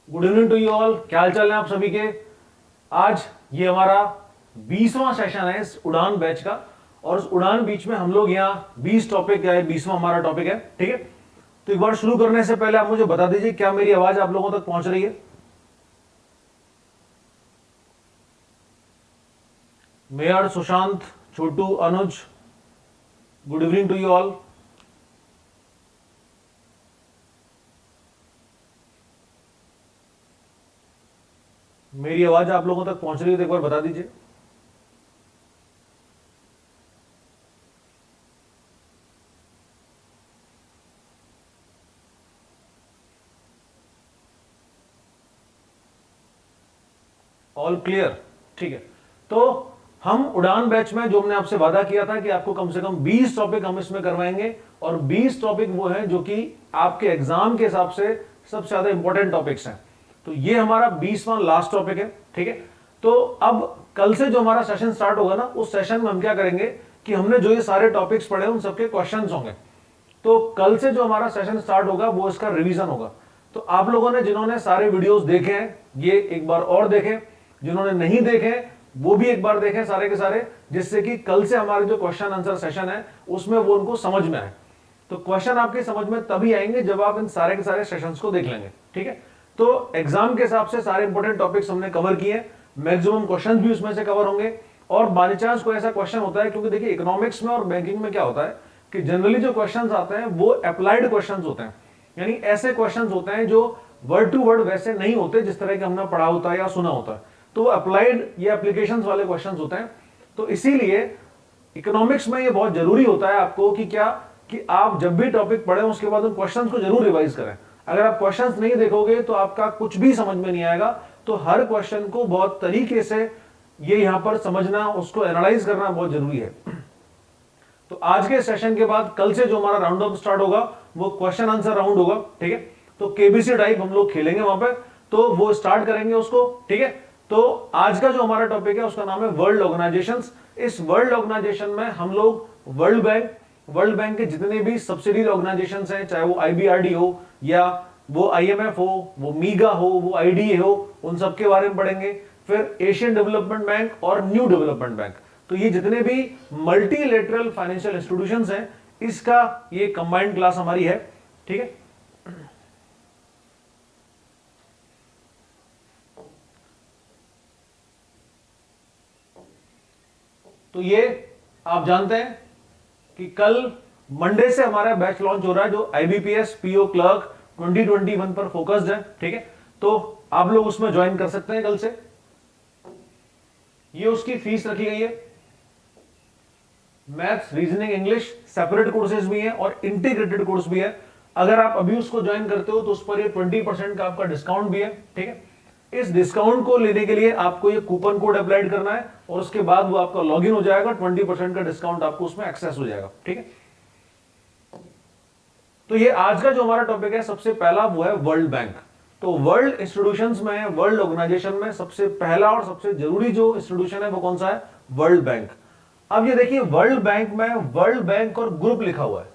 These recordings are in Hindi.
Good evening to you all. क्या हाल चाल है आप सभी के। आज ये हमारा 20वां सेशन है इस उड़ान बैच का, और उस उड़ान बीच में हम लोग यहाँ 20 टॉपिक है, 20वां हमारा टॉपिक है। ठीक है, तो एक बार शुरू करने से पहले आप मुझे बता दीजिए क्या मेरी आवाज आप लोगों तक पहुंच रही है। मेयर, Sushant, Chhotu, Anuj, good evening to you all. मेरी आवाज आप लोगों तक पहुंच रही है तो एक बार बता दीजिए। ऑल क्लियर, ठीक है। तो हम उड़ान बैच में जो हमने आपसे वादा किया था कि आपको कम से कम 20 टॉपिक हम इसमें करवाएंगे, और 20 टॉपिक वो हैं जो कि आपके एग्जाम के हिसाब से सबसे ज्यादा इंपॉर्टेंट टॉपिक्स हैं। तो ये हमारा 20वां लास्ट टॉपिक है। ठीक है, तो अब कल से जो हमारा सेशन स्टार्ट होगा ना, उस सेशन में हम क्या करेंगे कि हमने जो ये सारे टॉपिक्स पढ़े उन सबके क्वेश्चंस होंगे। तो कल से जो हमारा सेशन स्टार्ट होगा वो इसका रिवीजन होगा। तो आप लोगों ने जिन्होंने सारे वीडियोस देखे हैं ये एक बार और देखें, जिन्होंने नहीं देखे वो भी एक बार देखें सारे के सारे, जिससे कि कल से हमारे जो क्वेश्चन आंसर सेशन है उसमें वो उनको समझ में आए। तो क्वेश्चन आपके समझ में तभी आएंगे जब आप इन सारे के सारे सेशंस को देख लेंगे। ठीक है, तो एग्जाम के हिसाब से सारे इंपॉर्टेंट टॉपिक्स हमने कवर किए, मैक्सिमम क्वेश्चंस भी उसमें से कवर होंगे। और बाई चांस कोई ऐसा क्वेश्चन होता है, क्योंकि देखिए इकोनॉमिक्स में और बैंकिंग में क्या होता है कि जनरली जो क्वेश्चंस आते हैं वो अप्लाइड क्वेश्चंस होते हैं, यानी ऐसे क्वेश्चंस होते हैं जो वर्ड टू वर्ड वैसे नहीं होते जिस तरह के हमने पढ़ा होता है या सुना होता है, तो अप्लाइड या एप्लीकेशंस वाले क्वेश्चंस होते हैं। तो इसीलिए इकोनॉमिक्स में ये बहुत जरूरी होता है आपको कि क्या कि आप जब भी टॉपिक पढ़ें उसके बाद उन क्वेश्चंस को जरूर रिवाइज करें। अगर आप क्वेश्चंस नहीं देखोगे तो आपका कुछ भी समझ में नहीं आएगा। तो हर क्वेश्चन को बहुत तरीके से ये यहां पर समझना, उसको एनालाइज करना बहुत जरूरी है। तो आज के सेशन के बाद कल से जो हमारा राउंड अप स्टार्ट होगा वो क्वेश्चन आंसर राउंड होगा। ठीक है, तो केबीसी टाइप हम लोग खेलेंगे वहां पे, तो वो स्टार्ट करेंगे उसको। ठीक है, तो आज का जो हमारा टॉपिक है उसका नाम है वर्ल्ड ऑर्गेनाइजेशंस। इस वर्ल्ड ऑर्गेनाइजेशन में हम लोग वर्ल्ड बैंक के जितने भी सब्सिडियरी ऑर्गेनाइजेशंस हैं, चाहे वो आईबीआरडी हो या वो आईएमएफ हो, वो मीगा हो, वो आईडीए हो, उन सब के बारे में पढ़ेंगे। फिर एशियन डेवलपमेंट बैंक और न्यू डेवलपमेंट बैंक, तो ये जितने भी मल्टीलेटरल फाइनेंशियल इंस्टीट्यूशंस हैं इसका ये कंबाइंड क्लास हमारी है। ठीक है, तो ये आप जानते हैं कि कल मंडे से हमारा बैच लॉन्च हो रहा है जो आईबीपीएस पीओ क्लर्क 2021 पर फोकस्ड है। ठीक है, तो आप लोग उसमें ज्वाइन कर सकते हैं कल से। ये उसकी फीस रखी गई है। Maths, reasoning, English separate courses भी हैं और इंटीग्रेटेड कोर्स भी है। अगर आप अभी उसको ज्वाइन करते हो तो उस पर ये 20% का आपका डिस्काउंट भी है। ठीक है, इस डिस्काउंट को लेने के लिए आपको ये कूपन कोड अप्लाई करना है और उसके बाद वो आपका लॉगिन हो जाएगा, 20% का डिस्काउंट आपको उसमें एक्सेस हो जाएगा। ठीक है, तो ये आज का जो हमारा टॉपिक है सबसे पहला वो है वर्ल्ड बैंक। तो वर्ल्ड इंस्टीट्यूशंस में, वर्ल्ड ऑर्गेनाइजेशन में सबसे पहला और सबसे जरूरी जो इंस्टीट्यूशन है वो कौन सा है? World bank. अब ये देखिए वर्ल्ड बैंक में वर्ल्ड बैंक और ग्रुप लिखा हुआ है,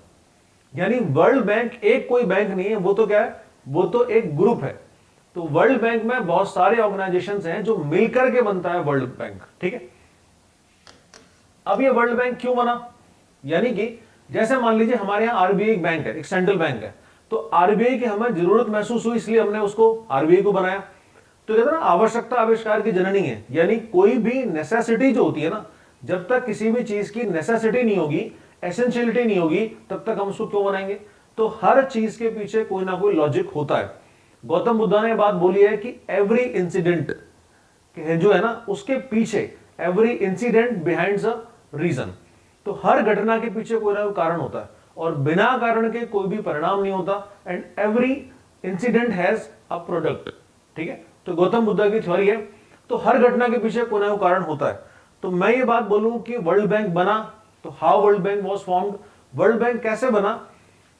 यानी वर्ल्ड बैंक एक कोई बैंक नहीं है, वो तो क्या है, वो तो एक ग्रुप है। तो वर्ल्ड बैंक में बहुत सारे ऑर्गेनाइजेशंस हैं जो मिलकर के बनता है वर्ल्ड बैंक। ठीक है, अब ये वर्ल्ड बैंक क्यों बना, यानी कि जैसे मान लीजिए हमारे यहां आरबीआई एक बैंक है, एक सेंट्रल बैंक है, तो आरबीआई की हमें जरूरत महसूस हुई इसलिए हमने उसको आरबीआई को बनाया। तो कहते हैं ना आवश्यकता आविष्कार की जननी है, यानी कोई भी नेसेसिटी जो होती है ना, जब तक किसी भी चीज की नेसेसिटी नहीं होगी, एसेंशियलिटी नहीं होगी, तब तक हम उसको क्यों बनाएंगे। तो हर चीज के पीछे कोई ना कोई लॉजिक होता है। गौतम बुद्धा ने बात बोली है कि एवरी इंसिडेंट जो है ना उसके पीछे, every incident behind a reason, तो हर घटना के पीछे कोई ना कोई कारण होता है और बिना कारण के कोई भी परिणाम नहीं होता। And every incident has a product. ठीक है, तो गौतम बुद्धा की थ्योरी है। तो हर घटना के पीछे कोई ना कोई कारण होता है। तो मैं ये बात बोलूं कि वर्ल्ड बैंक बना, तो how world bank was formed, world bank कैसे बना,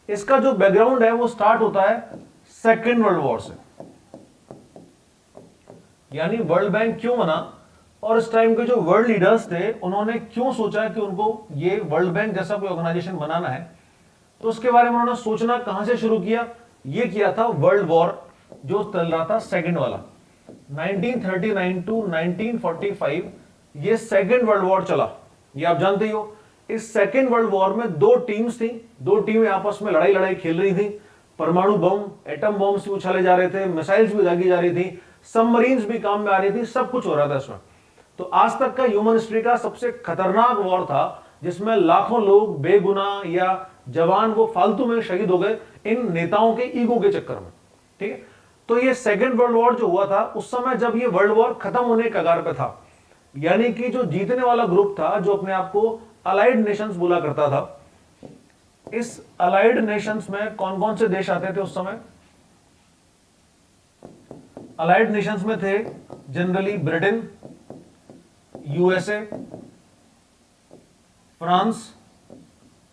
इसका जो बैकग्राउंड है वो स्टार्ट होता है सेकेंड वर्ल्ड वॉर से। यानी वर्ल्ड बैंक क्यों बना और इस टाइम के जो वर्ल्ड लीडर्स थे उन्होंने क्यों सोचा कि उनको ये वर्ल्ड बैंक जैसा कोई ऑर्गेनाइजेशन बनाना है, तो उसके बारे में उन्होंने सोचना कहां से शुरू किया, ये किया था वर्ल्ड वॉर जो चल रहा था सेकंड वाला, 1939 टू 1945 ये सेकंड वर्ल्ड वॉर चला, ये आप जानते ही हो। इस सेकंड वर्ल्ड वॉर में दो टीम्स थी, दो टीमें आपस में लड़ाई खेल रही थी। परमाणु बम, एटम बॉम्ब्स भी उछाले जा रहे थे, मिसाइल्स भी दागी जा रही थी, सबमरीन्स भी काम में आ रही थी, सब कुछ हो रहा था इसमें। तो आज तक का ह्यूमन हिस्ट्री का सबसे खतरनाक वॉर था, जिसमें लाखों लोग बेगुनाह या जवान वो फालतू में शहीद हो गए इन नेताओं के ईगो के चक्कर में। ठीक है, तो ये सेकेंड वर्ल्ड वॉर जो हुआ था उस समय जब ये वर्ल्ड वॉर खत्म होने के कगार पे था, यानी कि जो जीतने वाला ग्रुप था, जो अपने आप को अलाइड नेशंस बोला करता था, इस अलाइड नेशंस में कौन कौन से देश आते थे उस समय? अलाइड नेशंस में थे जनरली ब्रिटेन, यूएसए, फ्रांस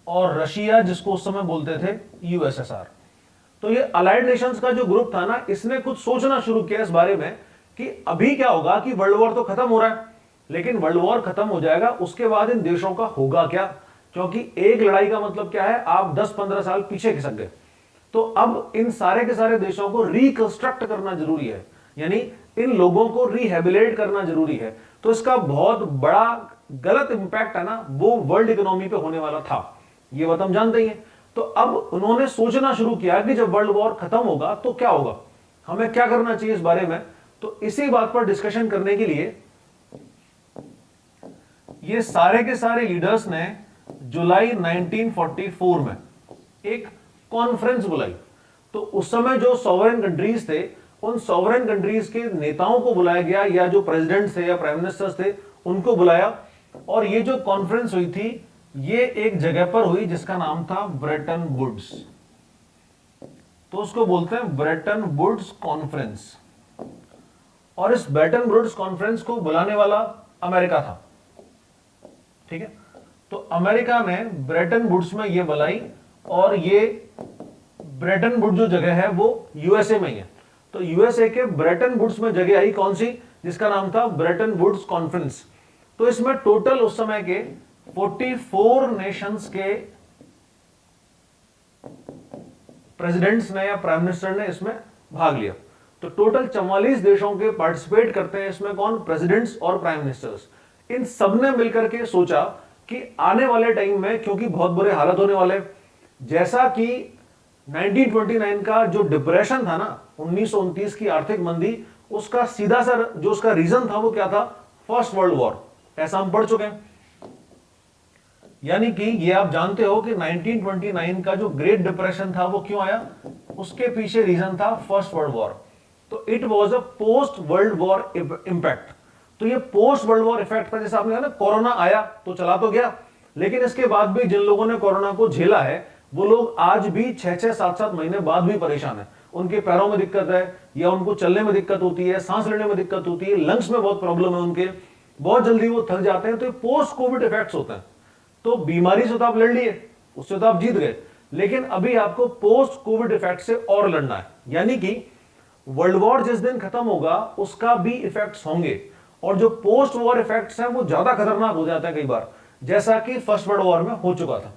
और रशिया, जिसको उस समय बोलते थे यूएसएसआर। तो ये अलाइड नेशंस का जो ग्रुप था ना, इसने कुछ सोचना शुरू किया इस बारे में कि अभी क्या होगा कि वर्ल्ड वॉर तो खत्म हो रहा है, लेकिन वर्ल्ड वॉर खत्म हो जाएगा, उसके बाद इन देशों का होगा क्या? क्योंकि एक लड़ाई का मतलब क्या है, आप 10-15 साल पीछे खिसक गए। तो अब इन सारे के सारे देशों को रिकंस्ट्रक्ट करना जरूरी है, यानी इन लोगों को रिहेबिलिटेट करना जरूरी है। तो इसका बहुत बड़ा गलत इंपैक्ट है ना, वो वर्ल्ड इकोनॉमी पे होने वाला था, ये बात हम जानते ही हैं। तो अब उन्होंने सोचना शुरू किया कि जब वर्ल्ड वॉर खत्म होगा तो क्या होगा, हमें क्या करना चाहिए इस बारे में। तो इसी बात पर डिस्कशन करने के लिए ये सारे के सारे लीडर्स ने जुलाई 1944 में एक कॉन्फ्रेंस बुलाई। तो उस समय जो सॉवरेन कंट्रीज थे, उन सॉवरेन कंट्रीज के नेताओं को बुलाया गया, या जो प्रेसिडेंट थे या प्राइम मिनिस्टर्स थे उनको बुलाया, और ये जो कॉन्फ्रेंस हुई थी ये एक जगह पर हुई जिसका नाम था ब्रेटन वुड्स। तो उसको बोलते हैं ब्रेटन वुड्स कॉन्फ्रेंस। और इस ब्रेटन वुड्स कॉन्फ्रेंस को बुलाने वाला अमेरिका था। ठीक है, तो अमेरिका ने ब्रेटन वुड्स में ये बुलाई, और ये ब्रेटन वुड्स जो जगह है वो यूएसए में ही है। तो यूएसए के ब्रेटन वुड्स में जगह आई कौन सी, जिसका नाम था ब्रेटन वुड्स कॉन्फ्रेंस। तो इसमें टोटल उस समय के 44 नेशंस के प्रेसिडेंट्स ने या प्राइम मिनिस्टर ने इसमें भाग लिया। तो टोटल 44 देशों के पार्टिसिपेट करते हैं इसमें, कौन? प्रेसिडेंट्स और प्राइम मिनिस्टर्स। इन सबने मिलकर के सोचा कि आने वाले टाइम में, क्योंकि बहुत बुरे हालत होने वाले, जैसा कि 1929 का जो डिप्रेशन था ना, 1929 की आर्थिक मंदी, उसका सीधा सा जो उसका रीजन था वो क्या था? First world war. ऐसा हम पढ़ चुके हैं। यानी कि ये आप जानते हो कि 1929 का जो ग्रेट डिप्रेशन था वो क्यों आया? उसके पीछे रीजन था फर्स्ट वर्ल्ड वॉर। तो it was a post world war impact. तो ये पोस्ट वर्ल्ड वॉर इफेक्ट था। जैसे आपने कहा ना, कोरोना आया तो चला तो गया, लेकिन इसके बाद भी जिन लोगों ने कोरोना को झेला है वो लोग आज भी 6-6, 7-7 महीने बाद भी परेशान है। उनके पैरों में दिक्कत है, या उनको चलने में दिक्कत होती है, सांस लेने में दिक्कत होती है, लंग्स में बहुत प्रॉब्लम है उनके, बहुत जल्दी वो थक जाते हैं। तो ये पोस्ट कोविड इफेक्ट्स होते हैं। तो बीमारी से तो आप लड़ लिए, उससे तो आप जीत गए, लेकिन अभी आपको पोस्ट कोविड इफेक्ट से और लड़ना है। यानी कि वर्ल्ड वॉर जिस दिन खत्म होगा उसका भी इफेक्ट्स होंगे, और जो पोस्ट वॉर इफेक्ट्स हैं वो ज्यादा खतरनाक हो जाता है कई बार, जैसा कि फर्स्ट वर्ल्ड वॉर में हो चुका था।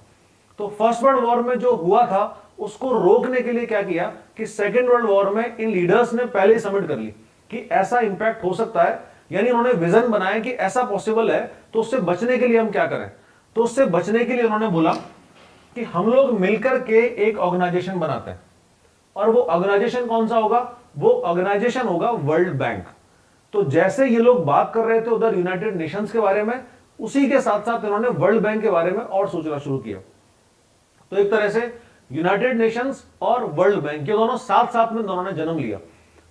तो फर्स्ट वर्ल्ड वॉर में जो हुआ था उसको रोकने के लिए क्या किया कि सेकेंड वर्ल्ड वॉर में इन लीडर्स ने पहले ही सबमिट कर ली कि ऐसा इंपैक्ट हो सकता है। यानी उन्होंने विजन बनाया कि ऐसा पॉसिबल है, तो उससे बचने के लिए हम क्या करें। तो उससे बचने के लिए उन्होंने बोला कि हम लोग मिलकर के एक ऑर्गेनाइजेशन बनाते हैं, और वो ऑर्गेनाइजेशन कौन सा होगा? वो ऑर्गेनाइजेशन होगा वर्ल्ड बैंक। तो जैसे ये लोग बात कर रहे थे उधर यूनाइटेड नेशंस के बारे में, उसी के साथ साथ इन्होंने वर्ल्ड बैंक के बारे में और सोचना शुरू किया। तो एक तरह से यूनाइटेड नेशंस और वर्ल्ड बैंक ये दोनों साथ साथ में दोनों ने जन्म लिया।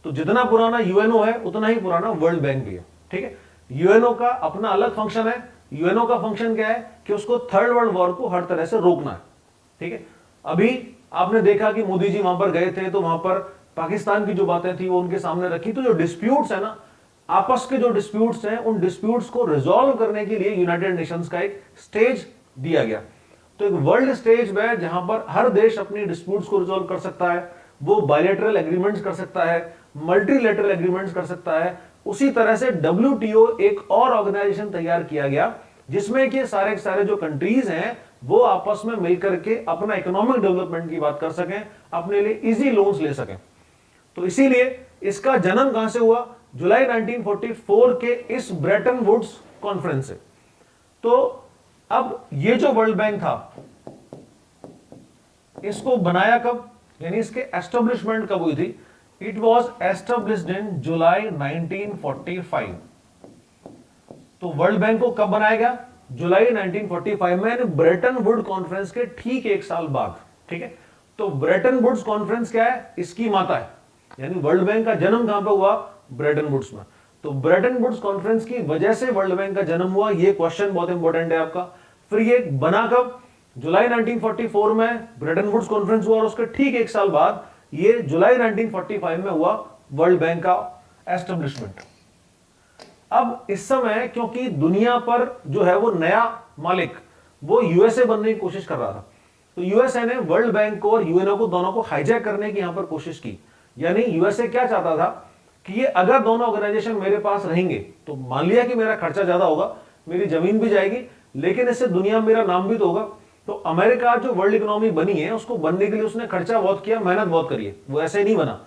तो जितना पुराना यूएनओ है उतना ही पुराना वर्ल्ड बैंक भी है। ठीक है, यूएनओ का अपना अलग फंक्शन है। यूएनओ का फंक्शन क्या है कि उसको थर्ड वर्ल्ड वॉर को हर तरह से रोकना है। ठीक है, अभी आपने देखा कि मोदी जी वहां पर गए थे, तो वहां पर पाकिस्तान की जो बातें थी वो उनके सामने रखी। तो जो डिस्प्यूट्स है ना, आपस के जो डिस्प्यूट्स हैं, उन डिस्प्यूट्स को रिजॉल्व करने के लिए यूनाइटेड नेशंस का एक स्टेज दिया गया। तो एक वर्ल्ड स्टेज में जहां पर हर देश अपनी डिस्प्यूट्स को रिजॉल्व कर सकता है, वो बायलैटरल एग्रीमेंट्स कर सकता है, मल्टीलैटरल एग्रीमेंट्स कर सकता है। उसी तरह से WTO एक और ऑर्गेनाइजेशन तैयार किया गया जिसमें कि सारे के सारे जो कंट्रीज हैं वो आपस में मिलकर के अपना इकोनॉमिक डेवलपमेंट की बात कर सकें, अपने लिए इजी लोन्स ले सकें। तो इसीलिए इसका जन्म कहां से हुआ, जुलाई 1944 के इस ब्रेटन वुड्स कॉन्फ्रेंस से। तो अब ये जो वर्ल्ड बैंक था इसको बनाया कब, यानी इसके एस्टेब्लिशमेंट कब हुई थी, इट वॉज एस्टेब्लिश्ड इन जुलाई 1945। तो वर्ल्ड बैंक को कब बनाया गया, जुलाई 1945 में, ब्रेटन वुड कॉन्फ्रेंस के ठीक एक साल बाद। ठीक है, तो ब्रेटन वुड्स कॉन्फ्रेंस क्या है, इसकी माता है, यानी वर्ल्ड बैंक का जन्म कहां पे हुआ, ब्रेटन वुड्स में। तो ब्रेटन वुड्स कॉन्फ्रेंस की वजह से वर्ल्ड बैंक का जन्म हुआ, ये क्वेश्चन बहुत इंपॉर्टेंट है आपका। फिर ये बना कब, जुलाई 1944 में ब्रेटन वुड्स कॉन्फ्रेंस हुआ और उसके ठीक एक साल बाद ये जुलाई 1945 में हुआ वर्ल्ड बैंक का एस्टेब्लिशमेंट। अब इस समय क्योंकि दुनिया पर जो है वो नया मालिक वो यूएसए बनने की कोशिश कर रहा था, तो यूएसए ने वर्ल्ड बैंक को और यूएनओ को दोनों को हाईजैक करने की यहां पर कोशिश की। यानी यूएसए क्या चाहता था कि ये अगर दोनों ऑर्गेनाइजेशन मेरे पास रहेंगे तो मान लिया कि मेरा खर्चा ज्यादा होगा, मेरी जमीन भी जाएगी, लेकिन इससे दुनिया में मेरा नाम भी तो होगा। तो अमेरिका जो वर्ल्ड इकोनॉमी बनी है उसको बनने के लिए उसने खर्चा बहुत किया, मेहनत बहुत करी है, वो ऐसे नहीं बना।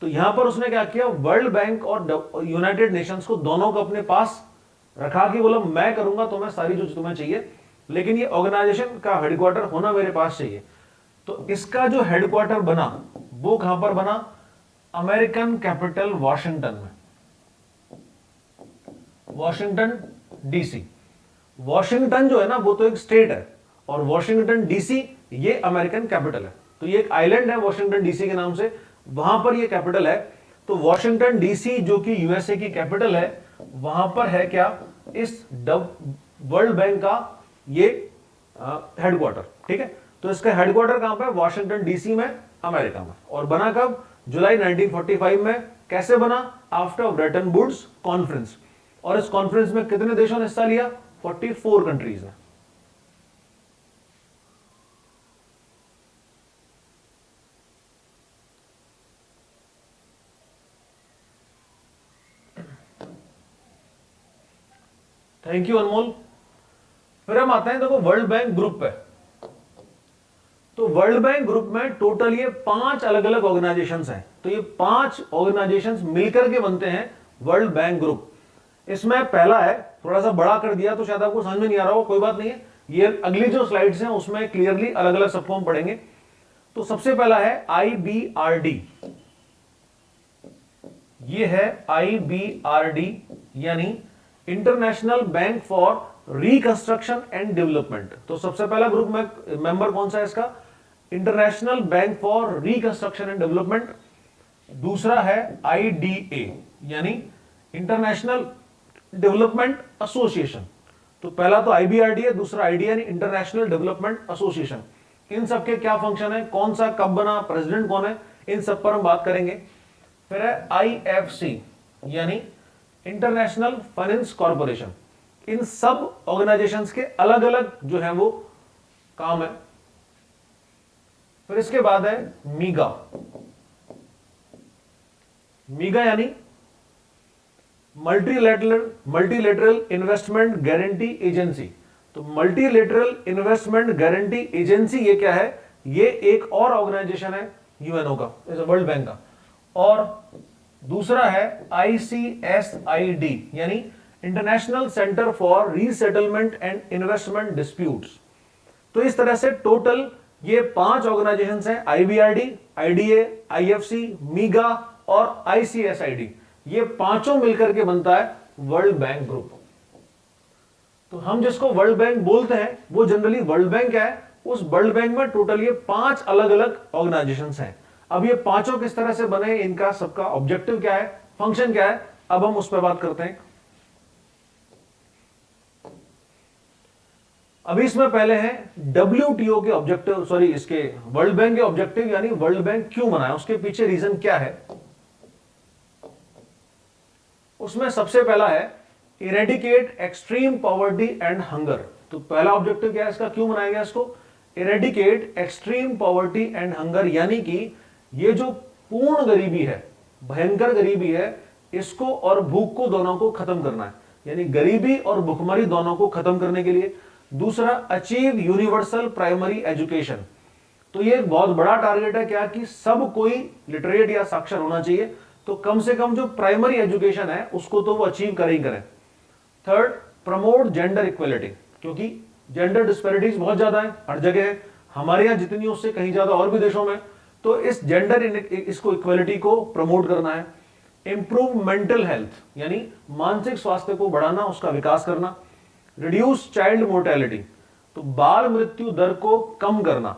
तो यहां पर उसने क्या किया, वर्ल्ड बैंक और यूनाइटेड नेशंस को दोनों को अपने पास रखा कि बोला मैं करूंगा तुम्हें सारी जो तुम्हें चाहिए, लेकिन ये ऑर्गेनाइजेशन का हेडक्वार्टर होना मेरे पास चाहिए। तो इसका जो हेडक्वार्टर बना वो कहां पर बना, अमेरिकन कैपिटल वॉशिंगटन में, वॉशिंगटन डीसी। वॉशिंगटन जो है ना वो तो एक स्टेट है और वॉशिंगटन डीसी ये अमेरिकन कैपिटल है। तो ये एक आइलैंड है वॉशिंगटन डीसी के नाम से, वहां पर ये कैपिटल है। तो वॉशिंगटन डीसी जो कि यूएसए की कैपिटल है, वहां पर है क्या, इस वर्ल्ड बैंक का ये हेडक्वार्टर। ठीक है, तो इसका हेडक्वार्टर कहां पर, वॉशिंगटन डीसी में, अमेरिका में। और बना कब, जुलाई 1945 में। कैसे बना, आफ्टर ब्रेटन वुड्स कॉन्फ्रेंस। और इस कॉन्फ्रेंस में कितने देशों ने हिस्सा लिया, 44 कंट्रीज ने। थैंक यू अनमोल। फिर हम आते हैं, देखो वर्ल्ड बैंक ग्रुप है। तो वर्ल्ड बैंक ग्रुप में टोटल ये 5 अलग अलग ऑर्गेनाइजेशंस हैं। तो ये 5 ऑर्गेनाइजेशंस मिलकर के बनते हैं वर्ल्ड बैंक ग्रुप। इसमें पहला है, थोड़ा सा बड़ा कर दिया तो शायद आपको समझ में नहीं आ रहा हो, कोई बात नहीं है, ये अगली जो स्लाइड्स हैं उसमें क्लियरली अलग अलग सब फॉर्म पढ़ेंगे। तो सबसे पहला है IBRD। ये है IBRD यानी international bank for reconstruction and development. तो सबसे पहला ग्रुप में मेंबर कौन सा है इसका, international bank for reconstruction and development. दूसरा है IDA यानी इंटरनेशनल डेवलपमेंट एसोसिएशन। तो पहला तो IBRD है, दूसरा IDA यानी इंटरनेशनल डेवलपमेंट एसोसिएशन। इन सब के क्या फंक्शन है, कौन सा कब बना, प्रेसिडेंट कौन है, इन सब पर हम बात करेंगे। फिर है IFC यानी इंटरनेशनल फाइनेंस कॉर्पोरेशन। इन सब ऑर्गेनाइजेशंस के अलग अलग जो है वो काम है। फिर इसके बाद है मीगा। मीगा यानी मल्टीलेटरल इन्वेस्टमेंट गारंटी एजेंसी। तो मल्टीलेटरल इन्वेस्टमेंट गारंटी एजेंसी ये क्या है, ये एक और ऑर्गेनाइजेशन है यूएनओ का, वर्ल्ड बैंक का। और दूसरा है ICSID यानी international centre for resettlement and investment disputes. तो इस तरह से टोटल ये 5 ऑर्गेनाइजेशंस हैं, IBRD, IDA, IFC, मीगा और ICSID। ये पांचों मिलकर के बनता है वर्ल्ड बैंक ग्रुप। तो हम जिसको वर्ल्ड बैंक बोलते हैं वो जनरली वर्ल्ड बैंक क्या है, उस वर्ल्ड बैंक में टोटल ये 5 अलग अलग ऑर्गेनाइजेशंस हैं। अब ये पांचों किस तरह से बने, इनका सबका ऑब्जेक्टिव क्या है, फंक्शन क्या है, अब हम उस पर बात करते हैं। अभी इसमें पहले है WTO के ऑब्जेक्टिव, सॉरी इसके वर्ल्ड बैंक के ऑब्जेक्टिव, यानी वर्ल्ड बैंक क्यों बनाया, उसके पीछे रीजन क्या है। उसमें सबसे पहला है eradicate extreme poverty and hunger. तो पहला ऑब्जेक्टिव क्या है इसका, क्यों बनाया गया इसको, eradicate extreme poverty and hunger, यानी कि ये जो पूर्ण गरीबी है, भयंकर गरीबी है, इसको और भूख को दोनों को खत्म करना है, यानी गरीबी और भुखमरी दोनों को खत्म करने के लिए। दूसरा, अचीव यूनिवर्सल प्राइमरी एजुकेशन। तो ये एक बहुत बड़ा टारगेट है क्या, कि सब कोई लिटरेट या साक्षर होना चाहिए, तो कम से कम जो प्राइमरी एजुकेशन है उसको तो वो अचीव करें ही करें। थर्ड, प्रमोट जेंडर इक्वलिटी, क्योंकि जेंडर डिस्पैरिटीज बहुत ज्यादा है हर जगह है, हमारे यहां जितनी उससे कहीं ज्यादा और भी देशों में, तो इस जेंडर इसको इक्वलिटी को प्रमोट करना है। इंप्रूव मेंटल हेल्थ, यानी मानसिक स्वास्थ्य को बढ़ाना, उसका विकास करना। रिड्यूस चाइल्ड मोर्टेलिटी, तो बाल मृत्यु दर को कम करना।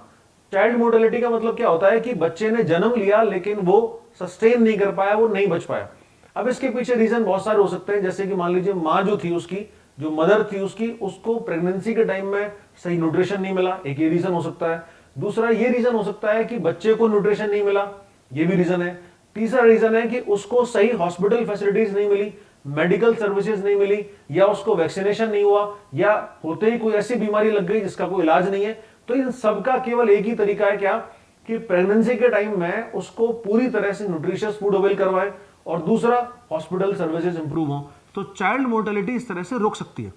चाइल्ड मोर्टेलिटी का मतलब क्या होता है कि बच्चे ने जन्म लिया लेकिन वो सस्टेन नहीं कर पाया, वो नहीं बच पाया। अब इसके पीछे रीजन बहुत सारे हो सकते हैं, जैसे कि मान लीजिए मां जो थी उसकी, जो मदर थी उसकी, उसको प्रेगनेंसी के टाइम में सही न्यूट्रिशन नहीं मिला, एक ये रीजन हो सकता है। दूसरा ये रीजन हो सकता है कि बच्चे को न्यूट्रिशन नहीं मिला, ये भी रीजन है। तीसरा रीजन है कि उसको सही हॉस्पिटल फैसिलिटीज नहीं मिली, मेडिकल सर्विसेज नहीं मिली, या उसको वैक्सीनेशन नहीं हुआ, या होते ही कोई ऐसी बीमारी लग गई जिसका कोई इलाज नहीं है। तो इन सबका केवल एक ही तरीका है क्या, कि प्रेगनेंसी के टाइम में उसको पूरी तरह से न्यूट्रिशियस फूड अवेल करवाए, और दूसरा हॉस्पिटल सर्विसेज इंप्रूव हो, तो चाइल्ड मोर्टेलिटी इस तरह से रोक सकती है।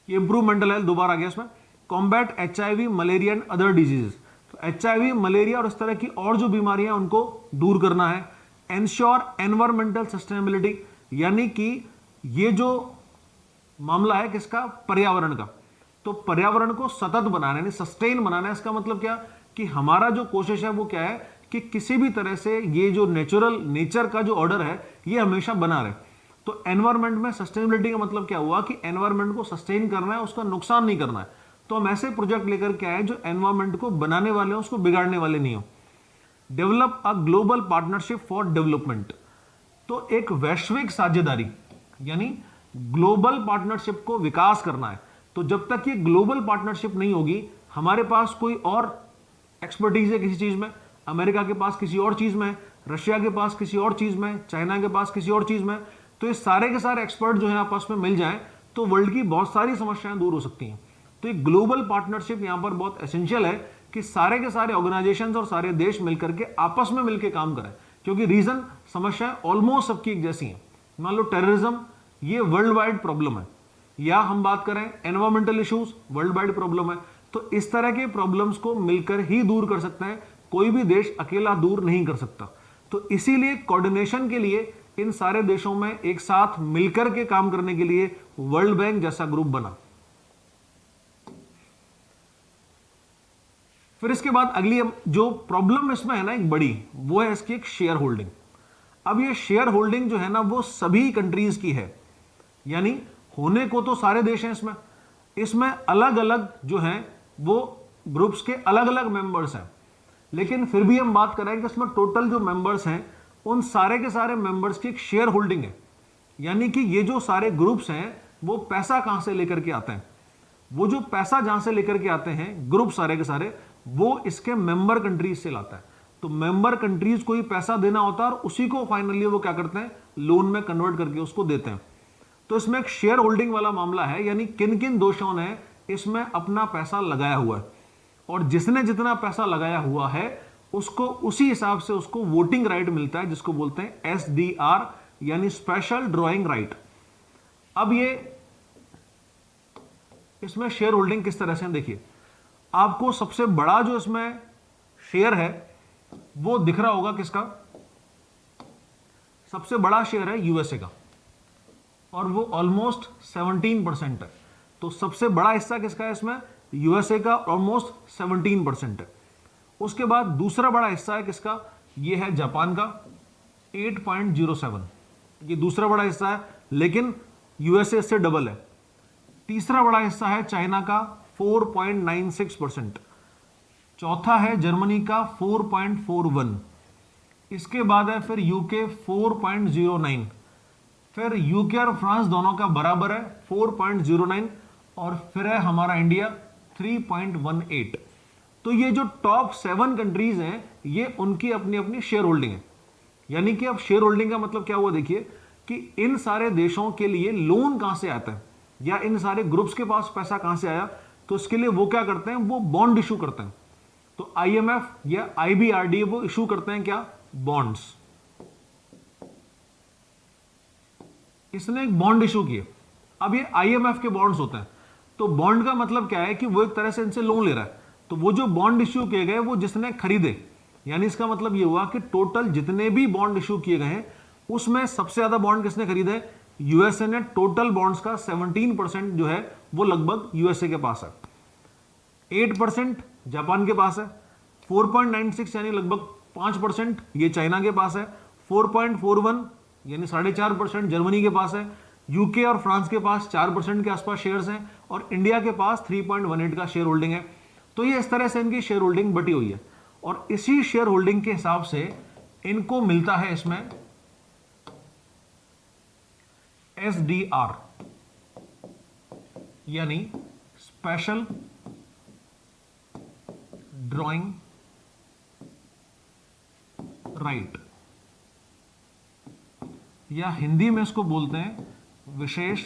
ये इंप्रूव मेंटल हेल्थ दोबारा आ गया इसमें। Combat HIV, malaria and other diseases, तो HIV, मलेरिया और इस तरह की और जो बीमारियां उनको दूर करना है। एंश्योर एनवायरमेंटल सस्टेनेबिलिटी, यानी कि ये जो मामला है किसका, पर्यावरण का, तो पर्यावरण को सतत बनाना यानी सस्टेन बनाना है। इसका मतलब क्या, कि हमारा जो कोशिश है वो क्या है, कि किसी भी तरह से ये जो नेचर का जो ऑर्डर है ये हमेशा बना रहे। तो एनवायरमेंट में सस्टेनेबिलिटी का मतलब क्या हुआ, कि एनवायरमेंट को सस्टेन करना है, उसका नुकसान नहीं करना है। तो हम ऐसे प्रोजेक्ट लेकर के आए जो एनवायरमेंट को बनाने वाले हो, उसको बिगाड़ने वाले नहीं हो। Develop a global partnership for development, तो एक वैश्विक साझेदारी यानी ग्लोबल पार्टनरशिप को विकास करना है। तो जब तक ये ग्लोबल पार्टनरशिप नहीं होगी, हमारे पास कोई और एक्सपर्टीज है किसी चीज में, अमेरिका के पास किसी और चीज में, रशिया के पास किसी और चीज में, चाइना के पास किसी और चीज में, तो ये सारे के सारे एक्सपर्ट जो है आपस में मिल जाएं तो वर्ल्ड की बहुत सारी समस्याएं दूर हो सकती हैं। तो ये ग्लोबल पार्टनरशिप यहां पर बहुत एसेंशियल है, कि सारे के सारे ऑर्गेनाइजेशंस और सारे देश मिलकर के आपस में मिलकर काम करें, क्योंकि रीजन समस्याएं ऑलमोस्ट सबकी एक जैसी हैं। मान लो टेररिज्म, ये वर्ल्ड वाइड प्रॉब्लम है, या हम बात करें environmental issues, world wide problem है। तो इस तरह के प्रॉब्लम्स को मिलकर ही दूर कर सकते हैं, कोई भी देश अकेला दूर नहीं कर सकता। तो इसीलिए कोऑर्डिनेशन के लिए इन सारे देशों में एक साथ मिलकर के काम करने के लिए वर्ल्ड बैंक जैसा ग्रुप बना। फिर इसके बाद अगली जो प्रॉब्लम इसमें है ना एक बड़ी, वो है इसकी एक शेयर होल्डिंग। अब ये शेयर होल्डिंग जो है ना वो सभी कंट्रीज की है, यानी होने को तो सारे देश हैं इसमें, इसमें अलग अलग जो हैं वो ग्रुप्स के अलग अलग मेंबर्स हैं। लेकिन फिर भी हम बात करें कि इसमें टोटल जो मेंबर्स हैं उन सारे के सारे मेंबर्स की एक शेयर होल्डिंग है, यानी कि ये जो सारे ग्रुप्स हैं वो पैसा कहां से लेकर के आते हैं, वो जो पैसा जहां से लेकर के आते हैं ग्रुप सारे के सारे, वो इसके मेंबर कंट्रीज से लाता है। तो मेंबर कंट्रीज को ही पैसा देना होता है और उसी को फाइनली वो क्या करते हैं, लोन में कन्वर्ट करके उसको देते हैं। तो इसमें एक शेयर होल्डिंग वाला मामला है, यानी किन किन देशों ने इसमें अपना पैसा लगाया हुआ है, और जिसने जितना पैसा लगाया हुआ है उसको उसी हिसाब से उसको वोटिंग राइट मिलता है, जिसको बोलते हैं SDR यानी स्पेशल ड्रॉइंग राइट। अब ये इसमें शेयर होल्डिंग किस तरह से देखिए, आपको सबसे बड़ा जो इसमें शेयर है वो दिख रहा होगा किसका, सबसे बड़ा शेयर है यूएसए का, और वो ऑलमोस्ट 17% है। तो सबसे बड़ा हिस्सा किसका है इसमें, यूएसए का, ऑलमोस्ट 17% है। उसके बाद दूसरा बड़ा हिस्सा है किसका, ये है जापान का 8.07, ये दूसरा बड़ा हिस्सा है, लेकिन यूएसए से डबल है। तीसरा बड़ा हिस्सा है चाइना का 4.96%, चौथा है जर्मनी का 4.41, इसके बाद है फिर यूके 4.09, फिर यूके और फ्रांस दोनों का बराबर है 4.09, और फिर है हमारा इंडिया 3.18। तो ये जो टॉप 7 कंट्रीज हैं ये उनकी अपनी अपनी शेयर होल्डिंग है। यानी कि अब शेयर होल्डिंग का मतलब क्या हुआ, देखिए कि इन सारे देशों के लिए लोन कहां से आता है, या इन सारे ग्रुप्स के पास पैसा कहां से आया, तो इसके लिए वो क्या करते हैं, वो बॉन्ड इशू करते हैं। तो IMF या IBRD वो इशू करते हैं क्या, बॉन्ड्स। इसने एक बॉन्ड इशू किए, अब ये IMF के बॉन्ड्स होते हैं। तो बॉन्ड का मतलब क्या है कि वो एक तरह से इनसे लोन ले रहा है। तो वो जो बॉन्ड इश्यू किए गए वो जिसने खरीदे, यानी इसका मतलब ये हुआ कि टोटल जितने भी बॉन्ड इश्यू किए गए हैं उसमें सबसे ज्यादा बॉन्ड किसने खरीदे? यूएसए ने। टोटल बॉन्ड्स का 17% जो है वो लगभग यूएसए के पास है, 8% जापान के पास है, 4.96 यानी लगभग 5% ये चाइना के पास है, 4.41 यानी 4.5% जर्मनी के पास है, यूके और फ्रांस के पास 4% के आसपास शेयर्स हैं, और इंडिया के पास 3.18 का शेयर होल्डिंग है। तो ये इस तरह से इनकी शेयर होल्डिंग बटी हुई है, और इसी शेयर होल्डिंग के हिसाब से इनको मिलता है इसमें SDR यानी स्पेशल ड्रॉइंग राइट, या हिंदी में इसको बोलते हैं विशेष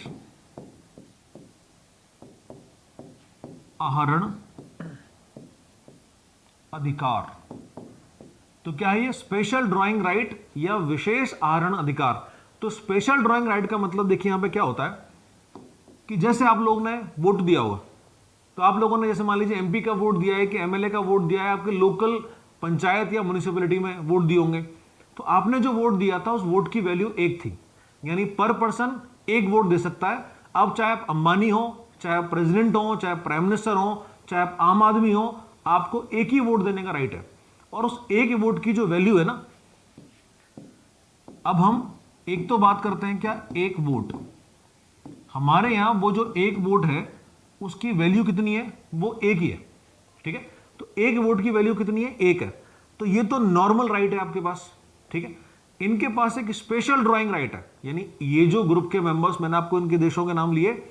आहरण अधिकार। तो क्या है ये? स्पेशल ड्राइंग राइट या विशेष आहरण अधिकार। तो स्पेशल ड्राइंग राइट का मतलब देखिए यहां पे क्या होता है कि जैसे आप लोग ने वोट दिया होगा, तो आप लोगों ने जैसे मान लीजिए एमपी का वोट दिया है कि एमएलए का वोट दिया है, आपके लोकल पंचायत या म्युनिसिपैलिटी में वोट दिए होंगे, तो आपने जो वोट दिया था उस वोट की वैल्यू 1 थी, यानी पर पर्सन 1 वोट दे सकता है। अब चाहे आप अंबानी हो, चाहे आप प्रेसिडेंट हो, चाहे प्राइम मिनिस्टर हो, चाहे आप आम आदमी हो, आपको एक ही वोट देने का राइट है। और उस एक वोट की जो वैल्यू है ना, अब हम एक तो बात करते हैं क्या, एक वोट, हमारे यहां वो जो एक वोट है उसकी वैल्यू कितनी है? वो 1 ही है, ठीक है। तो एक वोट की वैल्यू कितनी है? 1 है। तो ये तो नॉर्मल राइट है आपके पास, ठीक है। इनके पास एक स्पेशल ड्राइंग राइट है, यानी ये जो ग्रुप के मेंबर्स, मैंने आपको इनके देशों के नाम लिए,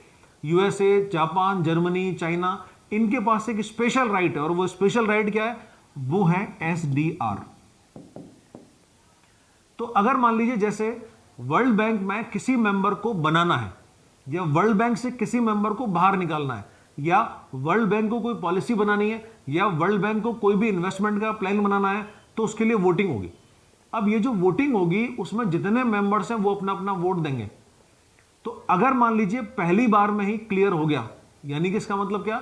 यूएसए, जापान, जर्मनी, चाइना, इनके पास एक स्पेशल राइट है, और वो स्पेशल राइट क्या है? वो है SDR। तो अगर मान लीजिए जैसे वर्ल्ड बैंक में किसी मेंबर को बनाना है, या वर्ल्ड बैंक से किसी मेंबर को बाहर निकालना है, या वर्ल्ड बैंक को कोई पॉलिसी बनानी है, या वर्ल्ड बैंक को कोई भी इन्वेस्टमेंट का प्लान बनाना है, तो उसके लिए वोटिंग होगी। अब ये जो वोटिंग होगी उसमें जितने मेंबर्स हैं वो अपना अपना वोट देंगे। तो अगर मान लीजिए पहली बार में ही क्लियर हो गया, यानी कि इसका मतलब क्या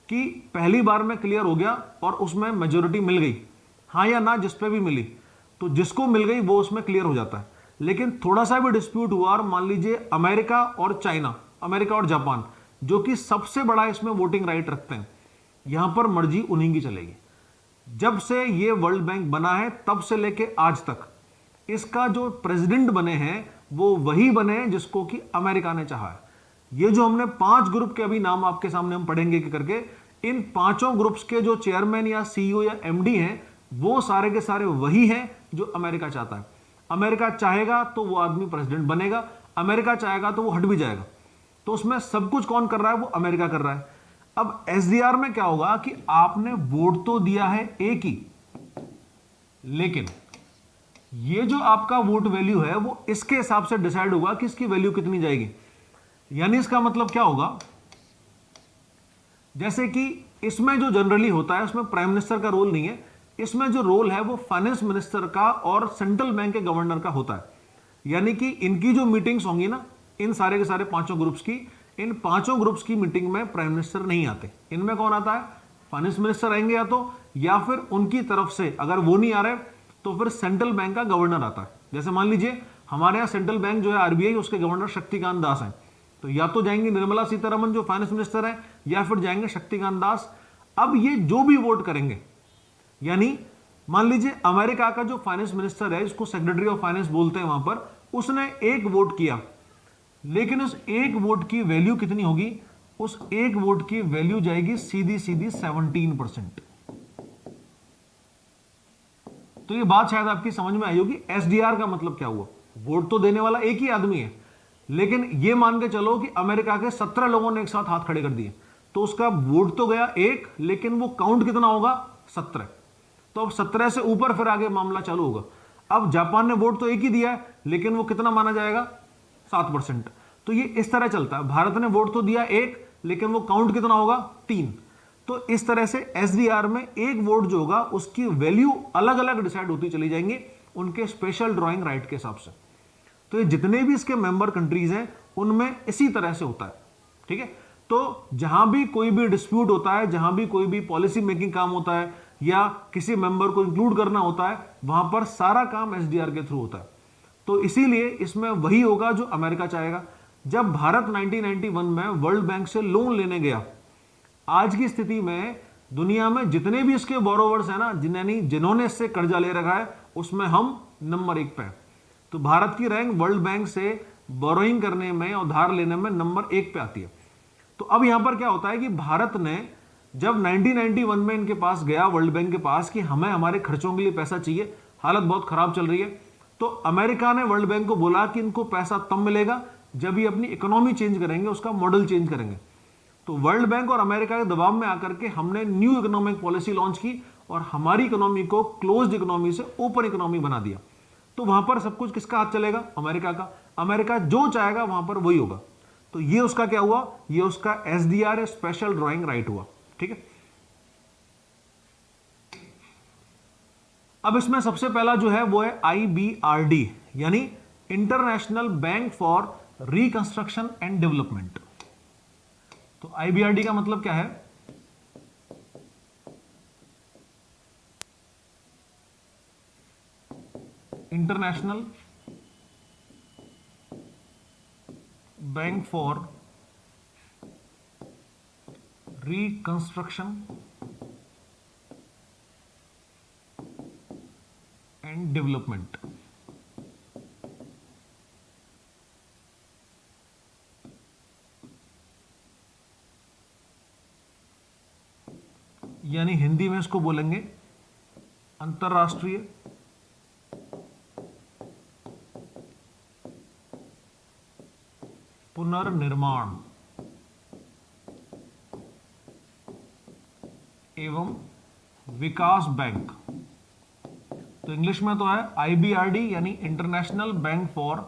कि पहली बार में क्लियर हो गया और उसमें मेजोरिटी मिल गई, हाँ या ना जिस पे भी मिली, तो जिसको मिल गई वो उसमें क्लियर हो जाता है। लेकिन थोड़ा सा भी डिस्प्यूट हुआ और मान लीजिए अमेरिका और चाइना, अमेरिका और जापान, जो कि सबसे बड़ा इसमें वोटिंग राइट रखते हैं, यहां पर मर्जी उन्हीं की चलेगी। जब से ये वर्ल्ड बैंक बना है तब से लेके आज तक इसका जो प्रेसिडेंट बने हैं वो वही बने हैं जिसको कि अमेरिका ने चाहा है। ये जो हमने 5 ग्रुप के अभी नाम आपके सामने हम पढ़ेंगे कि करके, इन 5 ग्रुप्स के जो चेयरमैन या सीईओ या एमडी हैं वो सारे के सारे वही हैं जो अमेरिका चाहता है। अमेरिका चाहेगा तो वो आदमी प्रेसिडेंट बनेगा, अमेरिका चाहेगा तो वो हट भी जाएगा। तो उसमें सब कुछ कौन कर रहा है? वो अमेरिका कर रहा है। अब एसडीआर में क्या होगा कि आपने वोट तो दिया है एक ही, लेकिन ये जो आपका वोट वैल्यू है वो इसके हिसाब से डिसाइड होगा कि इसकी वैल्यू कितनी जाएगी। यानी इसका मतलब क्या होगा, जैसे कि इसमें जो जनरली होता है उसमें प्राइम मिनिस्टर का रोल नहीं है, इसमें जो रोल है वो फाइनेंस मिनिस्टर का और सेंट्रल बैंक के गवर्नर का होता है। यानी कि इनकी जो मीटिंग्स होंगी ना, इन सारे के सारे 5 ग्रुप्स की, इन 5 ग्रुप्स की मीटिंग में प्राइम मिनिस्टर नहीं आते। इनमें कौन आता है? फाइनेंस मिनिस्टर आएंगे या तो, या फिर उनकी तरफ से अगर वो नहीं आ रहे तो फिर सेंट्रल बैंक का गवर्नर आता है। जैसे मान लीजिए हमारे यहाँ सेंट्रल बैंक जो है आरबीआई, उसके गवर्नर शक्तिकांत दास हैं, तो या तो जाएंगे निर्मला सीतारमन जो फाइनेंस मिनिस्टर है, या फिर जाएंगे शक्तिकांत दास। अब ये जो भी वोट करेंगे, यानी मान लीजिए अमेरिका का जो फाइनेंस मिनिस्टर है, जिसको सेक्रेटरी ऑफ फाइनेंस बोलते हैं वहां पर, उसने एक वोट किया, लेकिन उस एक वोट की वैल्यू कितनी होगी? उस एक वोट की वैल्यू जाएगी सीधी सीधी 17%। तो ये बात शायद आपकी समझ में आई होगी। एसडीआर का मतलब क्या हुआ? वोट तो देने वाला एक ही आदमी है, लेकिन ये मान के चलो कि अमेरिका के 17 लोगों ने एक साथ हाथ खड़े कर दिए, तो उसका वोट तो गया एक, लेकिन वो काउंट कितना होगा? 17। तो अब 17 से ऊपर फिर आगे मामला चालू होगा। अब जापान ने वोट तो एक ही दिया है, लेकिन वो कितना माना जाएगा? 7%। तो ये इस तरह चलता है। भारत ने वोट तो दिया एक, लेकिन वो काउंट कितना होगा? 3। तो इस तरह से एसडीआर में एक वोट जो होगा उसकी वैल्यू अलग अलग डिसाइड होती चली जाएंगी उनके स्पेशल ड्राइंग राइट के हिसाब से। तो ये जितने भी इसके मेंबर कंट्रीज हैं उनमें इसी तरह से होता है, ठीक है। तो जहां भी कोई भी डिस्प्यूट होता है, जहां भी कोई भी पॉलिसी मेकिंग काम होता है या किसी मेंबर को इंक्लूड करना होता है, वहां पर सारा काम एसडीआर के थ्रू होता है। तो इसीलिए इसमें वही होगा जो अमेरिका चाहेगा। जब भारत 1991 में वर्ल्ड बैंक से लोन लेने गया, आज की स्थिति में दुनिया में जितने भी इसके बोरोवर्स हैं ना, जिन्होंने इससे कर्जा ले रखा है, उसमें हम नंबर 1 पे हैं। तो भारत की रैंक वर्ल्ड बैंक से बोरोइंग करने में और उधार लेने में नंबर 1 पे आती है। तो अब यहां पर क्या होता है कि भारत ने जब 1991 में इनके पास गया, वर्ल्ड बैंक के पास, कि हमें हमारे खर्चों के लिए पैसा चाहिए, हालत बहुत खराब चल रही है, तो अमेरिका ने वर्ल्ड बैंक को बोला कि इनको पैसा तब मिलेगा जब ये अपनी इकोनॉमी चेंज करेंगे, उसका मॉडल चेंज करेंगे। तो वर्ल्ड बैंक और अमेरिका के दबाव में आकर के हमने न्यू इकोनॉमिक पॉलिसी लॉन्च की और हमारी इकोनॉमी को क्लोज्ड इकोनॉमी से ओपन इकोनॉमी बना दिया। तो वहां पर सब कुछ किसका हाथ चलेगा? अमेरिका का। अमेरिका जो चाहेगा वहां पर वही होगा। तो ये उसका क्या हुआ? ये उसका एसडीआर, स्पेशल ड्राइंग राइट हुआ। ठीक है। अब इसमें सबसे पहला जो है वो है IBRD, यानी international bank for reconstruction and development. तो IBRD का मतलब क्या है? International bank for reconstruction and development. यानी हिंदी में इसको बोलेंगे अंतरराष्ट्रीय पुनर्निर्माण एवं विकास बैंक। तो इंग्लिश में तो है IBRD, यानी international bank for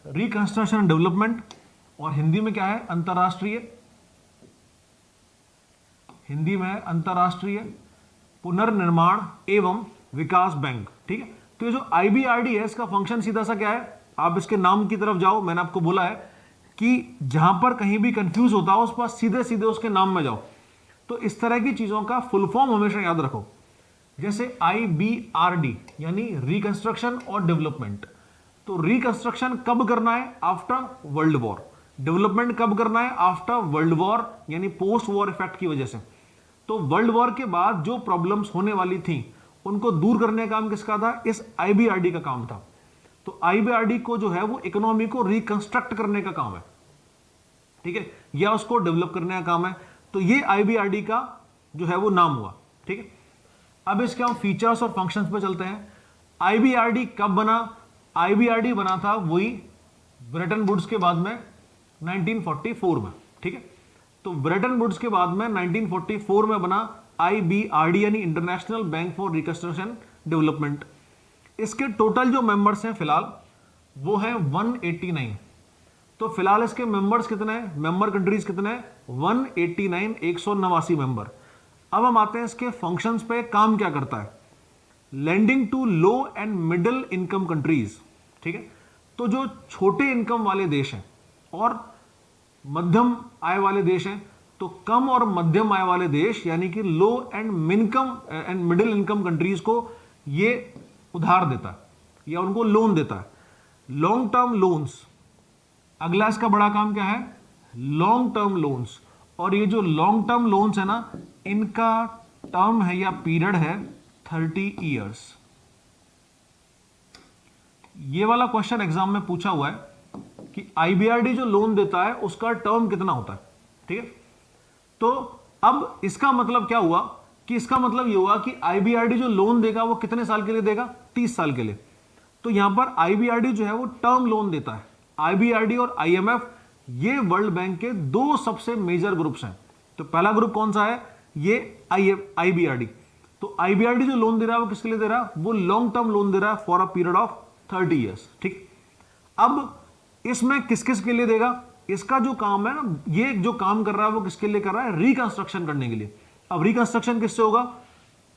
reconstruction and development, और हिंदी में क्या है? अंतरराष्ट्रीय, हिंदी में है अंतरराष्ट्रीय पुनर्निर्माण एवं विकास बैंक। ठीक है। तो ये जो IBRD है, इसका फंक्शन सीधा सा क्या है? आप इसके नाम की तरफ जाओ। मैंने आपको बोला है कि जहां पर कहीं भी कंफ्यूज होता हो, उस पर सीधे सीधे उसके नाम में जाओ। तो इस तरह की चीजों का फुल फॉर्म हमेशा याद रखो। जैसे IBRD यानी रिकंस्ट्रक्शन और डेवलपमेंट। तो रिकंस्ट्रक्शन कब करना है? After world war. डेवलपमेंट कब करना है? आफ्टर वर्ल्ड वॉर, यानी पोस्ट वॉर इफेक्ट की वजह से। तो वर्ल्ड वॉर के बाद जो प्रॉब्लम्स होने वाली थी, उनको दूर करने का काम किसका था? इस IBRD का काम था। तो IBRD को जो है वो इकोनॉमी को रिकंस्ट्रक्ट करने का काम है। ठीक है, या उसको डेवलप करने का काम है। तो ये IBRD का जो है वो नाम हुआ। ठीक है। अब इसके हम फीचर्स और फंक्शंस पे चलते हैं। IBRD कब बना? IBRD बना था वही ब्रेटन वुड्स के बाद में 1944 में। ठीक है। तो ब्रेटन वुड्स के बाद में 1944 में बना IBRD, यानी international bank for reconstruction development. इसके टोटल जो मेंबर्स हैं फिलहाल वो हैं 189। तो फिलहाल इसके मेंबर्स कितने हैं? मेंबर कंट्रीज कितने हैं? 189, 189 मेंबर। अब हम आते हैं इसके फंक्शंस पे। काम क्या करता है? Lending to low and middle income countries. ठीक है। तो जो छोटे इनकम वाले देश हैं और मध्यम आय वाले देश हैं, तो कम और मध्यम आय वाले देश यानी कि लो एंड मिडिल इनकम कंट्रीज को ये उधार देता है या उनको लोन देता है। Long term loans. अगला इसका बड़ा काम क्या है? Long term loans. और ये जो लॉन्ग टर्म लोन्स है ना, इनका टर्म है या पीरियड है 30 ईयर्स। ये वाला क्वेश्चन एग्जाम में पूछा हुआ है कि IBRD जो लोन देता है उसका टर्म कितना होता है। ठीक है। तो अब इसका मतलब क्या हुआ कि इसका मतलब ये हुआ कि IBRD जो लोन देगा वो कितने साल के लिए देगा? 30 साल के लिए। तो यहां पर IBRD जो है वो टर्म लोन देता है। IBRD और IMF ये वर्ल्ड बैंक के दो सबसे मेजर ग्रुप्स हैं। तो पहला ग्रुप कौन सा है? ये IBRD। तो IBRD जो लोन दे रहा है वो किसके लिए दे रहा है? वो लॉन्ग टर्म लोन दे रहा है for a period of 30 years. ठीक। अब इसमें किस किस के लिए देगा? इसका जो काम है ना, ये जो काम कर रहा है वो किसके लिए कर रहा है? रिकंस्ट्रक्शन करने के लिए। अब रिकंस्ट्रक्शन किससे होगा?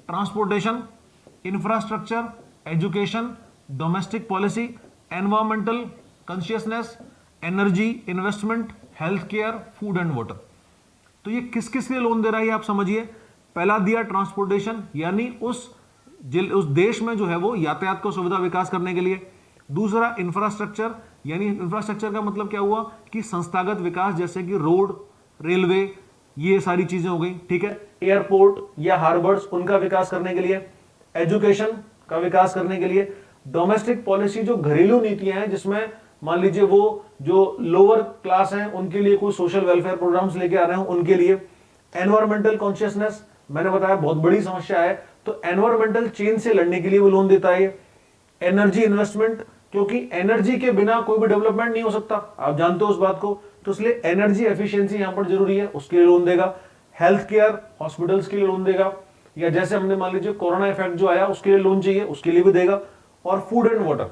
Transportation, infrastructure, education, domestic policy, environmental consciousness, energy, investment, health care, food and water. तो ये किस किस लिए लोन दे रहा है आप समझिए। पहला दिया ट्रांसपोर्टेशन, यानी उस देश में जो है वो यातायात को सुविधा विकास करने के लिए। दूसरा इंफ्रास्ट्रक्चर, यानी इंफ्रास्ट्रक्चर का मतलब क्या हुआ कि संस्थागत विकास, जैसे कि रोड, रेलवे, ये सारी चीजें हो गई, ठीक है। एयरपोर्ट या हार्बर्स, उनका विकास करने के लिए। एजुकेशन का विकास करने के लिए। डोमेस्टिक पॉलिसी, जो घरेलू नीतियां हैं, जिसमें मान लीजिए वो जो लोअर क्लास हैं उनके लिए कोई सोशल वेलफेयर प्रोग्राम्स लेके आ रहे हैं उनके लिए। एनवायरमेंटल कॉन्शियसनेस, मैंने बताया बहुत बड़ी समस्या है, तो एनवायरमेंटल चेंज से लड़ने के लिए वो लोन देता है। एनर्जी इन्वेस्टमेंट, क्योंकि एनर्जी के बिना कोई भी डेवलपमेंट नहीं हो सकता, आप जानते हो उस बात को, तो इसलिए एनर्जी एफिशिएंसी यहां पर जरूरी है, उसके लिए लोन देगा। हेल्थ केयर, हॉस्पिटल्स के लिए लोन देगा, या जैसे हमने मान लीजिए कोरोना इफेक्ट जो आया उसके लिए लोन चाहिए, उसके लिए भी देगा। और फूड एंड वाटर,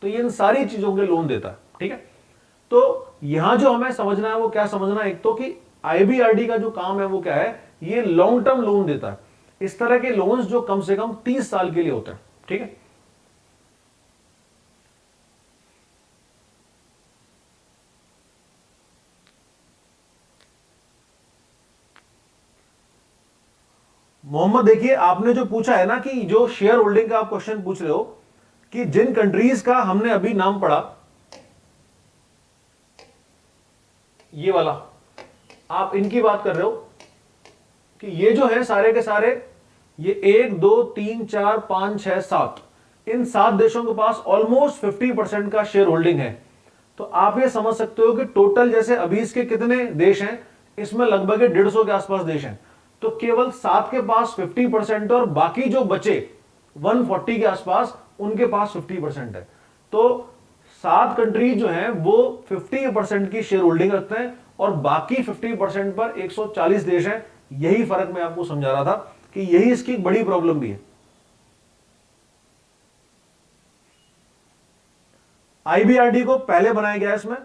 तो ये इन सारी चीजों के लोन देता है, ठीक है। तो यहां जो हमें समझना है वो क्या समझना है, एक तो कि आईबीआरडी का जो काम है वो क्या है, ये लॉन्ग टर्म लोन देता है। इस तरह के लोन्स जो कम से कम 30 साल के लिए होते हैं, ठीक है। मोहम्मद, देखिए आपने जो पूछा है ना कि जो शेयर होल्डिंग का आप क्वेश्चन पूछ रहे हो कि जिन कंट्रीज का हमने अभी नाम पढ़ा, ये वाला आप इनकी बात कर रहे हो कि ये जो है सारे के सारे, ये 1 2 3 4 5 6 7, इन 7 देशों के पास ऑलमोस्ट 50% का शेयर होल्डिंग है। तो आप ये समझ सकते हो कि टोटल जैसे अभी इसके कितने देश हैं, इसमें लगभग 150 के आसपास देश हैं, तो केवल 7 के पास 50% और बाकी जो बचे 140 के आसपास उनके पास 50% है। तो 7 कंट्रीज जो हैं वो 50% की शेयर होल्डिंग रखते हैं और बाकी 50% पर 140 देश हैं। यही फर्क मैं आपको समझा रहा था कि यही इसकी बड़ी प्रॉब्लम भी है। आईबीआरडी को पहले बनाया गया इसमें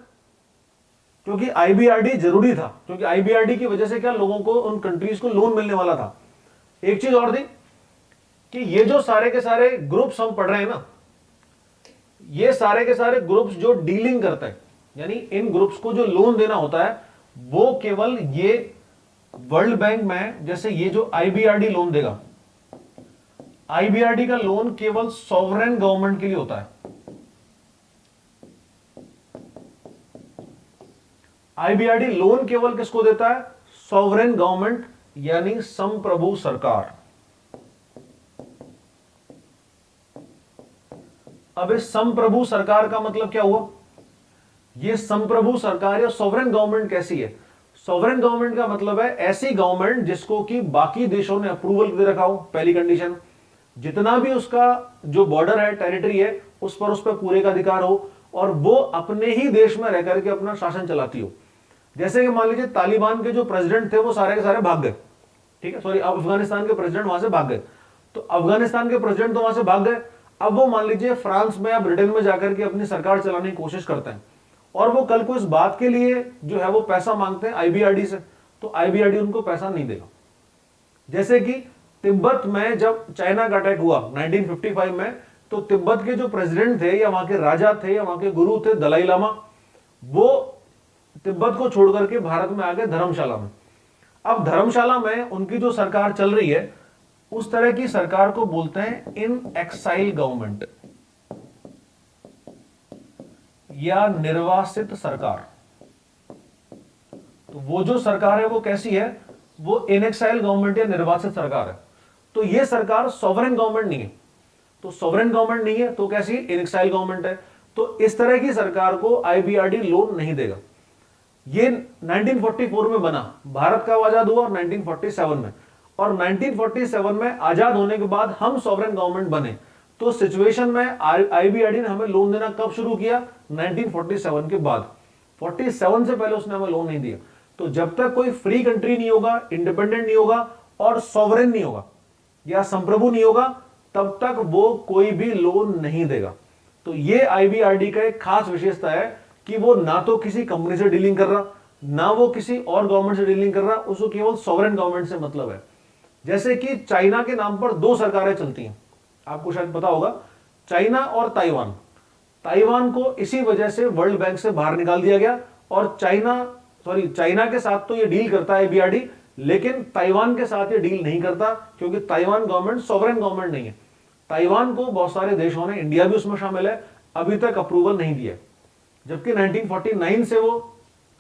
क्योंकि आईबीआरडी जरूरी था, क्योंकि आईबीआरडी की वजह से क्या लोगों को, उन कंट्रीज को लोन मिलने वाला था। एक चीज और थी कि ये जो सारे के सारे ग्रुप्स हम पढ़ रहे हैं ना, ये सारे के सारे ग्रुप्स जो डीलिंग करते हैं, यानी इन ग्रुप्स को जो लोन देना होता है वो केवल ये वर्ल्ड बैंक में, जैसे ये जो आईबीआरडी लोन देगा, आईबीआरडी का लोन केवल सॉवरेन गवर्नमेंट के लिए होता है। आईबीआरडी लोन केवल किसको देता है? सॉवरेन गवर्नमेंट, यानी संप्रभु सरकार। अब इस संप्रभु सरकार का मतलब क्या हुआ? ये संप्रभु सरकार या सॉवरेन गवर्नमेंट कैसी है? सॉवरेन गवर्नमेंट का मतलब है ऐसी गवर्नमेंट जिसको कि बाकी देशों ने अप्रूवल दे रखा हो। पहली कंडीशन, जितना भी उसका जो बॉर्डर है, टेरिटरी है, उस पर पूरे का अधिकार हो और वो अपने ही देश में रह करके अपना शासन चलाती हो। जैसे कि मान लीजिए तालिबान के जो प्रेसिडेंट थे वो सारे के सारे भाग गए, ठीक है, सॉरी अफगानिस्तान के प्रेसिडेंट वहां से भाग गए, तो अफगानिस्तान के प्रेसिडेंट तो वहां से भाग गए। अब वो मान लीजिए फ्रांस में या ब्रिटेन में जाकर के अपनी सरकार चलाने की कोशिश करते हैं और वो कल को इस बात के लिए जो है वो पैसा मांगते हैं आईबीआरडी से, तो आईबीआरडी उनको पैसा नहीं देगा। जैसे कि तिब्बत में जब चाइना का अटैक हुआ 1955 में, तो तिब्बत के जो प्रेसिडेंट थे या वहां के राजा थे या वहां के गुरु थे दलाई लामा, वो तिब्बत को छोड़ करके भारत में आ गए धर्मशाला में। अब धर्मशाला में उनकी जो सरकार चल रही है, उस तरह की सरकार को बोलते हैं इन एक्साइल गवर्नमेंट या निर्वासित सरकार। तो वो जो सरकार है वो कैसी है? वो इन एक्साइल गवर्नमेंट या निर्वासित सरकार है। तो ये सरकार सॉवरेन गवर्नमेंट नहीं है, तो सॉवरेन गवर्नमेंट नहीं है तो कैसी? इन एक्साइल गवर्नमेंट है। तो इस तरह की सरकार को आईबीआरडी लोन नहीं देगा। ये 1944 में बना, भारत का आजाद हुआ 1947 में, और 1947 में आजाद होने के बाद हम सॉवरेन गवर्नमेंट बने। तो सिचुएशन में आईबीआरडी ने हमें लोन देना कब शुरू किया? 1947 के बाद। 47 से पहले उसने हमें लोन नहीं दिया। तो जब तक कोई फ्री कंट्री नहीं होगा, इंडिपेंडेंट नहीं होगा और सॉवरेन नहीं होगा या संप्रभु नहीं होगा, तब तक वो कोई भी लोन नहीं देगा। तो ये आईबीआरडी का एक खास विशेषता है कि वो ना तो किसी कंपनी से डीलिंग कर रहा, ना वो किसी और गवर्नमेंट से डीलिंग कर रहा, उसको केवल सॉवरेन गवर्नमेंट से मतलब है। जैसे कि चाइना के नाम पर 2 सरकारें चलती हैं, आपको शायद पता होगा, चाइना और ताइवान। ताइवान को इसी वजह से वर्ल्ड बैंक से बाहर निकाल दिया गया और सॉरी चाइना के साथ तो ये डील करता है आईबीआरडी, लेकिन ताइवान के साथ ये डील नहीं करता, क्योंकि ताइवान गवर्नमेंट सॉवरेन गवर्नमेंट नहीं है। ताइवान को बहुत सारे देशों ने, इंडिया भी उसमें शामिल है, अभी तक अप्रूवल नहीं दिया, जबकि 1949 से वो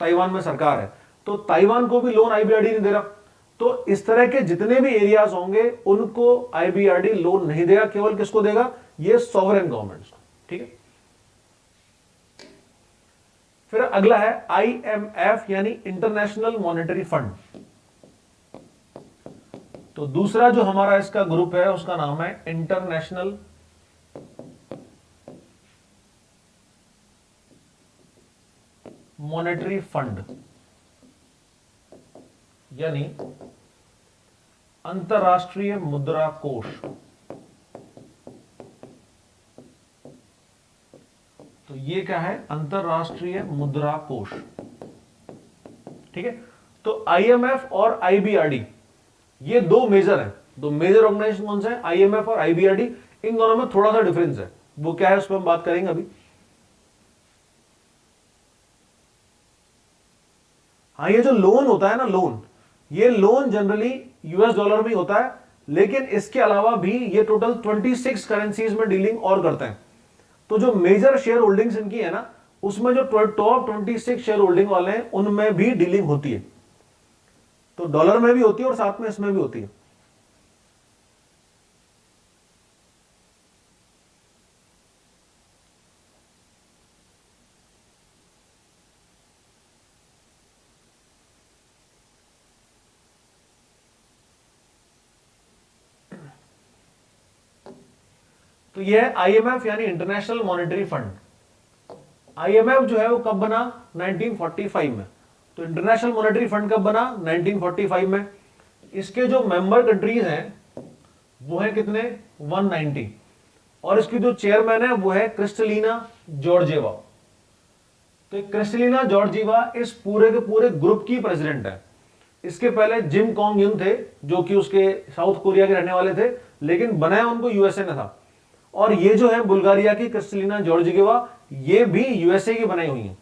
ताइवान में सरकार है, तो ताइवान को भी लोन आईबीआरडी नहीं दे रहा। तो इस तरह के जितने भी एरियाज होंगे उनको आईबीआरडी लोन नहीं देगा, केवल किसको देगा, ये सॉवरेन गवर्नमेंट्स को। ठीक है, फिर अगला है आईएमएफ यानी इंटरनेशनल मॉनेटरी फंड। तो दूसरा जो हमारा इसका ग्रुप है उसका नाम है इंटरनेशनल मॉनेटरी फंड यानी अंतरराष्ट्रीय मुद्रा कोष। तो ये क्या है, अंतरराष्ट्रीय मुद्रा कोष। ठीक है, तो आईएमएफ और आईबीआरडी ये दो मेजर हैं, दो मेजर ऑर्गेनाइजेशन कौन से हैं, आईएमएफ और आईबीआरडी। इन दोनों में थोड़ा सा डिफरेंस है, वो क्या है उस पर हम बात करेंगे अभी। हाँ, ये जो लोन होता है ना, लोन, ये लोन जनरली यूएस डॉलर में होता है, लेकिन इसके अलावा भी ये टोटल 26 करेंसीज में डीलिंग और करते हैं। तो जो मेजर शेयर होल्डिंग्स इनकी है ना, उसमें जो टॉप 26 शेयर होल्डिंग वाले हैं उनमें भी डीलिंग होती है। तो डॉलर में भी होती है और साथ में इसमें भी होती है। तो यह है आईएमएफ यानी इंटरनेशनल मॉनेटरी फंड। आईएमएफ जो है वो कब बना, 1945 में। तो इंटरनेशनल मॉनेटरी फंड कब बना, 1945 में। इसके जो मेंबर कंट्रीज हैं वो है कितने, 190, और इसकी जो चेयरमैन है वो है क्रिस्टलिना जॉर्जिएवा। तो क्रिस्टलिना जॉर्जिएवा इस पूरे के पूरे ग्रुप की प्रेसिडेंट है। इसके पहले जिम कॉन्ग युन थे, जो कि उसके साउथ कोरिया के रहने वाले थे, लेकिन बनाया उनको यूएसए ने था। और ये जो है बुल्गारिया की क्रिस्टलिना जॉर्जिएवा, ये भी यूएसए की बनाई हुई है।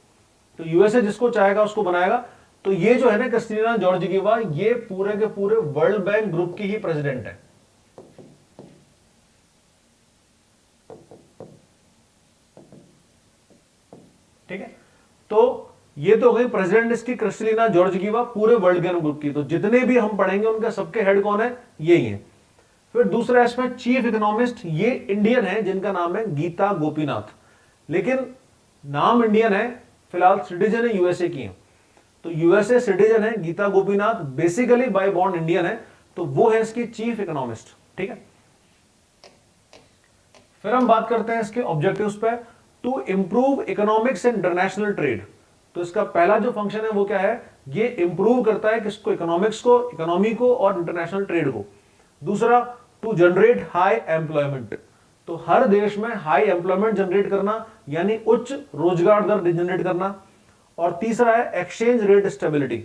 तो यूएसए जिसको चाहेगा उसको बनाएगा। तो ये जो है ना क्रिस्टलिना जॉर्जिएवा, ये पूरे के पूरे वर्ल्ड बैंक ग्रुप की ही प्रेसिडेंट है। ठीक है, तो ये तो हो गई प्रेसिडेंट इसकी क्रिस्टलिना जॉर्जिएवा पूरे वर्ल्ड बैंक ग्रुप की। तो जितने भी हम पढ़ेंगे उनका सबके हेड कौन है, यही है। फिर दूसरा इसमें चीफ इकोनॉमिस्ट, ये इंडियन है जिनका नाम है गीता गोपीनाथ, लेकिन नाम इंडियन है, फिलहाल सिटीजन है यूएसए की है। तो यूएसए सिटीजन है Gita Gopinath, basically by born Indian है, तो वो है इसकी चीफ इकोनॉमिस्ट। ठीक है, फिर हम बात करते हैं इसके ऑब्जेक्टिव्स पे। To improve economics and international trade. तो इसका पहला जो फंक्शन है वो क्या है, ये इंप्रूव करता है किसको, इकोनॉमिक्स को, इकोनॉमी को और इंटरनेशनल ट्रेड को। दूसरा, टू जनरेट हाई एम्प्लॉयमेंट। तो हर देश में हाई एम्प्लॉयमेंट जनरेट करना, यानी उच्च रोजगार दर जनरेट करना। और तीसरा है एक्सचेंज रेट स्टेबिलिटी।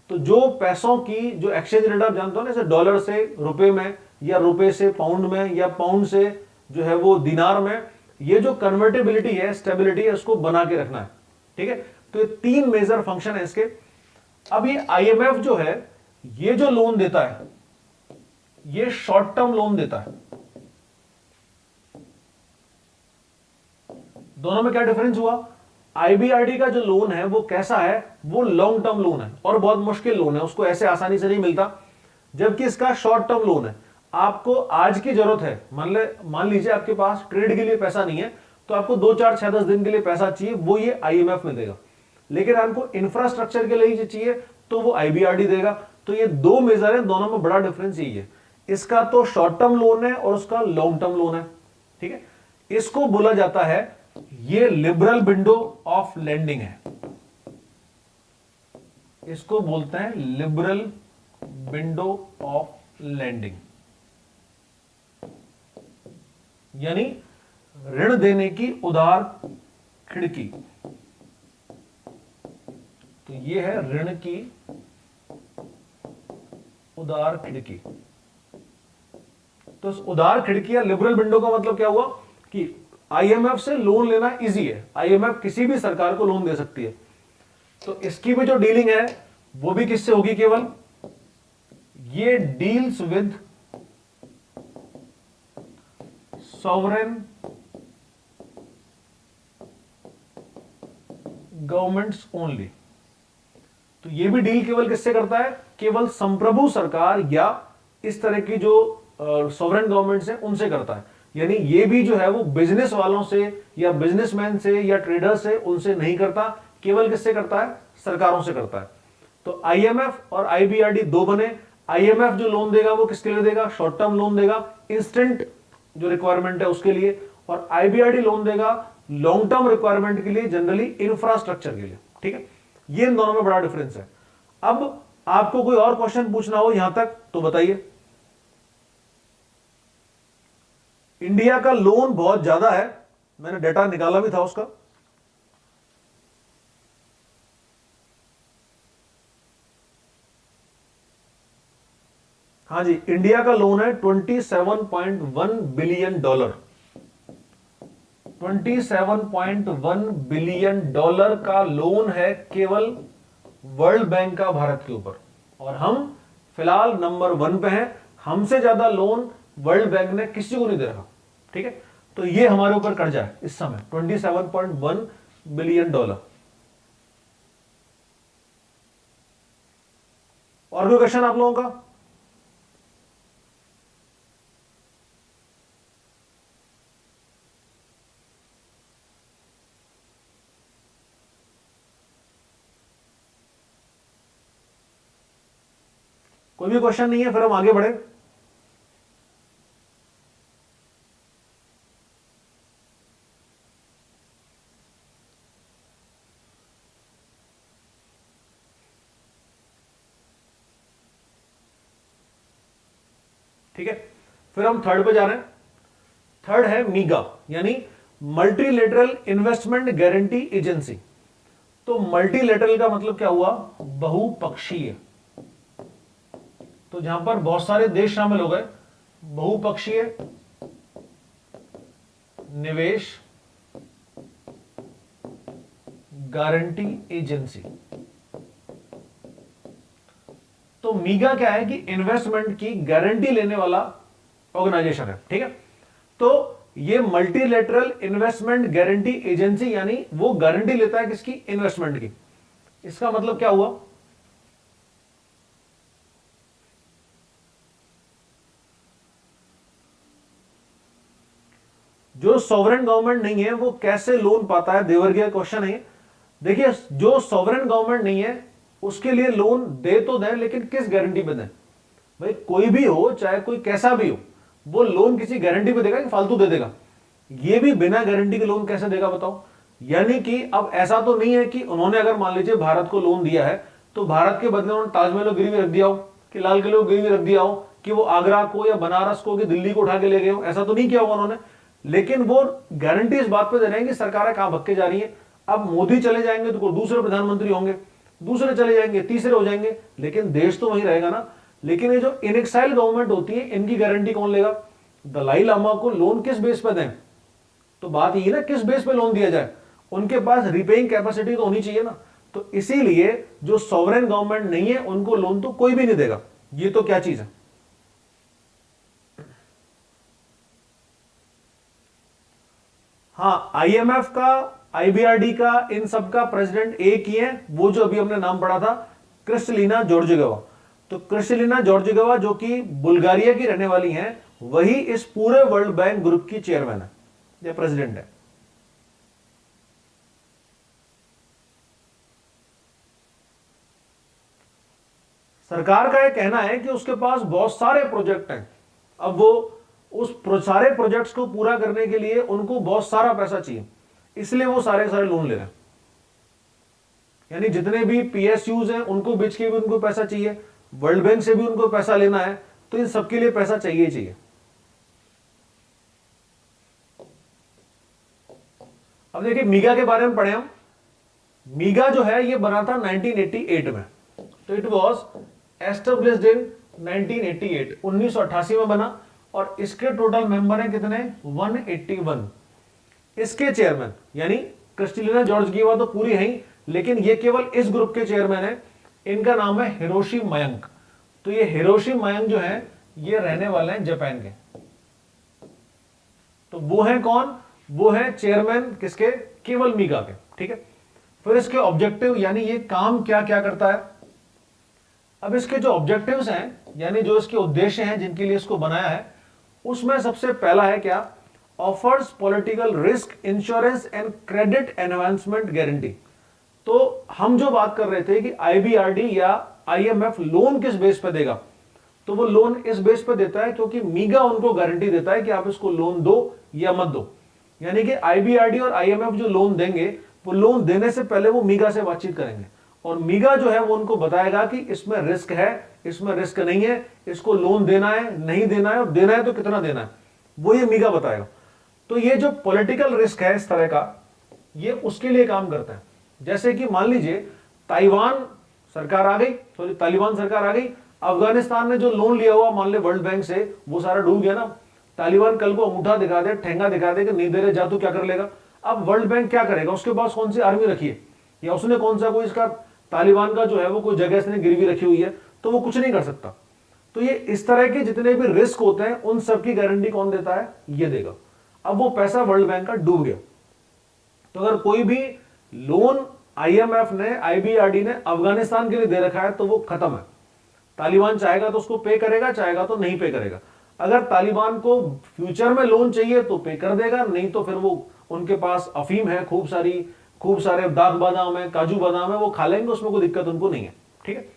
तो जो पैसों की जो एक्सचेंज रेट आप जानते हो ना, जैसे डॉलर से रुपए में, या रुपए से पाउंड में, या पाउंड से जो है वो दिनार में, ये जो कन्वर्टेबिलिटी है, स्टेबिलिटी है, उसको बना के रखना है। ठीक है, तो ये तीन मेजर फंक्शन है इसके। अब ये आईएमएफ जो है, ये जो लोन देता है, ये शॉर्ट टर्म लोन देता है। दोनों में क्या डिफरेंस हुआ, आईबीआरडी का जो लोन है वो कैसा है, वो लॉन्ग टर्म लोन है और बहुत मुश्किल लोन है, उसको ऐसे आसानी से नहीं मिलता। जबकि इसका शॉर्ट टर्म लोन है, आपको आज की जरूरत है, मान लीजिए आपके पास ट्रेड के लिए पैसा नहीं है, तो आपको 2 4 6 10 दिन के लिए पैसा चाहिए, वो ये आईएमएफ में देगा। लेकिन आपको इंफ्रास्ट्रक्चर के लिए चाहिए तो वो आईबीआरडी देगा। तो ये दो मेजर है, दोनों में बड़ा डिफरेंस यही है, इसका तो शॉर्ट टर्म लोन है और उसका लॉन्ग टर्म लोन है। ठीक है, इसको बोला जाता है, ये लिबरल विंडो ऑफ लेंडिंग है, इसको बोलते हैं लिबरल विंडो ऑफ लेंडिंग, यानी ऋण देने की उदार खिड़की। तो ये है ऋण की उदार खिड़की। तो इस उदार खिड़की या लिबरल विंडो का मतलब क्या हुआ कि आईएमएफ से लोन लेना इजी है, आईएमएफ किसी भी सरकार को लोन दे सकती है। तो इसकी भी जो डीलिंग है वो भी किससे होगी, केवल ये deals with sovereign governments only. तो ये भी डील केवल किससे करता है, केवल संप्रभु सरकार या इस तरह की जो सॉवरेन गवर्नमेंट्स हैं उनसे करता है। यानी ये भी जो है वो बिजनेस वालों से या बिजनेसमैन से या ट्रेडर से उनसे नहीं करता, केवल किससे करता है, सरकारों से करता है। तो आईएमएफ और आईबीआरडी दो बने। आईएमएफ जो लोन देगा वो किसके लिए देगा, शॉर्ट टर्म लोन देगा, इंस्टेंट जो रिक्वायरमेंट है उसके लिए, और आईबीआरडी लोन देगा लॉन्ग टर्म रिक्वायरमेंट के लिए, जनरली इंफ्रास्ट्रक्चर के लिए। ठीक है, ये इन दोनों में बड़ा डिफरेंस है। अब आपको कोई और क्वेश्चन पूछना हो यहां तक तो बताइए। इंडिया का लोन बहुत ज्यादा है, मैंने डेटा निकाला भी था उसका। हाँ जी, इंडिया का लोन है $27.1 बिलियन। $27.1 बिलियन का लोन है केवल वर्ल्ड बैंक का भारत के ऊपर, और हम फिलहाल नंबर 1 पे हैं। हमसे ज्यादा लोन वर्ल्ड बैंक ने किसी को नहीं दे रहा। ठीक है, तो ये हमारे ऊपर कर्जा है इस समय $27.1 बिलियन। और कोई क्वेश्चन आप लोगों का? कोई भी क्वेश्चन नहीं है, फिर हम आगे बढ़े। ठीक है, फिर हम थर्ड पे जा रहे हैं। थर्ड है मीगा, यानी मल्टीलेटरल इन्वेस्टमेंट गारंटी एजेंसी। तो मल्टीलेटरल का मतलब क्या हुआ, बहुपक्षीय। तो जहां पर बहुत सारे देश शामिल हो गए, बहुपक्षीय निवेश गारंटी एजेंसी। तो मीगा क्या है कि इन्वेस्टमेंट की गारंटी लेने वाला ऑर्गेनाइजेशन है। ठीक है, तो ये मल्टीलेटरल इन्वेस्टमेंट गारंटी एजेंसी, यानी वो गारंटी लेता है किसकी, इन्वेस्टमेंट की। इसका मतलब क्या हुआ, जो सॉवरेन गवर्नमेंट नहीं है वो कैसे लोन पाता है, देवर्गीय क्वेश्चन है। देखिए, जो सॉवरेन गवर्नमेंट नहीं है उसके लिए लोन दे तो दें, लेकिन किस गारंटी पे दें। भाई कोई भी हो, चाहे कोई कैसा भी हो, वो लोन किसी गारंटी पे देगा कि फालतू दे देगा। ये भी बिना गारंटी के लोन कैसे देगा बताओ। यानी कि अब ऐसा तो नहीं है कि उन्होंने अगर मान लीजिए भारत को लोन दिया है तो भारत के बदले उन्होंने ताजमहल को गिरवी रख दिया हो, कि लाल किले को गिरवी रख दिया हो, कि वो आगरा को या बनारस को कि दिल्ली को उठा के ले गए हो। ऐसा तो नहीं किया होगा उन्होंने, लेकिन वो गारंटी इस बात पे दे रहे हैं कि सरकारें कहां भक्के जा रही है। अब मोदी चले जाएंगे तो दूसरे प्रधानमंत्री होंगे, दूसरे चले जाएंगे, तीसरे हो जाएंगे, लेकिन देश तो वहीं रहेगा ना। लेकिन ये जो इनएक्साइल गवर्नमेंट होती है, इनकी गारंटी कौन लेगा। दलाई लामा को लोन किस बेस पे दें, तो बात यही ना किस बेस पे लोन दिया जाए। उनके पास रिपेइंग कैपेसिटी तो होनी चाहिए ना। तो इसीलिए जो सॉवरेन गवर्नमेंट नहीं है उनको लोन तो कोई भी नहीं देगा। ये तो क्या चीज है। हाँ, आईएमएफ का, आईबीआरडी का, इन सब का प्रेसिडेंट एक ही है, वो जो अभी हमने नाम पढ़ा था, क्रिस्टलिना जॉर्जिएवा। तो क्रिस्टलिना जॉर्जिएवा जो कि बुल्गारिया की रहने वाली हैं, वही इस पूरे वर्ल्ड बैंक ग्रुप की चेयरमैन है या प्रेसिडेंट है। सरकार का यह कहना है कि उसके पास बहुत सारे प्रोजेक्ट हैं। अब वो उस सारे प्रोजेक्ट्स को पूरा करने के लिए उनको बहुत सारा पैसा चाहिए, इसलिए वो सारे लोन ले रहे हैं। यानी जितने भी पीएसयूज हैं उनको बेच के भी उनको पैसा चाहिए, वर्ल्ड बैंक से भी उनको पैसा लेना है, तो इन सबके लिए पैसा चाहिए चाहिए। अब देखिए मीगा के बारे में पढ़े हम। मीगा जो है ये बना था 1988 में। तो इट वॉज एस्टेब्लिश्ड इन 1988, 1988 में बना, और इसके टोटल मेंबर हैं कितने, 181। इसके चेयरमैन यानी क्रिस्टलिना जॉर्जिएवा तो पूरी है ही, लेकिन ये केवल इस ग्रुप के चेयरमैन है, इनका नाम है हिरोशी मयंक। तो ये हिरोशी मयंक जो है ये रहने वाले हैं जापान के। तो वो है कौन? वो है चेयरमैन किसके? केवल मीगा के। ठीक है, फिर इसके ऑब्जेक्टिव यानी ये काम क्या क्या करता है। अब इसके जो ऑब्जेक्टिव्स हैं यानी जो इसके उद्देश्य हैं जिनके लिए इसको बनाया है, उसमें सबसे पहला है क्या? Offers political risk insurance and credit enhancement guarantee. तो हम जो बात कर रहे थे कि आईबीआरडी या आईएमएफ लोन किस बेस पे देगा, तो वो लोन इस बेस पे देता है क्योंकि मीगा उनको गारंटी देता है कि आप इसको लोन दो या मत दो। यानी कि आईबीआरडी और आईएमएफ जो लोन देंगे, वो लोन देने से पहले वो मीगा से बातचीत करेंगे और मीगा जो है वो उनको बताएगा कि इसमें रिस्क है, इसमें रिस्क नहीं है, इसको लोन देना है नहीं देना है, और देना है तो कितना देना है, वो ये मीगा बताएगा। तो ये जो पॉलिटिकल रिस्क है इस तरह का, ये उसके लिए काम करता है। जैसे कि मान लीजिए ताइवान सरकार आ गई, सॉरी तालिबान सरकार आ गई, अफगानिस्तान ने जो लोन लिया हुआ मान ले वर्ल्ड बैंक से, वो सारा डूब गया ना। तालिबान कल को अंगूठा दिखा दे, ठेंगा दिखा दे कि नहीं दे रहे जा, तो क्या कर लेगा? अब वर्ल्ड बैंक क्या करेगा? उसके पास कौन सी आर्मी रखी है, या उसने कौन सा कोई इसका तालिबान का जो है वो कोई जगह इसने गिरवी रखी हुई है, तो वो कुछ नहीं कर सकता। तो ये इस तरह के जितने भी रिस्क होते हैं उन सबकी गारंटी कौन देता है? ये देगा। अब वो पैसा वर्ल्ड बैंक का डूब गया, तो अगर कोई भी लोन आईएमएफ ने आईबीआरडी ने अफगानिस्तान के लिए दे रखा है तो वो खत्म है। तालिबान चाहेगा तो उसको पे करेगा, चाहेगा तो नहीं पे करेगा। अगर तालिबान को फ्यूचर में लोन चाहिए तो पे कर देगा, नहीं तो फिर वो उनके पास अफीम है खूब सारे दाग बादाम है, काजू बादाम है, वो खा लेंगे, उसमें कोई दिक्कत उनको नहीं है। ठीक है,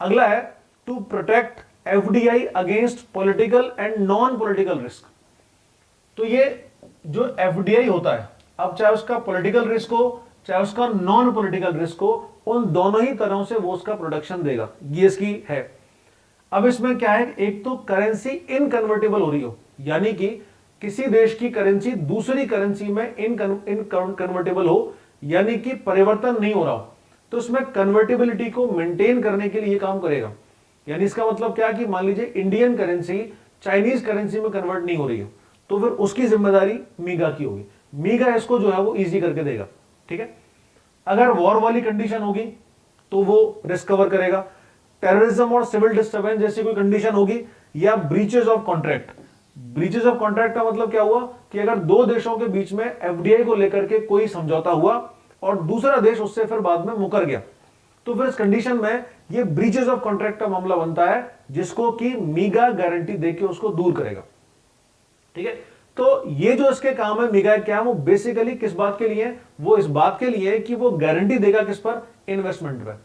अगला है to protect FDI against political and non political risk. तो ये जो एफडीआई होता है, अब चाहे उसका पॉलिटिकल रिस्क हो चाहे उसका नॉन पॉलिटिकल रिस्क हो, उन दोनों ही तरह से वो उसका प्रोडक्शन देगा, ये इसकी है। अब इसमें क्या है, एक तो करेंसी इनकन्वर्टेबल हो रही हो, यानी कि किसी देश की करेंसी दूसरी करेंसी में इनकन्वर्टेबल हो, यानी कि परिवर्तन नहीं हो रहा हो, तो उसमें कन्वर्टेबिलिटी को मेंटेन करने के लिए काम करेगा। यानी इसका मतलब क्या कि मान लीजिए इंडियन करेंसी चाइनीज करेंसी में कन्वर्ट नहीं हो रही है, तो फिर उसकी जिम्मेदारी मीगा की होगी। मीगा इसको जो है वो इजी करके देगा। ठीक है, अगर वॉर वाली कंडीशन होगी तो वो रिस्क कवर करेगा। टेररिज्म और सिविल डिस्टर्बेंस जैसी कोई कंडीशन होगी, या breaches of contract. Breaches of contract का मतलब क्या हुआ कि अगर दो देशों के बीच में एफडीआई को लेकर के कोई समझौता हुआ और दूसरा देश उससे फिर बाद में मुकर गया, तो फिर इस कंडीशन में ये ब्रीचेस ऑफ कॉन्ट्रैक्ट का मामला बनता है, जिसको कि मीगा गारंटी देके उसको दूर करेगा। ठीक है, तो ये जो इसके काम है मीगा क्या, वो बेसिकली किस बात के लिए? वो इस बात के लिए कि वो गारंटी देगा किस पर? इन्वेस्टमेंट पर।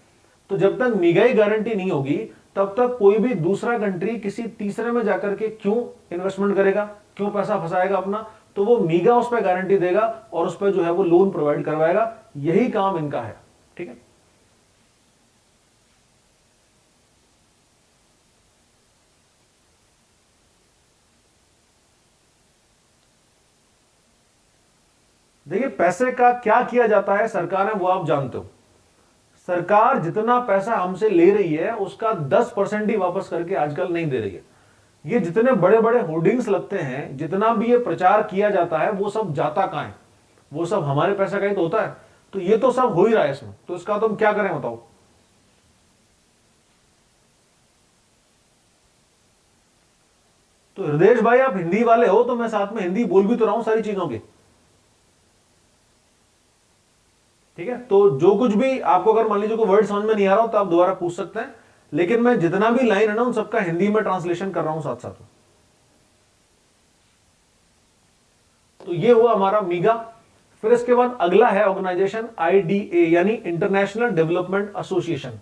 तो जब तक मीगा ही गारंटी नहीं होगी तब तक कोई भी दूसरा कंट्री किसी तीसरे में जाकर के क्यों इन्वेस्टमेंट करेगा, क्यों पैसा फंसाएगा अपना? तो वो मीगा उस पर गारंटी देगा और उस पर जो है वो लोन प्रोवाइड करवाएगा। यही काम इनका है। ठीक है, देखिए पैसे का क्या किया जाता है सरकार है वो आप जानते हो। सरकार जितना पैसा हमसे ले रही है उसका 10% ही वापस करके आजकल नहीं दे रही है। ये जितने बड़े बड़े होर्डिंग्स लगते हैं, जितना भी ये प्रचार किया जाता है, वो सब जाता कहां है? वो सब हमारे पैसा का ही तो होता है। तो ये तो सब हो ही रहा है इसमें, तो इसका तुम क्या करें बताओ? तो हृदय भाई आप हिंदी वाले हो तो मैं साथ में हिंदी बोल भी तो रहा हूं सारी चीजों की। ठीक है, तो जो कुछ भी आपको अगर मान लीजिए कोई वर्ड समझ में नहीं आ रहा हो तो आप दोबारा पूछ सकते हैं, लेकिन मैं जितना भी लाइन है ना उन सबका हिंदी में ट्रांसलेशन कर रहा हूं साथ साथ। तो ये हुआ हमारा मीगा। फिर इसके बाद अगला है ऑर्गेनाइजेशन आईडीए यानी इंटरनेशनल डेवलपमेंट एसोसिएशन।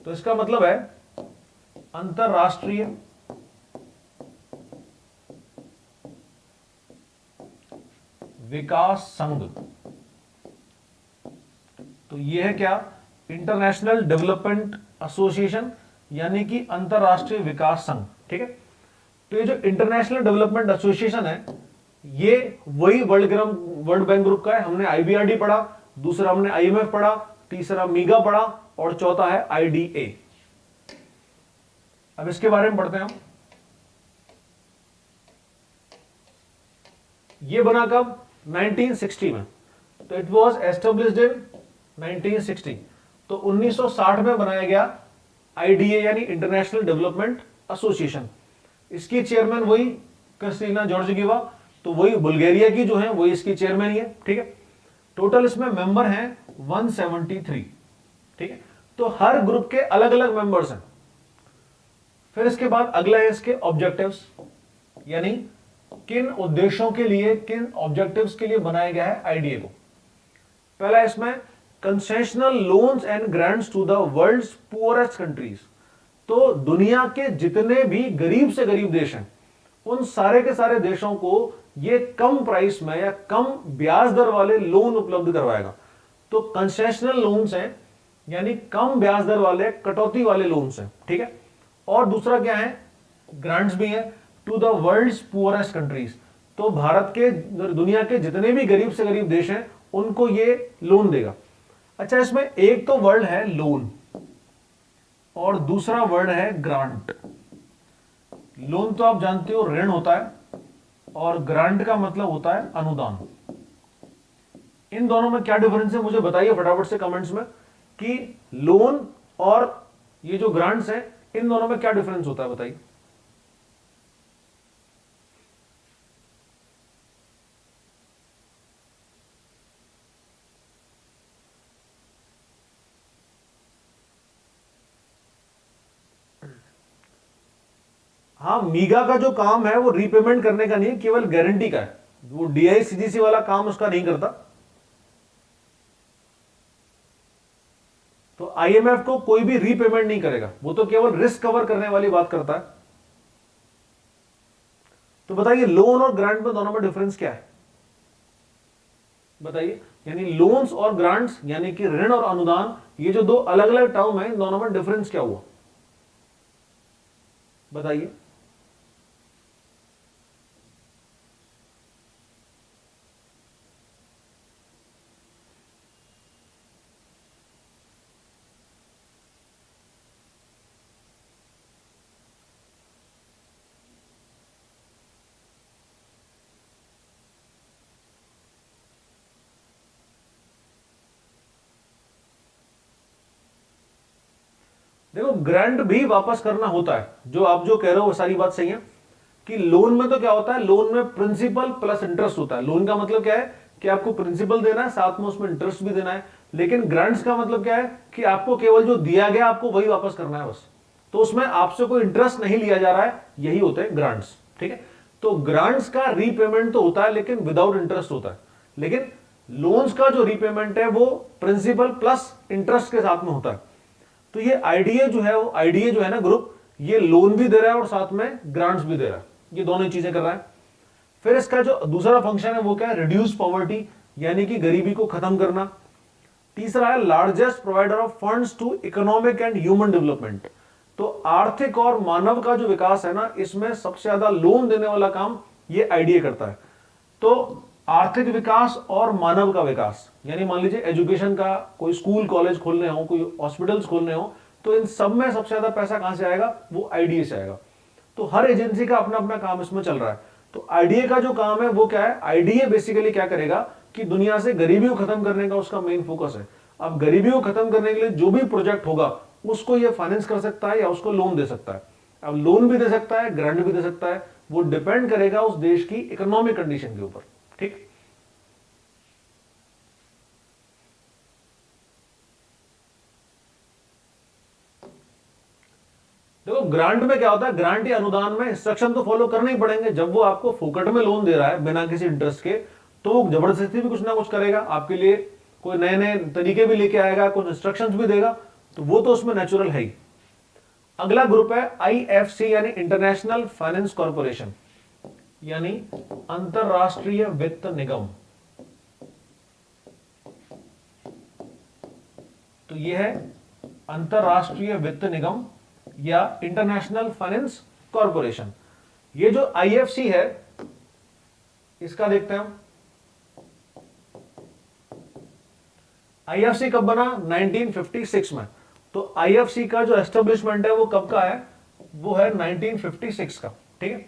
तो इसका मतलब है अंतरराष्ट्रीय विकास संघ। तो ये है क्या? इंटरनेशनल डेवलपमेंट एसोसिएशन यानी कि अंतरराष्ट्रीय विकास संघ। ठीक है, तो ये जो इंटरनेशनल डेवलपमेंट एसोसिएशन है ये वही वर्ल्ड बैंक ग्रुप का है। हमने आईबीआरडी पढ़ा, दूसरा हमने आईएमएफ पढ़ा, तीसरा मीगा पढ़ा और चौथा है आईडीए। अब इसके बारे में पढ़ते हैं हम। ये बना कब? 1960 में। तो इट वॉज एस्टेब्लिश्ड इन 1960। तो 1960 में बनाया गया आईडीए यानी इंटरनेशनल डेवलपमेंट एसोसिएशन। इसकी चेयरमैन वही क्रिस्टीना जॉर्जिएवा, तो वही बुल्गारिया की जो है वही इसकी चेयरमैन ही है। ठीक है, टोटल इसमें मेंबर हैं 173। ठीक है, तो हर ग्रुप के अलग अलग मेंबर्स हैं। फिर इसके बाद अगला है इसके ऑब्जेक्टिव्स, यानी किन उद्देश्यों के लिए, किन ऑब्जेक्टिव्स के लिए बनाया गया है आईडीए को। पहला इसमें concessional loans and grants to the world's poorest countries. तो दुनिया के जितने भी गरीब से गरीब देश हैं उन सारे के सारे देशों को ये कम प्राइस में या कम ब्याज दर वाले लोन उपलब्ध करवाएगा। तो कंसेशनल लोन्स हैं यानी कम ब्याज दर वाले, कटौती वाले लोन्स हैं। ठीक है, और दूसरा क्या है, ग्रांट्स भी है to the world's poorest countries. तो भारत के, दुनिया के जितने भी गरीब से गरीब देश हैं उनको ये लोन देगा। अच्छा, इसमें एक तो वर्ड है लोन और दूसरा वर्ड है ग्रांट। लोन तो आप जानते हो ऋण होता है और ग्रांट का मतलब होता है अनुदान। इन दोनों में क्या डिफरेंस है मुझे बताइए फटाफट से कमेंट्स में कि लोन और ये जो ग्रांट्स हैं इन दोनों में क्या डिफरेंस होता है, बताइए। हाँ, मीगा का जो काम है वो रीपेमेंट करने का नहीं है, केवल गारंटी का है। वो डीआईसीजीसी वाला काम उसका नहीं करता। तो आईएमएफ को कोई भी रीपेमेंट नहीं करेगा, वो तो केवल रिस्क कवर करने वाली बात करता है। तो बताइए लोन और ग्रांट में दोनों में डिफरेंस क्या है, बताइए। यानी लोन्स और ग्रांट्स यानी कि ऋण और अनुदान, ये जो दो अलग अलग टर्म है इन दोनों में डिफरेंस क्या हुआ, बताइए। देखो, ग्रांट भी वापस करना होता है, जो आप जो कह रहे हो वो सारी बात सही है कि लोन में तो क्या होता है, लोन में प्रिंसिपल प्लस इंटरेस्ट होता है। लोन का मतलब क्या है कि आपको प्रिंसिपल देना है, साथ में उसमें इंटरेस्ट भी देना है। लेकिन ग्रांट्स का मतलब क्या है कि आपको केवल जो दिया गया आपको वही वापस करना है बस। तो उसमें आपसे कोई इंटरेस्ट नहीं लिया जा रहा है, यही होते हैं ग्रांट्स। ठीक है, तो ग्रांट्स का रीपेमेंट तो होता है लेकिन विदाउट इंटरेस्ट होता है। लेकिन लोन्स का जो रीपेमेंट है वो प्रिंसिपल प्लस इंटरेस्ट के साथ में होता है। तो ये आईडीए जो है, वो आईडीए जो है ना ग्रुप, ये लोन भी दे रहा है और साथ में ग्रांट्स भी दे रहा है, ये दोनों ही चीजें कर रहा है। फिर इसका जो दूसरा फंक्शन है वो क्या है, रिड्यूस पॉवर्टी यानी कि गरीबी को खत्म करना। तीसरा है largest provider of funds to economic and human development. तो आर्थिक और मानव का जो विकास है ना, इसमें सबसे ज्यादा लोन देने वाला काम ये आईडीए करता है। तो आर्थिक विकास और मानव का विकास, यानी मान लीजिए एजुकेशन का, कोई स्कूल कॉलेज खोलने हो, कोई हॉस्पिटल्स खोलने हो, तो इन सब में सबसे ज्यादा पैसा कहां से आएगा, वो आईडीए से आएगा। तो हर एजेंसी का अपना अपना काम इसमें चल रहा है। तो आईडीए का जो काम है वो क्या है, आईडीए बेसिकली क्या करेगा कि दुनिया से गरीबी को खत्म करने का उसका मेन फोकस है। अब गरीबी को खत्म करने के लिए जो भी प्रोजेक्ट होगा उसको ये फाइनेंस कर सकता है या उसको लोन दे सकता है। अब लोन भी दे सकता है, ग्रांट भी दे सकता है, वो डिपेंड करेगा उस देश की इकोनॉमिक कंडीशन के ऊपर। ठीक, देखो ग्रांट में क्या होता है, ग्रांट या अनुदान में इंस्ट्रक्शन तो फॉलो करने ही पड़ेंगे। जब वो आपको फोकट में लोन दे रहा है बिना किसी इंटरेस्ट के, तो वो जबरदस्ती भी कुछ ना कुछ करेगा आपके लिए, कोई नए नए तरीके भी लेके आएगा, कुछ इंस्ट्रक्शंस भी देगा, तो वो तो उसमें नेचुरल है ही। अगला ग्रुप है आईएफसी यानी इंटरनेशनल फाइनेंस कॉर्पोरेशन, यानी अंतरराष्ट्रीय वित्त निगम। तो यह है अंतरराष्ट्रीय वित्त निगम या इंटरनेशनल फाइनेंस कॉर्पोरेशन। ये जो आईएफसी है इसका देखते हैं हम। आईएफसी कब बना, 1956 में। तो आईएफसी का जो एस्टेब्लिशमेंट है वो कब का है, वो है 1956 का। ठीक है,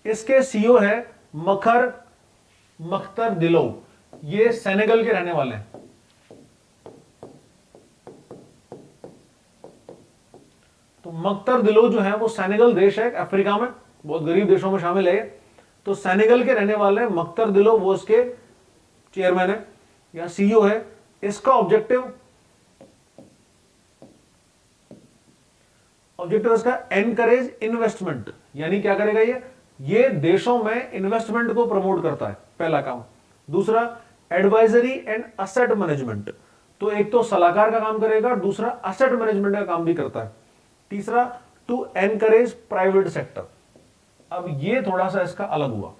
इसके सीईओ है मख्तर दिलो, ये सेनेगल के रहने वाले हैं। मकतर दिलो जो है वो सेनेगल देश है अफ्रीका में, बहुत गरीब देशों में शामिल है। तो सेनेगल के रहने वाले मकतर दिलो वो इसके चेयरमैन है या सीईओ है। इसका ऑब्जेक्टिव इसका एनकरेज इन्वेस्टमेंट, यानी क्या करेगा ये देशों में इन्वेस्टमेंट को प्रमोट करता है, पहला काम। दूसरा एडवाइजरी एंड असेट मैनेजमेंट, तो एक तो सलाहकार का काम करेगा, दूसरा असेट मैनेजमेंट का काम भी करता है। तीसरा टू एनकरेज प्राइवेट सेक्टर। अब ये थोड़ा सा इसका अलग हुआ।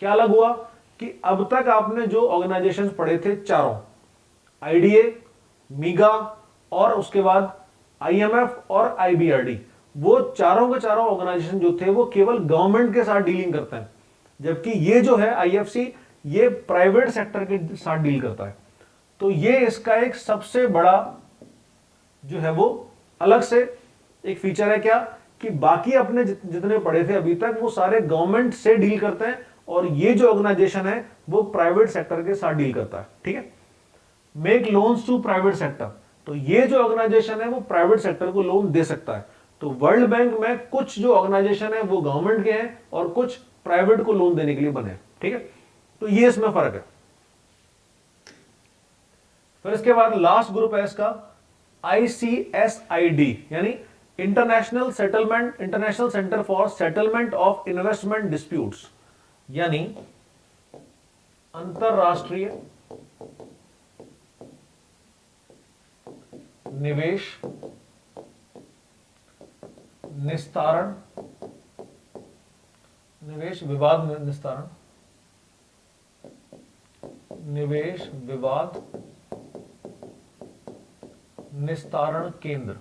क्या अलग हुआ कि अब तक आपने जो ऑर्गेनाइजेशंस पढ़े थे चारों, आईडीए, मीगा और उसके बाद आईएमएफ और आईबीआरडी, वो चारों के चारों ऑर्गेनाइजेशन जो थे वो केवल गवर्नमेंट के साथ डीलिंग करते हैं, जबकि ये जो है आईएफसी ये प्राइवेट सेक्टर के साथ डील करता है। तो ये इसका एक सबसे बड़ा जो है वो अलग से एक फीचर है, क्या कि बाकी अपने जितने पढ़े थे अभी तक वो सारे गवर्नमेंट से डील करते हैं और ये जो ऑर्गेनाइजेशन है वो प्राइवेट सेक्टर के साथ डील करता है। ठीक है, make loans to private sector, तो ये जो ऑर्गेनाइजेशन है वो प्राइवेट सेक्टर को लोन दे सकता है। तो वर्ल्ड बैंक में कुछ जो ऑर्गेनाइजेशन है वो गवर्नमेंट के हैं और कुछ प्राइवेट को लोन देने के लिए बने। ठीक है, तो ये इसमें फर्क है। फिर इसके बाद लास्ट ग्रुप है इसका ICSID, यानी international centre for settlement of investment disputes, यानी अंतरराष्ट्रीय निवेश निस्तारण निवेश विवाद निस्तारण निवेश विवाद निस्तारण केंद्र।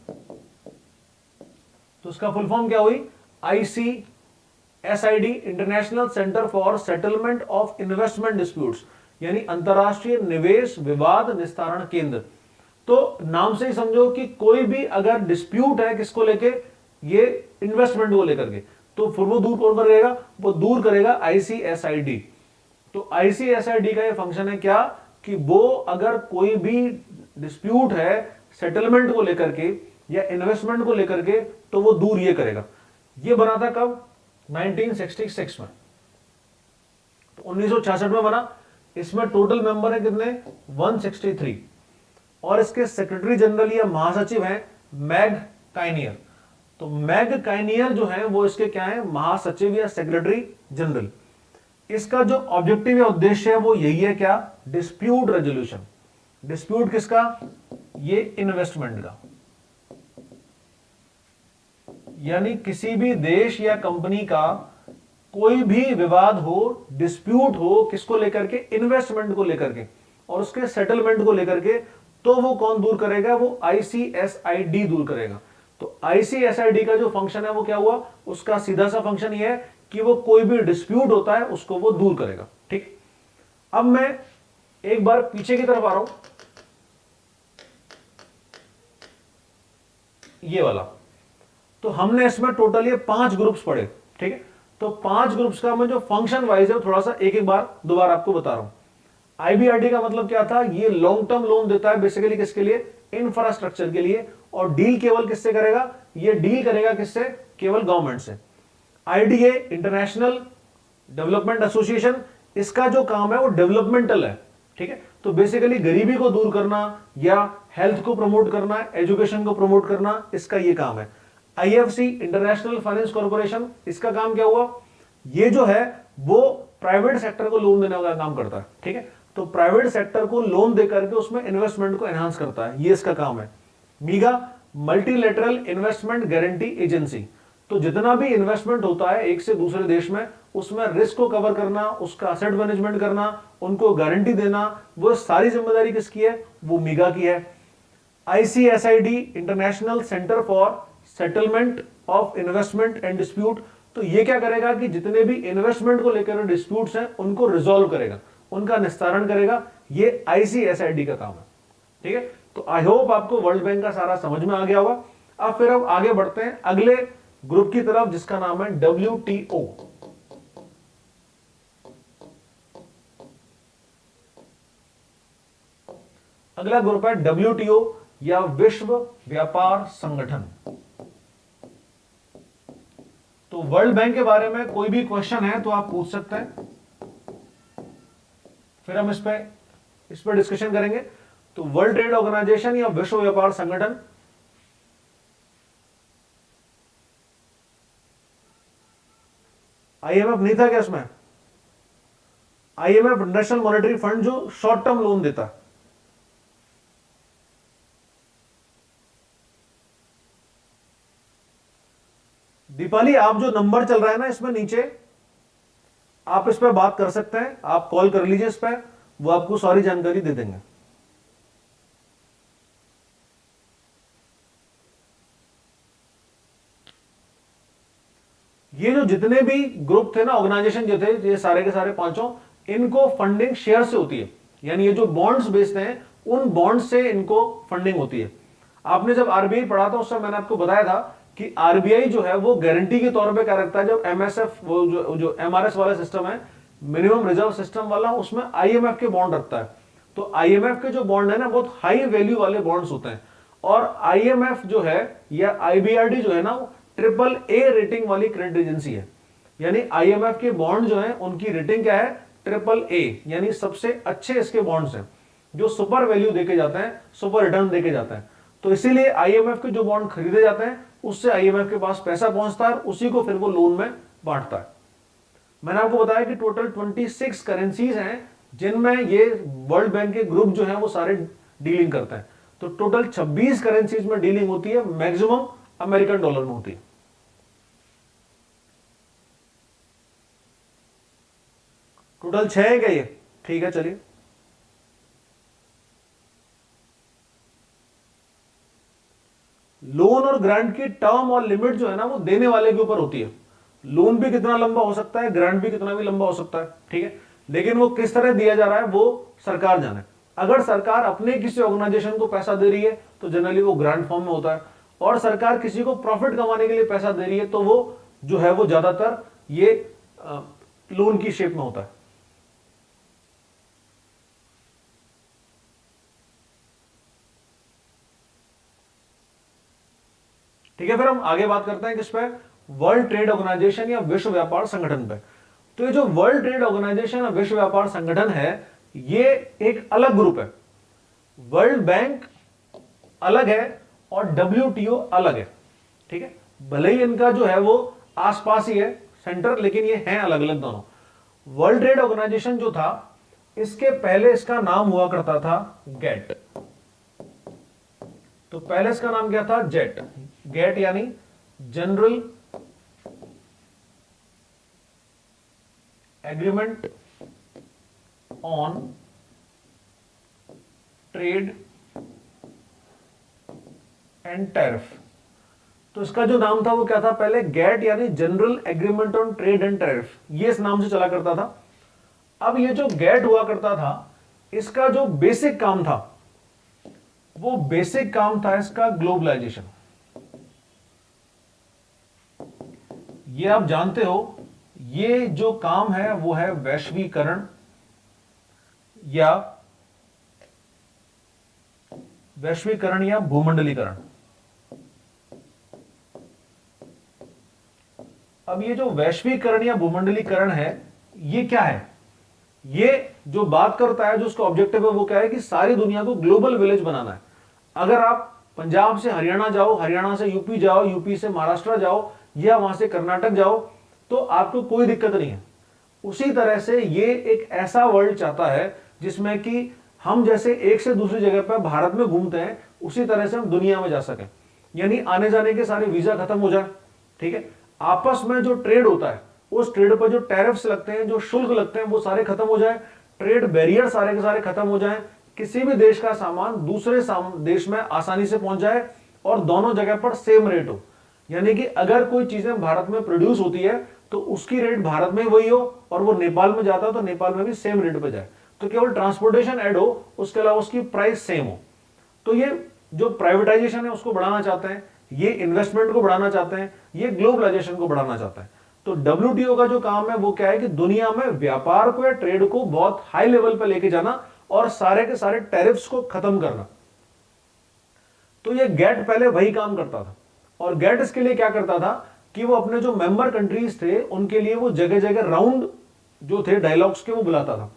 तो उसका फुल फॉर्म क्या हुई? ICSID, international centre for settlement of investment disputes, यानी अंतरराष्ट्रीय निवेश विवाद निस्तारण केंद्र। तो नाम से ही समझो कि कोई भी अगर डिस्प्यूट है किसको लेके, ये इन्वेस्टमेंट को लेकर के, तो फिर वो दूर कौन करेगा? वो दूर करेगा ICSID। तो ICSID का ये फंक्शन है क्या कि वो अगर कोई भी डिस्प्यूट है सेटलमेंट को लेकर के या इन्वेस्टमेंट को लेकर के, तो वो दूर ये करेगा। ये बना था कब? 1966 में, तो 1966 में बना। इसमें टोटल मेंबर है कितने? 163, और इसके सेक्रेटरी जनरल या महासचिव हैं मैग काइनियर। तो मैग काइनियर जो है वो इसके क्या है? महासचिव या सेक्रेटरी जनरल। इसका जो ऑब्जेक्टिव या उद्देश्य है वो यही है, क्या? Dispute resolution. डिस्प्यूट किसका? ये इन्वेस्टमेंट का, यानी किसी भी देश या कंपनी का कोई भी विवाद हो, डिस्प्यूट हो, किसको लेकर के? इन्वेस्टमेंट को लेकर के और उसके सेटलमेंट को लेकर के, तो वो कौन दूर करेगा? वो ICSID दूर करेगा। तो ICSID का जो फंक्शन है वो क्या हुआ? उसका सीधा सा फंक्शन ये है कि वो कोई भी डिस्प्यूट होता है उसको वो दूर करेगा। ठीक, अब मैं एक बार पीछे की तरफ आ रहा हूं, ये वाला। तो हमने इसमें टोटल ये 5 ग्रुप्स पढ़े। ठीक है, तो 5 ग्रुप्स का मैं जो फंक्शन वाइज है थोड़ा सा एक एक बार दोबारा आपको बता रहा हूं। IBRD का मतलब क्या था? ये लॉन्ग टर्म लोन देता है बेसिकली किसके लिए? इंफ्रास्ट्रक्चर के लिए। और डील केवल किससे करेगा? ये डील करेगा किससे? केवल गवर्नमेंट से। IDA, इंटरनेशनल डेवलपमेंट एसोसिएशन, इसका जो काम है वो डेवलपमेंटल है। ठीक है, तो बेसिकली गरीबी को दूर करना या हेल्थ को प्रमोट करना, एजुकेशन को प्रमोट करना, इसका ये काम है। IFC, इंटरनेशनल फाइनेंस कॉर्पोरेशन, इसका काम क्या हुआ? ये जो है वो प्राइवेट सेक्टर को लोन देने का काम करता है। ठीक है, तो प्राइवेट सेक्टर को लोन देकर के उसमें इन्वेस्टमेंट को एनहांस करता है, ये इसका काम है। मीगा, मल्टीलेटरल इन्वेस्टमेंट गारंटी एजेंसी, तो जितना भी इन्वेस्टमेंट होता है एक से दूसरे देश में, उसमें रिस्क को कवर करना, उसका असेट मैनेजमेंट करना, उनको गारंटी देना, वो सारी जिम्मेदारी किसकी है? वो मीगा की है। ICSID, international centre for settlement of investment and dispute, तो ये क्या करेगा कि जितने भी इन्वेस्टमेंट को लेकर डिस्प्यूट्स हैं उनको रिजॉल्व करेगा, उनका निस्तारण करेगा। ये ICSID का काम है। ठीक है, तो आई होप आपको वर्ल्ड बैंक का सारा समझ में आ गया होगा। अब फिर अब आगे बढ़ते हैं अगले ग्रुप की तरफ जिसका नाम है WTO। अगला ग्रुप है WTO या विश्व व्यापार संगठन। वर्ल्ड बैंक के बारे में कोई भी क्वेश्चन है तो आप पूछ सकते हैं, फिर हम इस पर डिस्कशन करेंगे। तो वर्ल्ड ट्रेड ऑर्गेनाइजेशन या विश्व व्यापार संगठन, आईएमएफ नहीं था क्या इसमें? आईएमएफ इंटरनेशनल मॉनेटरी फंड जो शॉर्ट टर्म लोन देता है। दीपाली, आप जो नंबर चल रहा है ना इसमें नीचे, आप इस पर बात कर सकते हैं, आप कॉल कर लीजिए इस पर, वो आपको सारी जानकारी दे देंगे। ये जो जितने भी ग्रुप थे ना, ऑर्गेनाइजेशन जो थे, ये सारे के सारे पांचों, इनको फंडिंग शेयर से होती है, यानी ये जो बॉन्ड्स बेचते हैं उन बॉन्ड्स से इनको फंडिंग होती है। आपने जब आरबीआई पढ़ा था उस समय मैंने आपको बताया था कि आरबीआई जो है वो गारंटी के तौर पे क्या रखता है, जब एमएसएफ वो जो एमआरएस वाला सिस्टम है, मिनिमम रिजर्व सिस्टम वाला, उसमें आईएमएफ के बॉन्ड रखता है। तो आईएमएफ के जो बॉन्ड है ना बहुत हाई वैल्यू वाले बॉन्ड्स होते हैं, और आईएमएफ जो है या आईबीआरडी जो है ना ट्रिपल ए रेटिंग वाली क्रेडिट एजेंसी है। यानी आईएमएफ के बॉन्ड जो है उनकी रेटिंग क्या है? ट्रिपल ए, यानी सबसे अच्छे इसके बॉन्ड्स हैं जो सुपर वैल्यू देके जाते हैं, सुपर रिटर्न देके जाते हैं। तो इसीलिए आईएमएफ के जो बॉन्ड खरीदे जाते हैं उससे आईएमएफ के पास पैसा पहुंचता है, उसी को फिर वो लोन में बांटता है। मैंने आपको बताया कि टोटल 26 करेंसीज हैं जिनमें ये वर्ल्ड बैंक के ग्रुप जो है वो सारे डीलिंग करते हैं। तो टोटल 26 करेंसीज में डीलिंग होती है, मैक्सिमम अमेरिकन डॉलर में होती है। टोटल 6 है क्या ये? ठीक है, चलिए। लोन और ग्रांट की टर्म और लिमिट जो है ना वो देने वाले के ऊपर होती है। लोन भी कितना लंबा हो सकता है, ग्रांट भी कितना भी लंबा हो सकता है, ठीक है, लेकिन वो किस तरह दिया जा रहा है वो सरकार जाने। अगर सरकार अपने किसी ऑर्गेनाइजेशन को पैसा दे रही है तो जनरली वो ग्रांट फॉर्म में होता है, और सरकार किसी को प्रॉफिट कमाने के लिए पैसा दे रही है तो वो जो है वो ज्यादातर ये लोन की शेप में होता है। ठीक है, फिर हम आगे बात करते हैं किस पे? वर्ल्ड ट्रेड ऑर्गेनाइजेशन या विश्व व्यापार संगठन पे। तो ये जो वर्ल्ड ट्रेड ऑर्गेनाइजेशन या विश्व व्यापार संगठन है ये एक अलग ग्रुप है। वर्ल्ड बैंक अलग है और डब्ल्यूटीओ अलग है, ठीक है, भले ही इनका जो है वो आसपास ही है सेंटर, लेकिन ये हैं अलग अलग दोनों। वर्ल्ड ट्रेड ऑर्गेनाइजेशन जो था इसके पहले इसका नाम हुआ करता था गेट। तो पहले इसका नाम क्या था? जेट। गेट यानी general agreement on trade and tariff. तो इसका जो नाम था वो क्या था पहले? गेट यानी general agreement on trade and tariff, ये इस नाम से चला करता था। अब ये जो गेट हुआ करता था इसका जो बेसिक काम था वो बेसिक काम था इसका ग्लोबलाइजेशन। ये आप जानते हो ये जो काम है वो है वैश्वीकरण या भूमंडलीकरण। अब ये जो वैश्वीकरण या भूमंडलीकरण है ये क्या है? ये जो बात करता है, जो उसका ऑब्जेक्टिव है वो क्या है कि सारी दुनिया को ग्लोबल विलेज बनाना है। अगर आप पंजाब से हरियाणा जाओ, हरियाणा से यूपी जाओ, यूपी से महाराष्ट्र जाओ या वहां से कर्नाटक जाओ तो आपको कोई दिक्कत नहीं है। उसी तरह से ये एक ऐसा वर्ल्ड चाहता है जिसमें कि हम जैसे एक से दूसरी जगह पर भारत में घूमते हैं उसी तरह से हम दुनिया में जा सकें, यानी आने जाने के सारे वीजा खत्म हो जाए, ठीक है, आपस में जो ट्रेड होता है उस ट्रेड पर जो टैरिफ्स लगते हैं, जो शुल्क लगते हैं वो सारे खत्म हो जाए, ट्रेड बैरियर सारे के सारे खत्म हो जाए, किसी भी देश का सामान दूसरे देश में आसानी से पहुंच जाए और दोनों जगह पर सेम रेट हो। यानी कि अगर कोई चीजें भारत में प्रोड्यूस होती है तो उसकी रेट भारत में वही हो और वो नेपाल में जाता है तो नेपाल में भी सेम रेट पे जाए, तो केवल ट्रांसपोर्टेशन ऐड हो, उसके अलावा उसकी प्राइस सेम हो। तो ये जो प्राइवेटाइजेशन है उसको बढ़ाना चाहते हैं, ये इन्वेस्टमेंट को बढ़ाना चाहते हैं, ये ग्लोबलाइजेशन को बढ़ाना चाहते हैं। तो डब्ल्यूटीओ का जो काम है वो क्या है कि दुनिया में व्यापार को या ट्रेड को बहुत हाई लेवल पर लेके जाना और सारे के सारे टैरिफ्स को खत्म करना। तो ये गेट पहले वही काम करता था, और गेट इसके लिए क्या करता था कि वो अपने जो मेंबर कंट्रीज थे उनके लिए वो जगह जगह राउंड जो थे डायलॉग्स के वो बुलाता था।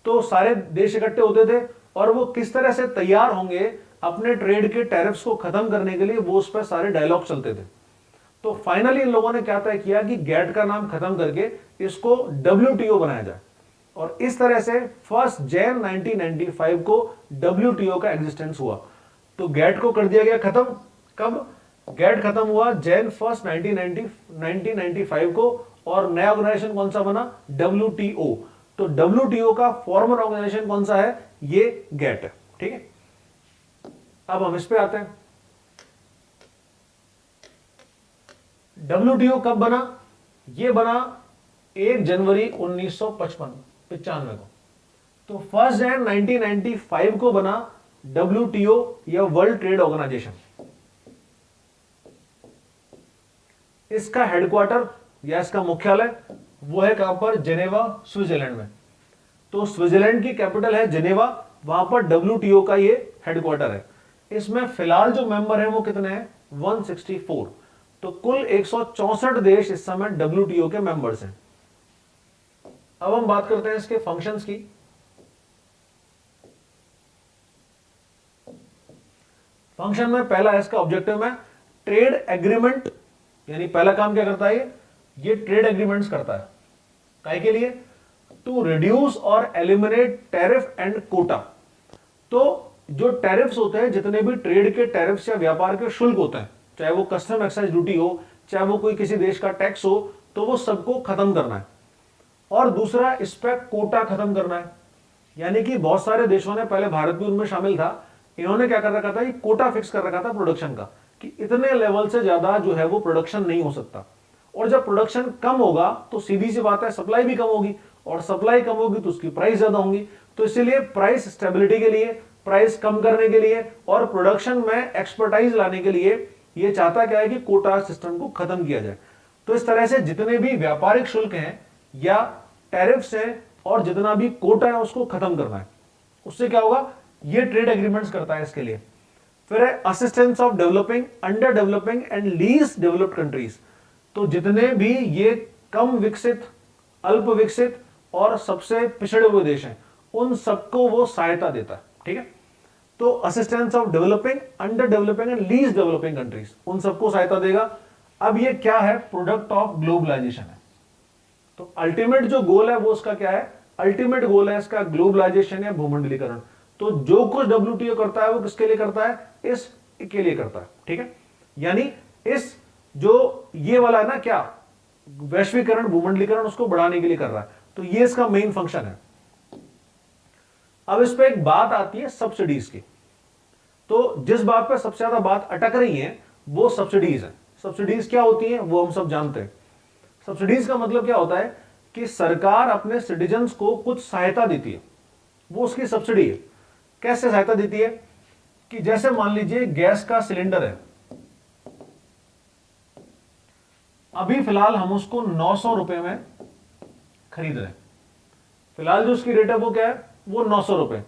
तो सारे देश इकट्ठे होते थे और वो किस तरह से तैयार होंगे अपने ट्रेड के टैरिफ्स को खत्म करने के लिए, वो उस पर सारे डायलॉग चलते थे। तो फाइनली इन लोगों ने क्या तय किया कि गैट का नाम खत्म करके इसको WTO बनाया जाए, और इस तरह से 1 जनवरी 1995 को WTO का एग्जिस्टेंस हुआ। तो गैट को कर दिया गया खत्म। कब? गैट खत्म हुआ January 1, 1995 को, और नया ऑर्गेनाइजेशन कौन सा बना? WTO। तो WTO का फॉर्मर ऑर्गेनाइजेशन कौन सा है? ये गैट है। ठीक है, अब हम इस पे आते हैं। WTO कब बना? ये बना 1 जनवरी 1995 को। तो 1 जनवरी 1995 को बना WTO या वर्ल्ड ट्रेड ऑर्गेनाइजेशन। इसका हेडक्वार्टर या इसका मुख्यालय वो है कहां पर? जेनेवा, स्विट्जरलैंड में। तो स्विट्जरलैंड की कैपिटल है जेनेवा, वहां पर WTO का ये हेडक्वार्टर है। इसमें फिलहाल जो मेंबर है वो कितने हैं? 164। तो कुल 164 देश इस समय WTO के मेंबर्स हैं। अब हम बात करते हैं इसके फंक्शंस की। फंक्शन में पहला है इसका ऑब्जेक्टिव में ट्रेड एग्रीमेंट, यानी पहला काम क्या करता है? ये ट्रेड एग्रीमेंट्स करता है। काहे के लिए? टू रिड्यूस और एलिमिनेट टैरिफ एंड कोटा। तो जो टैरिफ्स होते हैं, जितने भी ट्रेड के टैरिफ्स या व्यापार के शुल्क होते हैं, चाहे वो कस्टम एक्साइज ड्यूटी हो, चाहे वो कोई किसी देश का टैक्स हो, तो वो सबको खत्म करना है। और दूसरा, इस पर कोटा खत्म करना है। यानी कि बहुत सारे देशों ने, पहले भारत भी उनमें शामिल था, इन्होंने क्या कर रखा था? ये कोटा फिक्स कर रखा था प्रोडक्शन का, कि इतने लेवल से ज्यादा जो है वो प्रोडक्शन नहीं हो सकता। और जब प्रोडक्शन कम होगा तो सीधी सी बात है सप्लाई भी कम होगी, और सप्लाई कम होगी तो उसकी प्राइस ज्यादा होंगी। तो इसीलिए प्राइस स्टेबिलिटी के लिए, प्राइस कम करने के लिए और प्रोडक्शन में एक्सपर्टाइज लाने के लिए ये चाहता क्या है कि कोटा सिस्टम को खत्म किया जाए। तो इस तरह से जितने भी व्यापारिक शुल्क हैं या टैरिफ्स हैं और जितना भी कोटा है उसको खत्म करना है। उससे क्या होगा? ये ट्रेड एग्रीमेंट्स करता है इसके लिए। फिर है assistance of developing, under developing and least developed countries. तो जितने भी ये कम विकसित, अल्प विकसित और सबसे पिछड़े हुए देश हैं, उन सबको वो सहायता देता है। ठीक है, तो assistance of developing, under developing and least developing countries, उन सबको सहायता देगा। अब ये क्या है? प्रोडक्ट ऑफ ग्लोबलाइजेशन है। तो अल्टीमेट जो गोल है वो उसका क्या है? अल्टीमेट गोल है इसका ग्लोबलाइजेशन या भूमंडलीकरण। तो जो कुछ WTO करता है वो किसके लिए करता है? इस के लिए करता है। ठीक है, यानी इस जो ये वाला है ना, क्या वैश्वीकरण, भूमंडलीकरण, उसको बढ़ाने के लिए कर रहा है। तो ये इसका मेन फंक्शन है। अब इस पे एक बात आती है सब्सिडीज की। तो जिस बात पे सबसे ज्यादा बात अटक रही है वो सब्सिडीज है। सब्सिडीज क्या होती हैं वो हम सब जानते हैं। सब्सिडीज का मतलब क्या होता है कि सरकार अपने सिटीजन्स को कुछ सहायता देती है, वो उसकी सब्सिडी है। कैसे सहायता देती है? कि जैसे मान लीजिए गैस का सिलेंडर है, अभी फिलहाल हम उसको 900 रुपए में खरीद रहे हैं। फिलहाल जो उसकी रेट है वो क्या है? वो 900 रुपए।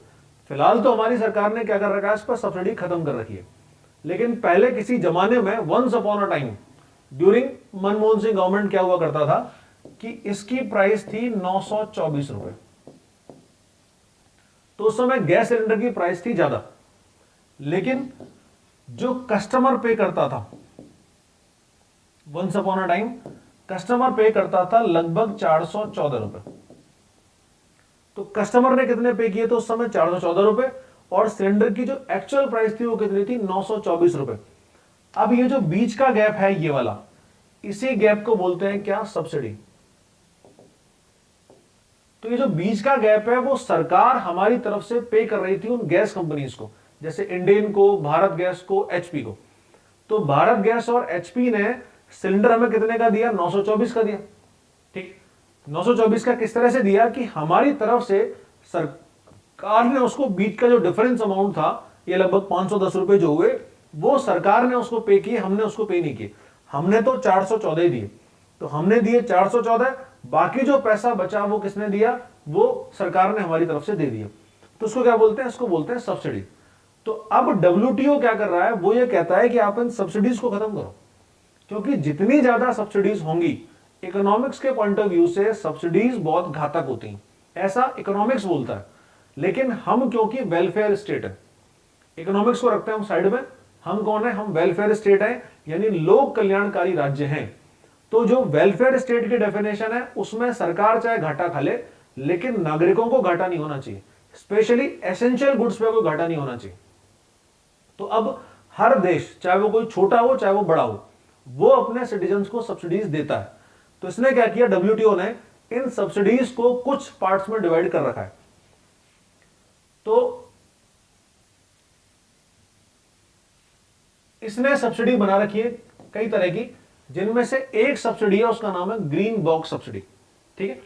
फिलहाल तो हमारी सरकार ने क्या कर रखा है? इस पर सब्सिडी खत्म कर रखी है। लेकिन पहले किसी जमाने में, once upon a time, during Manmohan Singh government, क्या हुआ करता था कि इसकी प्राइस थी 924 रुपए। तो उस समय गैस सिलेंडर की प्राइस थी ज्यादा, लेकिन जो कस्टमर पे करता था, once upon a time customer pay करता था लगभग 414 रुपए। तो कस्टमर ने कितने पे किए? तो उस समय 414 रुपए, और सिलेंडर की जो एक्चुअल प्राइस थी वो कितनी थी? 924 रुपए। अब ये जो बीच का गैप है ये वाला, इसी गैप को बोलते हैं क्या? सब्सिडी। तो ये जो बीच का गैप है वो सरकार हमारी तरफ से पे कर रही थी उन गैस कंपनीज को, जैसे इंडेन को, भारत गैस को, एचपी को। तो भारत गैस और एचपी ने सिलेंडर हमें कितने का दिया? 924 का दिया। ठीक, 924 का किस तरह से दिया कि हमारी तरफ से सरकार ने उसको, बीच का जो डिफरेंस अमाउंट था, ये लगभग 510 रुपए जो हुए, वो सरकार ने उसको पे किए, हमने उसको पे नहीं किए। हमने तो 414 दिए, तो हमने दिए 414, बाकी जो पैसा बचा वो किसने दिया? वो सरकार ने हमारी तरफ से दे दिया। तो उसको क्या बोलते हैं? इसको बोलते हैं सब्सिडी। तो अब WTO क्या कर रहा है? वो ये कहता है कि आप इन सब्सिडीज को खत्म करो। क्योंकि जितनी ज्यादा सब्सिडीज होंगी, इकोनॉमिक्स के पॉइंट ऑफ व्यू से सब्सिडीज बहुत घातक होती हैं, ऐसा इकोनॉमिक्स बोलता है। लेकिन हम क्योंकि वेलफेयर स्टेट है, इकोनॉमिक्स को रखते हैं हम साइड में, हम कौन है, हम वेलफेयर स्टेट है, यानी लोक कल्याणकारी राज्य हैं। तो जो वेलफेयर स्टेट की डेफिनेशन है उसमें सरकार चाहे घाटा खा ले, लेकिन नागरिकों को घाटा नहीं होना चाहिए, स्पेशली एसेंशियल गुड्स पे कोई घाटा नहीं होना चाहिए। तो अब हर देश, चाहे वो कोई छोटा हो चाहे वो बड़ा हो, वो अपने सिटीजन्स को सब्सिडीज देता है। तो इसने क्या किया, डब्ल्यूटीओ ने इन सब्सिडीज को कुछ पार्ट्स में डिवाइड कर रखा है। तो इसने सब्सिडी बना रखी है कई तरह की, जिनमें से एक सब्सिडी है उसका नाम है ग्रीन बॉक्स सब्सिडी। ठीक है,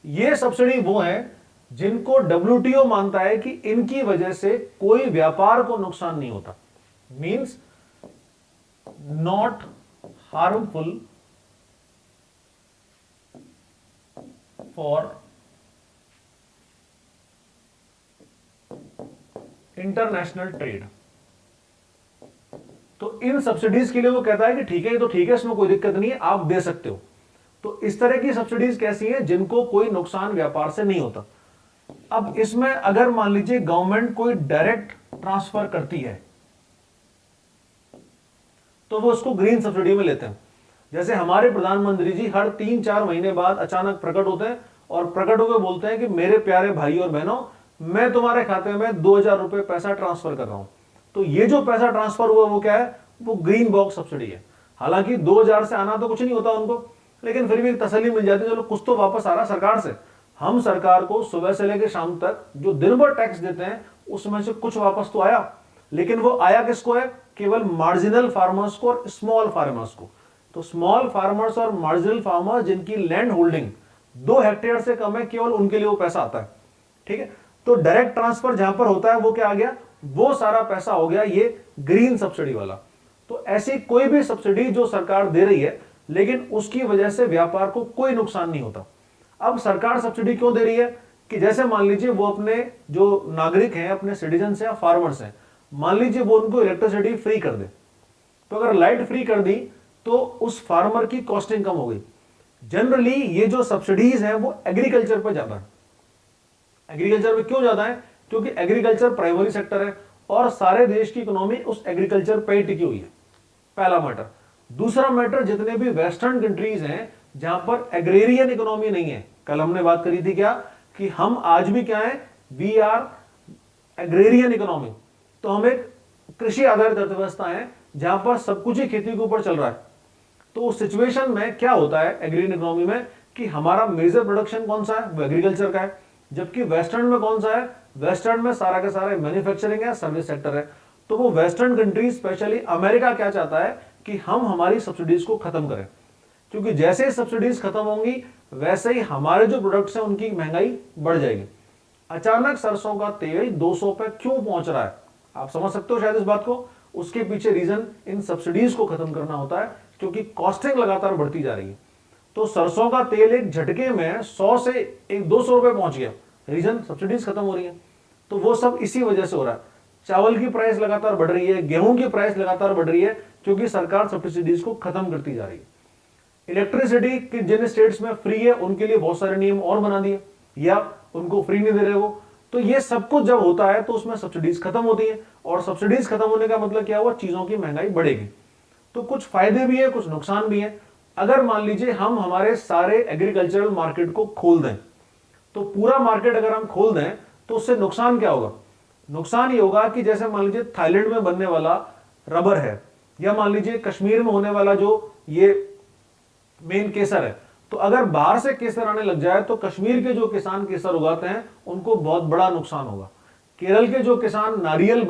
ये सब्सिडी वो है जिनको डब्ल्यूटीओ मानता है कि इनकी वजह से कोई व्यापार को नुकसान नहीं होता, means not harmful for international trade. तो इन सब्सिडीज के लिए वो कहता है कि ठीक है, ये तो ठीक है, इसमें कोई दिक्कत नहीं है, आप दे सकते हो। तो इस तरह की सब्सिडीज कैसी हैं, जिनको कोई नुकसान व्यापार से नहीं होता। अब इसमें अगर मान लीजिए गवर्नमेंट कोई डायरेक्ट ट्रांसफर करती है तो वो उसको ग्रीन सब्सिडी में लेते हैं। जैसे हमारे प्रधानमंत्री जी हर 3-4 महीने बाद अचानक प्रकट होते हैं और प्रकट होकर बोलते हैं कि मेरे प्यारे भाई और बहनों, मैं तुम्हारे खाते में 2000 रुपए पैसा ट्रांसफर कर रहा हूं। तो ये जो पैसा ट्रांसफर हुआ वो क्या है, वो ग्रीन बॉक्स सब्सिडी है। हालांकि 2000 से आना तो कुछ नहीं होता उनको, लेकिन फिर भी तसल्ली मिल जाती है, चलो कुछ तो वापस आ रहा सरकार से। हम सरकार को सुबह से लेकर शाम तक जो दिन भर टैक्स देते हैं उसमें से कुछ वापस तो आया, लेकिन वो आया किसको है, केवल मार्जिनल फार्मर्स को और स्मॉल फार्मर्स को। तो स्मॉल फार्मर्स और मार्जिनल फार्मर्स जिनकी लैंड होल्डिंग 2 हेक्टेयर से कम है, केवल उनके लिए वो पैसा आता है। ठीक है, तो डायरेक्ट ट्रांसफर जहां पर होता है वो क्या आ गया, वो सारा पैसा हो गया ये ग्रीन सब्सिडी वाला। तो ऐसी कोई भी सब्सिडी जो सरकार दे रही है लेकिन उसकी वजह से व्यापार को कोई नुकसान नहीं होता। अब सरकार सब्सिडी क्यों दे रही है कि जैसे मान लीजिए वो अपने जो नागरिक हैं, अपने सिटीजन्स हैं, फार्मर्स हैं, मान लीजिए वो उनको इलेक्ट्रिसिटी फ्री कर दे, तो अगर लाइट फ्री कर दी तो उस फार्मर की कॉस्टिंग कम हो गई। जनरली ये जो सब्सिडीज हैं वो एग्रीकल्चर पर ज्यादा है। एग्रीकल्चर में क्यों ज्यादा है, क्योंकि एग्रीकल्चर प्राइमरी सेक्टर है और सारे देश की इकोनॉमी उस एग्रीकल्चर पर ही टिकी हुई है, पहला मैटर। दूसरा मैटर, जितने भी वेस्टर्न कंट्रीज हैं जहां पर एग्रेरियन इकोनॉमी नहीं है, कल हमने बात करी थी क्या कि हम आज भी क्या है, वी आर एग्रेरियन इकोनॉमी। तो हम एक कृषि आधारित अर्थव्यवस्था है जहां पर सब कुछ ही खेती के ऊपर चल रहा है। तो उस सिचुएशन में क्या होता है एग्रेरियन इकोनॉमी में कि हमारा मेजर प्रोडक्शन कौन सा है, वो एग्रीकल्चर का है, जबकि वेस्टर्न में कौन सा है, वेस्टर्न में सारा का सारा मैन्युफैक्चरिंग है, सर्विस सेक्टर है। तो वो वेस्टर्न कंट्रीज स्पेशली अमेरिका क्या चाहता है कि हम हमारी सब्सिडीज को खत्म करें, क्योंकि जैसे ही सब्सिडीज खत्म होंगी वैसे ही हमारे जो प्रोडक्ट्स हैं उनकी महंगाई बढ़ जाएगी। अचानक सरसों का तेल 200 पे क्यों पहुंच रहा है, आप समझ सकते हो शायद इस बात को। उसके पीछे रीजन इन सब्सिडीज को खत्म करना होता है, क्योंकि कॉस्टिंग लगातार बढ़ती जा रही है। तो सरसों का तेल एक झटके में 100 से 200 रुपए पहुंच गया, रीजन सब्सिडीज खत्म हो रही है। तो वो सब इसी वजह से हो रहा है। चावल की प्राइस लगातार बढ़ रही है, गेहूं की प्राइस लगातार बढ़ रही है, क्योंकि सरकार सब्सिडीज को खत्म करती जा रही है। इलेक्ट्रिसिटी की जिन स्टेट्स में फ्री है उनके लिए बहुत सारे नियम और बना दिए, या उनको फ्री नहीं दे रहे वो। तो ये सब कुछ जब होता है तो उसमें सब्सिडीज खत्म होती है, और सब्सिडीज खत्म होने का मतलब क्या हुआ, चीजों की महंगाई बढ़ेगी। तो कुछ फायदे भी है, कुछ नुकसान भी है। अगर मान लीजिए हम हमारे सारे एग्रीकल्चरल मार्केट को खोल दें, तो पूरा मार्केट अगर हम खोल दें तो उससे नुकसान क्या होगा, नुकसान ये होगा कि जैसे मान लीजिए थाईलैंड में बनने वाला रबर है, या मान लीजिए कश्मीर में होने वाला जो ये मेन केसर है, तो अगर बाहर से केसर आने लग जाए तो कश्मीर के जो किसान केसर उगाते हैं उनको बहुत बड़ा नुकसान होगा। केरल के जो किसान नारियल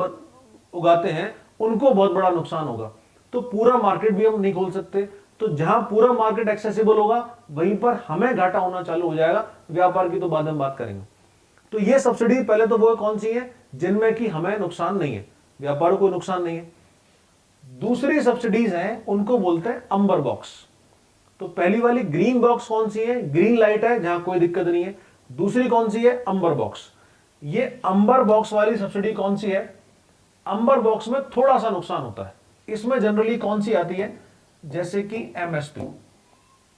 उगाते हैं उनको बहुत बड़ा नुकसान होगा। तो पूरा मार्केट भी हम नहीं खोल सकते। तो जहां पूरा मार्केट एक्सेसिबल होगा वहीं पर हमें घाटा होना चालू हो जाएगा। व्यापार की तो बाद में बात करेंगे। तो ये सब्सिडी पहले तो वो कौन सी है जिनमें कि हमें नुकसान नहीं है, व्यापार को नुकसान नहीं है। दूसरी सब्सिडीज हैं उनको बोलते हैं अंबर बॉक्स। तो पहली वाली ग्रीन बॉक्स कौन सी है, ग्रीन लाइट है जहां कोई दिक्कत नहीं है। दूसरी कौन सी है, अंबर बॉक्स। ये अंबर बॉक्स वाली सब्सिडी कौन सी है, अंबर बॉक्स में थोड़ा सा नुकसान होता है। इसमें जनरली कौन सी आती है, जैसे कि एमएसपी।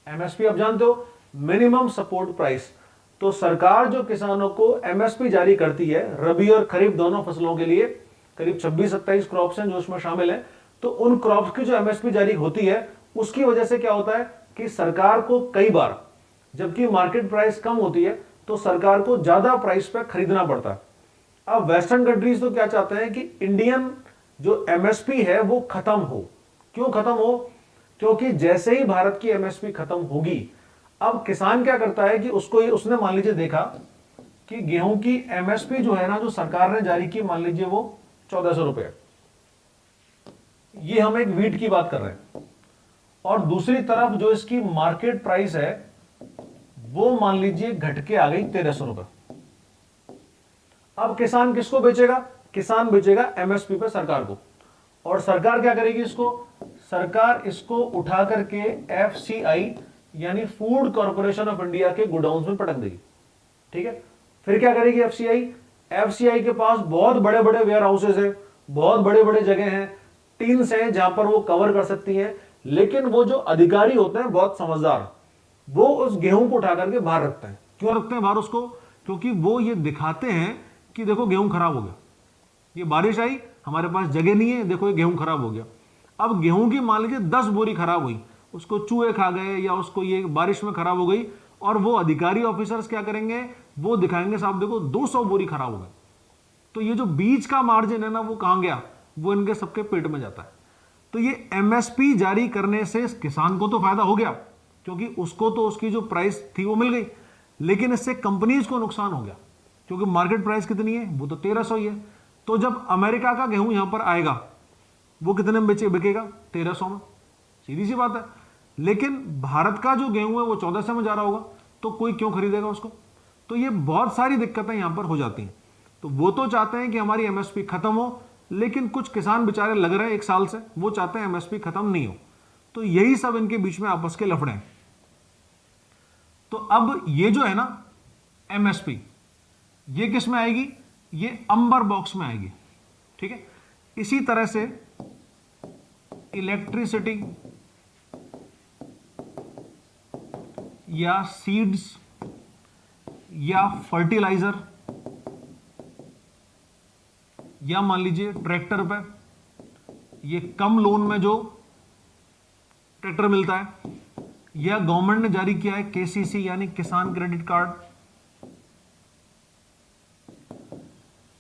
एमएसपी आप जानते हो, मिनिमम सपोर्ट प्राइस। तो सरकार जो किसानों को एमएसपी जारी करती है रबी और खरीफ दोनों फसलों के लिए, करीब 26-27 क्रॉप्स हैं जो उसमें शामिल हैं, तो उन क्रॉप्स की जो एमएसपी जारी होती है उसकी वजह से क्या होता है कि सरकार को कई बार, जबकि मार्केट प्राइस कम होती है, तो सरकार को ज्यादा प्राइस पर खरीदना पड़ता है। अब वेस्टर्न कंट्रीज तो क्या चाहते हैं कि इंडियन जो एमएसपी है वो खत्म हो। क्यों खत्म हो? क्योंकि जैसे ही भारत की एमएसपी खत्म होगी, अब किसान क्या करता है कि उसने मान लीजिए देखा कि गेहूं की एमएसपी जो है ना, जो सरकार ने जारी की, मान लीजिए वो 1400 रुपए, ये हम एक वीट की बात कर रहे हैं, और दूसरी तरफ जो इसकी मार्केट प्राइस है वो मान लीजिए घट के आ गई 1300 रुपए। अब किसान किसको बेचेगा? किसान बेचेगा एमएसपी पे सरकार को, और सरकार क्या करेगी? सरकार इसको उठा करके एफसीआई यानी फूड कॉर्पोरेशन ऑफ इंडिया के गोडाउन में पटक देगी। ठीक है, फिर क्या करेगी एफसीआई के पास बहुत बड़े बड़े वेयर हाउसेज है, बहुत बड़े बड़े जगह हैं, टीन्स हैं जहां पर वो कवर कर सकती हैं, लेकिन वो जो अधिकारी होते हैं बहुत समझदार, वो उस गेहूं को उठा करके बाहर रखते हैं। क्यों रखते हैं बाहर उसको? क्योंकि वो ये दिखाते हैं कि देखो गेहूं खराब हो गया, ये बारिश आई, हमारे पास जगह नहीं है, देखो ये गेहूं खराब हो गया। अब गेहूं की मान लीजिए 10 बोरी खराब हुई, उसको चूहे खा गए या उसको ये बारिश में खराब हो गई, और वो अधिकारी ऑफिसर्स क्या करेंगे? वो दिखाएंगे साहब देखो 200 बोरी खराब हो गई। तो ये जो बीच का मार्जिन है ना, वो कहां गया? वो इनके सबके पेट में जाता है। तो ये एमएसपी जारी करने से किसान को तो फायदा हो गया, क्योंकि उसको तो उसकी जो प्राइस थी वो मिल गई, लेकिन इससे कंपनीज को नुकसान हो गया, क्योंकि मार्केट प्राइस कितनी है? वो तो 1300 ही है। तो जब अमेरिका का गेहूं यहां पर आएगा, वो कितने में बिकेगा? 1300 में, सीधी सी बात है। लेकिन भारत का जो गेहूं है वो 1400 में जा रहा होगा, तो कोई क्यों खरीदेगा उसको? तो ये बहुत सारी दिक्कतें यहां पर हो जाती हैं। तो वो तो चाहते हैं कि हमारी एमएसपी खत्म हो, लेकिन कुछ किसान बेचारे लग रहे हैं 1 साल से, वो चाहते हैं एमएसपी खत्म नहीं हो। तो यही सब इनके बीच में आपस के लफड़े हैं। तो अब ये जो है ना एमएसपी, ये किस में आएगी? ये अंबर बॉक्स में आएगी। ठीक है, इसी तरह से इलेक्ट्रिसिटी या सीड्स या फर्टिलाइजर या मान लीजिए ट्रैक्टर पे, ये कम लोन में जो ट्रैक्टर मिलता है, या गवर्नमेंट ने जारी किया है केसीसी यानी किसान क्रेडिट कार्ड।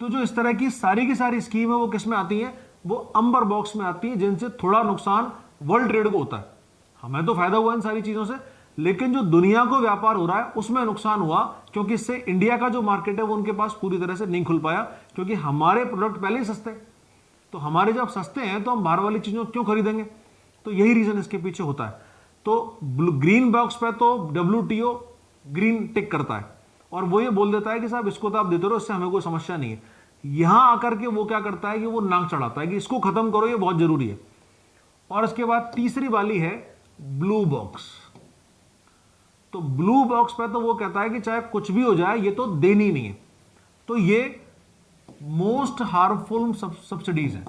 तो जो इस तरह की सारी स्कीम है वो किस में आती है? वो अंबर बॉक्स में आती है, जिनसे थोड़ा नुकसान वर्ल्ड ट्रेड को होता है। हमें तो फायदा हुआ इन सारी चीजों से, लेकिन जो दुनिया को व्यापार हो रहा है उसमें नुकसान हुआ, क्योंकि इससे इंडिया का जो मार्केट है वो उनके पास पूरी तरह से नहीं खुल पाया, क्योंकि हमारे प्रोडक्ट पहले ही सस्ते। तो हमारे जब सस्ते हैं तो हम बाहर वाली चीजों क्यों खरीदेंगे? तो यही रीजन इसके पीछे होता है। तो ग्रीन बॉक्स पे तो WTO ग्रीन टिक करता है, और वो ये बोल देता है कि साहब इसको तो आप देते रहो, इससे हमें कोई समस्या नहीं है। यहां आकर के वो क्या करता है कि वो नाक चढ़ाता है कि इसको खत्म करो, ये बहुत जरूरी है। और इसके बाद तीसरी वाली है ब्लू बॉक्स। तो ब्लू बॉक्स पे तो वो कहता है कि चाहे कुछ भी हो जाए ये तो देनी नहीं है। तो ये मोस्ट हार्मफुल सब्सिडीज है।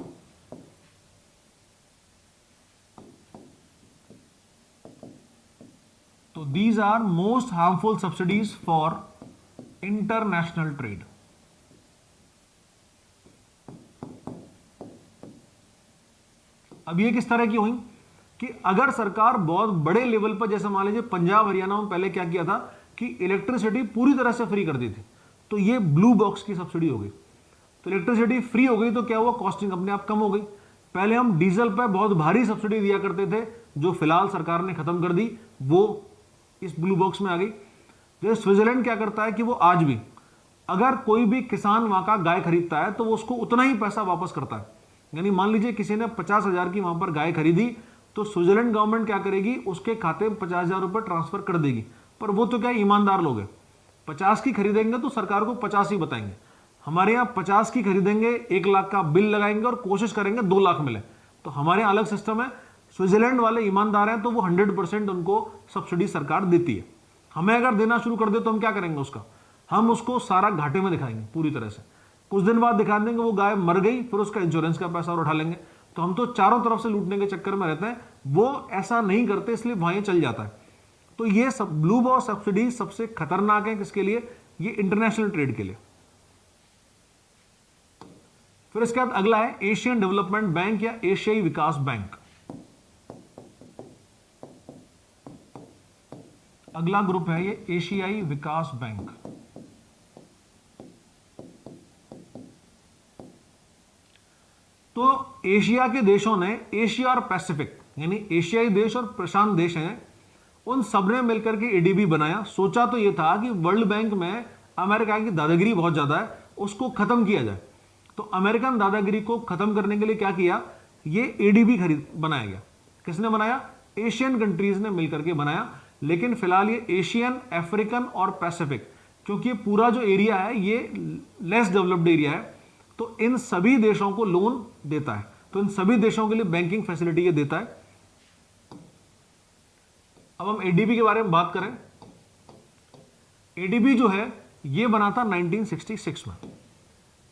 तो these are most harmful subsidies for international trade. अब ये किस तरह की हुई कि अगर सरकार बहुत बड़े लेवल पर, जैसे मान लीजिए पंजाब हरियाणा में पहले क्या किया था कि इलेक्ट्रिसिटी पूरी तरह से फ्री कर दी थी, तो ये ब्लू बॉक्स की सब्सिडी हो गई। तो इलेक्ट्रिसिटी फ्री हो गई तो क्या हुआ? कॉस्टिंग अपने आप कम हो गई। पहले हम डीजल पर बहुत भारी सब्सिडी दिया करते थे, जो फिलहाल सरकार ने खत्म कर दी, वो इस ब्लू बॉक्स में आ गई। जैसे स्विट्जरलैंड क्या करता है कि वो आज भी अगर कोई भी किसान वहां का गाय खरीदता है तो वो उसको उतना ही पैसा वापस करता है। यानी मान लीजिए किसी ने 50,000 की वहां पर गाय खरीदी, तो स्विट्जरलैंड गवर्नमेंट क्या करेगी? उसके खाते में 50,000 रुपए ट्रांसफर कर देगी। पर वो तो क्या ईमानदार लोग हैं, 50 की खरीदेंगे तो सरकार को 50 ही बताएंगे। हमारे यहाँ 50 की खरीदेंगे, 1 लाख का बिल लगाएंगे और कोशिश करेंगे 2 लाख मिले। तो हमारे यहाँ अलग सिस्टम है। स्विट्जरलैंड वाले ईमानदार हैं तो वो 100% उनको सब्सिडी सरकार देती है। हमें अगर देना शुरू कर दे तो हम क्या करेंगे? उसका हम उसको सारा घाटे में दिखाएंगे पूरी तरह से। कुछ दिन बाद दिखा देंगे वो गाय मर गई, फिर उसका इंश्योरेंस का पैसा और उठा लेंगे। तो हम तो चारों तरफ से लूटने के चक्कर में रहते हैं, वो ऐसा नहीं करते, इसलिए वहां ये चल जाता है। तो ये सब ब्लू वॉर सब्सिडी सबसे खतरनाक है किसके लिए? ये इंटरनेशनल ट्रेड के लिए। फिर इसके बाद अगला है एशियन डेवलपमेंट बैंक या एशियाई विकास बैंक। अगला ग्रुप है ये एशियाई विकास बैंक। तो एशिया के देशों ने, एशिया और पैसिफिक यानी एशियाई देश और प्रशांत देश हैं, उन सबने मिलकर के एडीबी बनाया। सोचा तो यह था कि वर्ल्ड बैंक में अमेरिका की दादागिरी बहुत ज्यादा है, उसको खत्म किया जाए। तो अमेरिकन दादागिरी को खत्म करने के लिए क्या किया? ये एडीबी बनाया गया। किसने बनाया? एशियन कंट्रीज ने मिलकर के बनाया। लेकिन फिलहाल ये एशियन, अफ्रीकन और पैसिफिक, क्योंकि ये पूरा जो एरिया है ये लेस डेवलप्ड एरिया है, तो इन सभी देशों को लोन देता है। तो इन सभी देशों के लिए बैंकिंग फैसिलिटी ये देता है। अब हम एडीबी के बारे में बात करें। एडीबी जो है ये बना था 1966 में।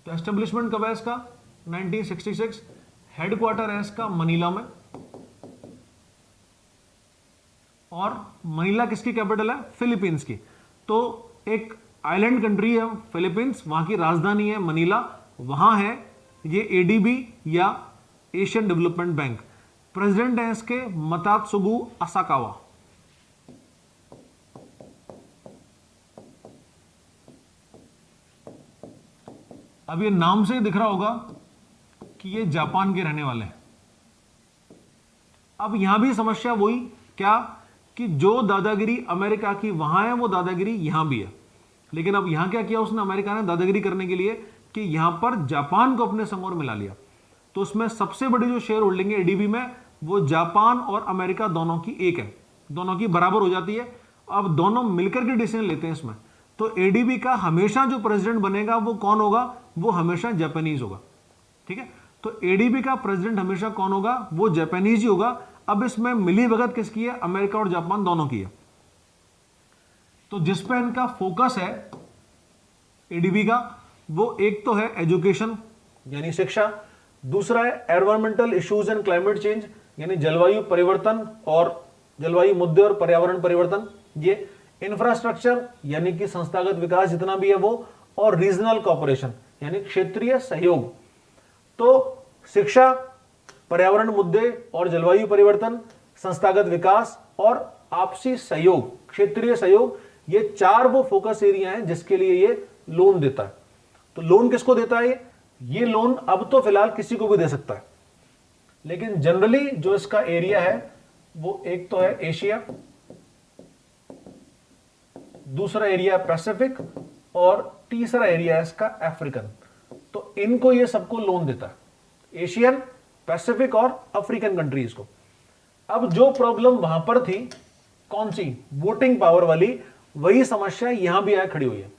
तो एस्टेब्लिशमेंट कब है इसका? 1966। हेडक्वार्टर है इसका मनीला में। और मनीला किसकी कैपिटल है? फिलीपींस की। तो एक आइलैंड कंट्री है फिलीपींस, वहां की राजधानी है मनीला, वहां है ये एडीबी या एशियन डेवलपमेंट बैंक। प्रेसिडेंट है इसके मतात्सुगु असाकावा। अब ये नाम से ही दिख रहा होगा कि ये जापान के रहने वाले हैं। अब यहां भी समस्या वही, क्या कि जो दादागिरी अमेरिका की वहां है वो दादागिरी यहां भी है। लेकिन अब यहां क्या किया उसने, अमेरिका ने दादागिरी करने के लिए कि यहां पर जापान को अपने संग और मिला लिया। तो उसमें सबसे बड़ी जो शेयर होल्डिंग है एडीबी में, वो जापान और अमेरिका दोनों की एक है, दोनों की बराबर हो जाती है। अब दोनों मिलकर के डिसीजन लेते हैं इसमें। तो एडीबी का हमेशा जो प्रेसिडेंट बनेगा वो कौन होगा? वो हमेशा जापानीज होगा। ठीक है, तो एडीबी का प्रेसिडेंट हमेशा कौन होगा? वो जापानीज ही होगा। अब इसमें मिली भगत किसकी है? अमेरिका और जापान दोनों की है। तो जिस पे इनका फोकस है एडीबी का, वो एक तो है एजुकेशन यानी शिक्षा, दूसरा है environmental issues and climate change यानी जलवायु परिवर्तन और जलवायु मुद्दे और पर्यावरण परिवर्तन, ये इंफ्रास्ट्रक्चर यानी कि संस्थागत विकास जितना भी है वो, और रीजनल कोऑपरेशन यानी क्षेत्रीय सहयोग। तो शिक्षा, पर्यावरण मुद्दे और जलवायु परिवर्तन, संस्थागत विकास और आपसी सहयोग, क्षेत्रीय सहयोग, ये चार वो फोकस एरिया हैं जिसके लिए ये लोन देता है। तो लोन किसको देता है? ये लोन अब तो फिलहाल किसी को भी दे सकता है, लेकिन जनरली जो इसका एरिया है वो एक तो है एशिया, दूसरा एरिया पैसिफिक और तीसरा एरिया है इसका अफ्रीकन। तो इनको ये सबको लोन देता है, एशियन, पैसिफिक और अफ्रीकन कंट्रीज को। अब जो प्रॉब्लम वहां पर थी, कौन सी? वोटिंग पावर वाली, वही समस्या यहां भी आए खड़ी हुई है।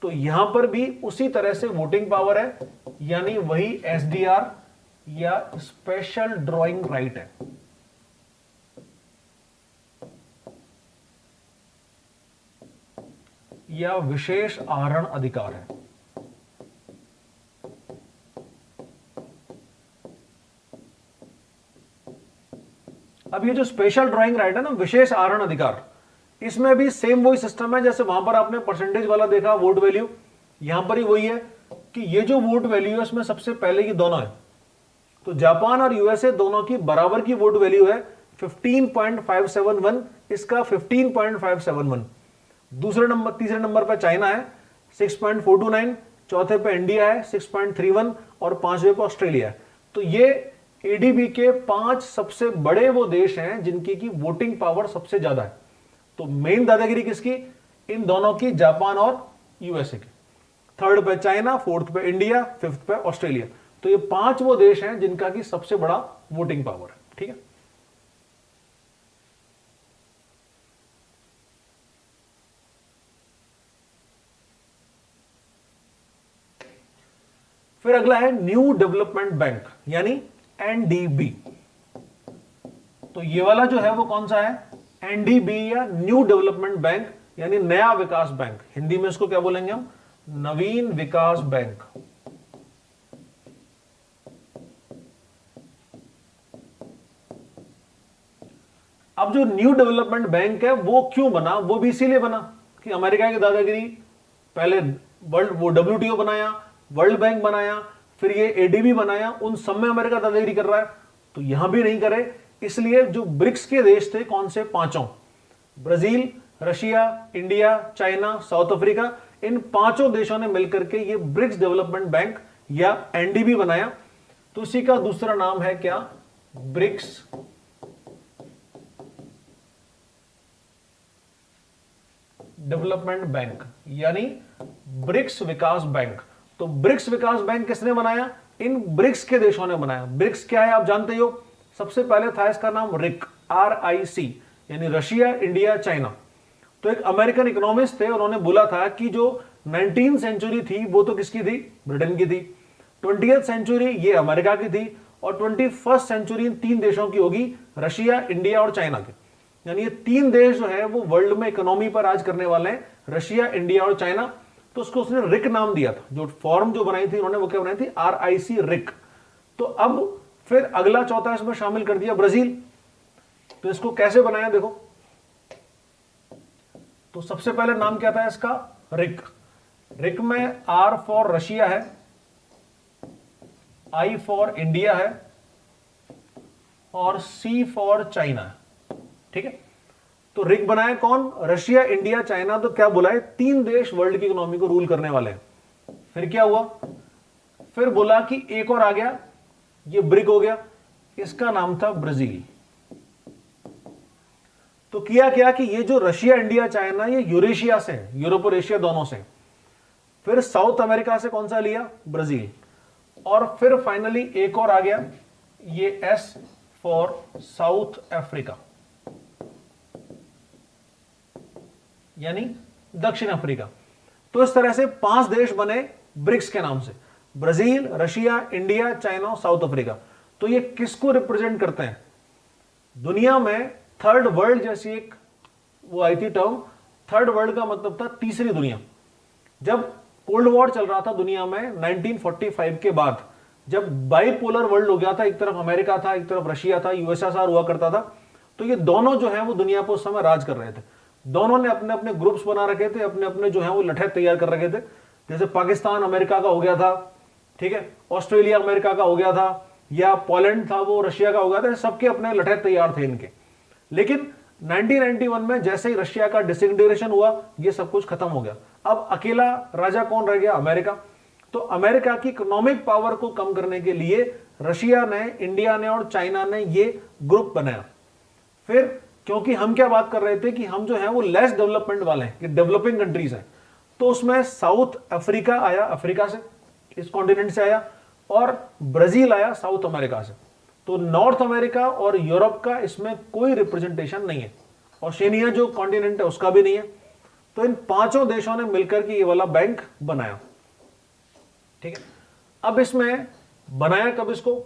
तो यहां पर भी उसी तरह से वोटिंग पावर है, यानी वही एसडीआर या स्पेशल ड्रॉइंग राइट है। या विशेष आहरण अधिकार है। अब ये जो स्पेशल ड्राइंग राइट है ना, विशेष आहरण अधिकार, इसमें भी सेम वही सिस्टम है जैसे वहां पर आपने परसेंटेज वाला देखा वोट वैल्यू, यहां पर ही वही है कि ये जो वोट वैल्यू है इसमें सबसे पहले ये दोनों है। तो जापान और यूएसए दोनों की बराबर की वोट वैल्यू है 15.571, इसका 15.571। दूसरे नंबर, तीसरे नंबर पर चाइना है 6.429, चौथे पे इंडिया है 6.31 और पांचवें पे ऑस्ट्रेलिया है। तो ये एडीबी के 5 सबसे बड़े वो देश हैं जिनकी की वोटिंग पावर सबसे ज्यादा है। तो मेन दादागिरी किसकी? इन दोनों की, जापान और यूएसए की। थर्ड पे चाइना, फोर्थ पे इंडिया, फिफ्थ पे ऑस्ट्रेलिया। तो ये 5 वो देश हैं जिनका की सबसे बड़ा वोटिंग पावर है। ठीक है, फिर अगला है न्यू डेवलपमेंट बैंक यानी एनडीबी। तो ये वाला जो है वो कौन सा है? एनडीबी या न्यू डेवलपमेंट बैंक यानी नया विकास बैंक। हिंदी में इसको क्या बोलेंगे हम? नवीन विकास बैंक। अब जो न्यू डेवलपमेंट बैंक है वो क्यों बना, वो भी इसीलिए बना कि अमेरिका की दादागिरी, पहले वर्ल्ड वो WTO बनाया, वर्ल्ड बैंक बनाया, फिर ये ADB बनाया, उन सब में अमेरिका दादागिरी कर रहा है, तो यहां भी नहीं करे। इसलिए जो ब्रिक्स के देश थे, कौन से, पांचों, Brazil, Russia, India, China, South Africa, इन पांचों देशों ने मिलकर के ये ब्रिक्स डेवलपमेंट बैंक या NDB बनाया। तो इसी का दूसरा नाम है क्या, ब्रिक्स डेवलपमेंट बैंक, यानी ब्रिक्स विकास बैंक। तो ब्रिक्स विकास बैंक किसने बनाया, इन ब्रिक्स के देशों ने बनाया। ब्रिक्स क्या है आप जानते हो, सबसे पहले था इसका नाम रिक, RIC, यानी रशिया, इंडिया, चाइना। तो एक अमेरिकन इकोनॉमिस्ट थे, उन्होंने बोला था कि जो 19th सेंचुरी थी वो तो किसकी थी, ब्रिटेन की थी, 20th सेंचुरी ये अमेरिका की थी, और 21st सेंचुरी इन तीन देशों की होगी, रशिया, इंडिया और चाइना की। यानी ये तीन देश जो है वो वर्ल्ड में इकोनॉमी पर राज करने वाले हैं, रशिया, इंडिया और चाइना। तो उसको उसने रिक नाम दिया था, जो फॉर्म जो बनाई थी उन्होंने वो क्या बनाई थी, RIC, रिक। तो अब फिर अगला चौथा इसमें शामिल कर दिया ब्राजील। तो इसको कैसे बनाया देखो, तो सबसे पहले नाम क्या था इसका, रिक। रिक में R फॉर रशिया है, I फॉर इंडिया है और C फॉर चाइना है, ठीक है। तो रिक बनाया कौन, रशिया, इंडिया, चाइना। तो क्या बोला है, तीन देश वर्ल्ड की इकोनॉमी को रूल करने वाले हैं। फिर क्या हुआ, फिर बोला कि एक और आ गया, ये ब्रिक हो गया, इसका नाम था ब्राजील। तो किया क्या कि ये जो रशिया, इंडिया, चाइना, ये यूरेशिया से, यूरोप और एशिया दोनों से। फिर साउथ अमेरिका से कौन सा लिया, ब्राजील। और फिर फाइनली एक और आ गया, ये S फॉर साउथ अफ्रीका, यानी दक्षिण अफ्रीका। तो इस तरह से 5 देश बने ब्रिक्स के नाम से, Brazil, Russia, India, China, South Africa. तो ये किसको रिप्रेजेंट करते हैं, दुनिया में थर्ड वर्ल्ड जैसी एक वो आई थी टर्म। थर्ड वर्ल्ड का मतलब था तीसरी दुनिया। जब कोल्ड वॉर चल रहा था दुनिया में 1945 के बाद, जब बाइपोलर वर्ल्ड हो गया था, एक तरफ अमेरिका था, एक तरफ रशिया था, USSR हुआ करता था, तो ये दोनों जो है वो दुनिया पर उस समय राज कर रहे थे। दोनों ने अपने अपने ग्रुप्स बना रखे थे, अपने अपने जो है वो लठे तैयार कर रखे थे। जैसे पाकिस्तान अमेरिका का हो गया था, ठीक है, ऑस्ट्रेलिया अमेरिका का हो गया था, या पोलैंड था वो रशिया का हो गया था। सबके अपने लठे तैयार थे इनके। लेकिन 1991 में जैसे ही रशिया का डिसइंटीग्रेशन हुआ, ये सब कुछ खत्म हो गया। अब अकेला राजा कौन रह गया, अमेरिका। तो अमेरिका की इकोनॉमिक पावर को कम करने के लिए रशिया ने, इंडिया ने और चाइना ने ये ग्रुप बनाया। फिर क्योंकि हम क्या बात कर रहे थे कि हम जो है वो लेस डेवलपमेंट वाले हैं, कि डेवलपिंग कंट्रीज हैं, तो उसमें साउथ अफ्रीका आया, अफ्रीका से, इस कॉन्टिनेंट से आया, और ब्राजील आया साउथ अमेरिका से। तो नॉर्थ अमेरिका और यूरोप का इसमें कोई रिप्रेजेंटेशन नहीं है, ओशिनिया जो कॉन्टिनेंट है उसका भी नहीं है। तो इन पांचों देशों ने मिलकर के ये वाला बैंक बनाया, ठीक है। अब इसमें बनाया कब इसको,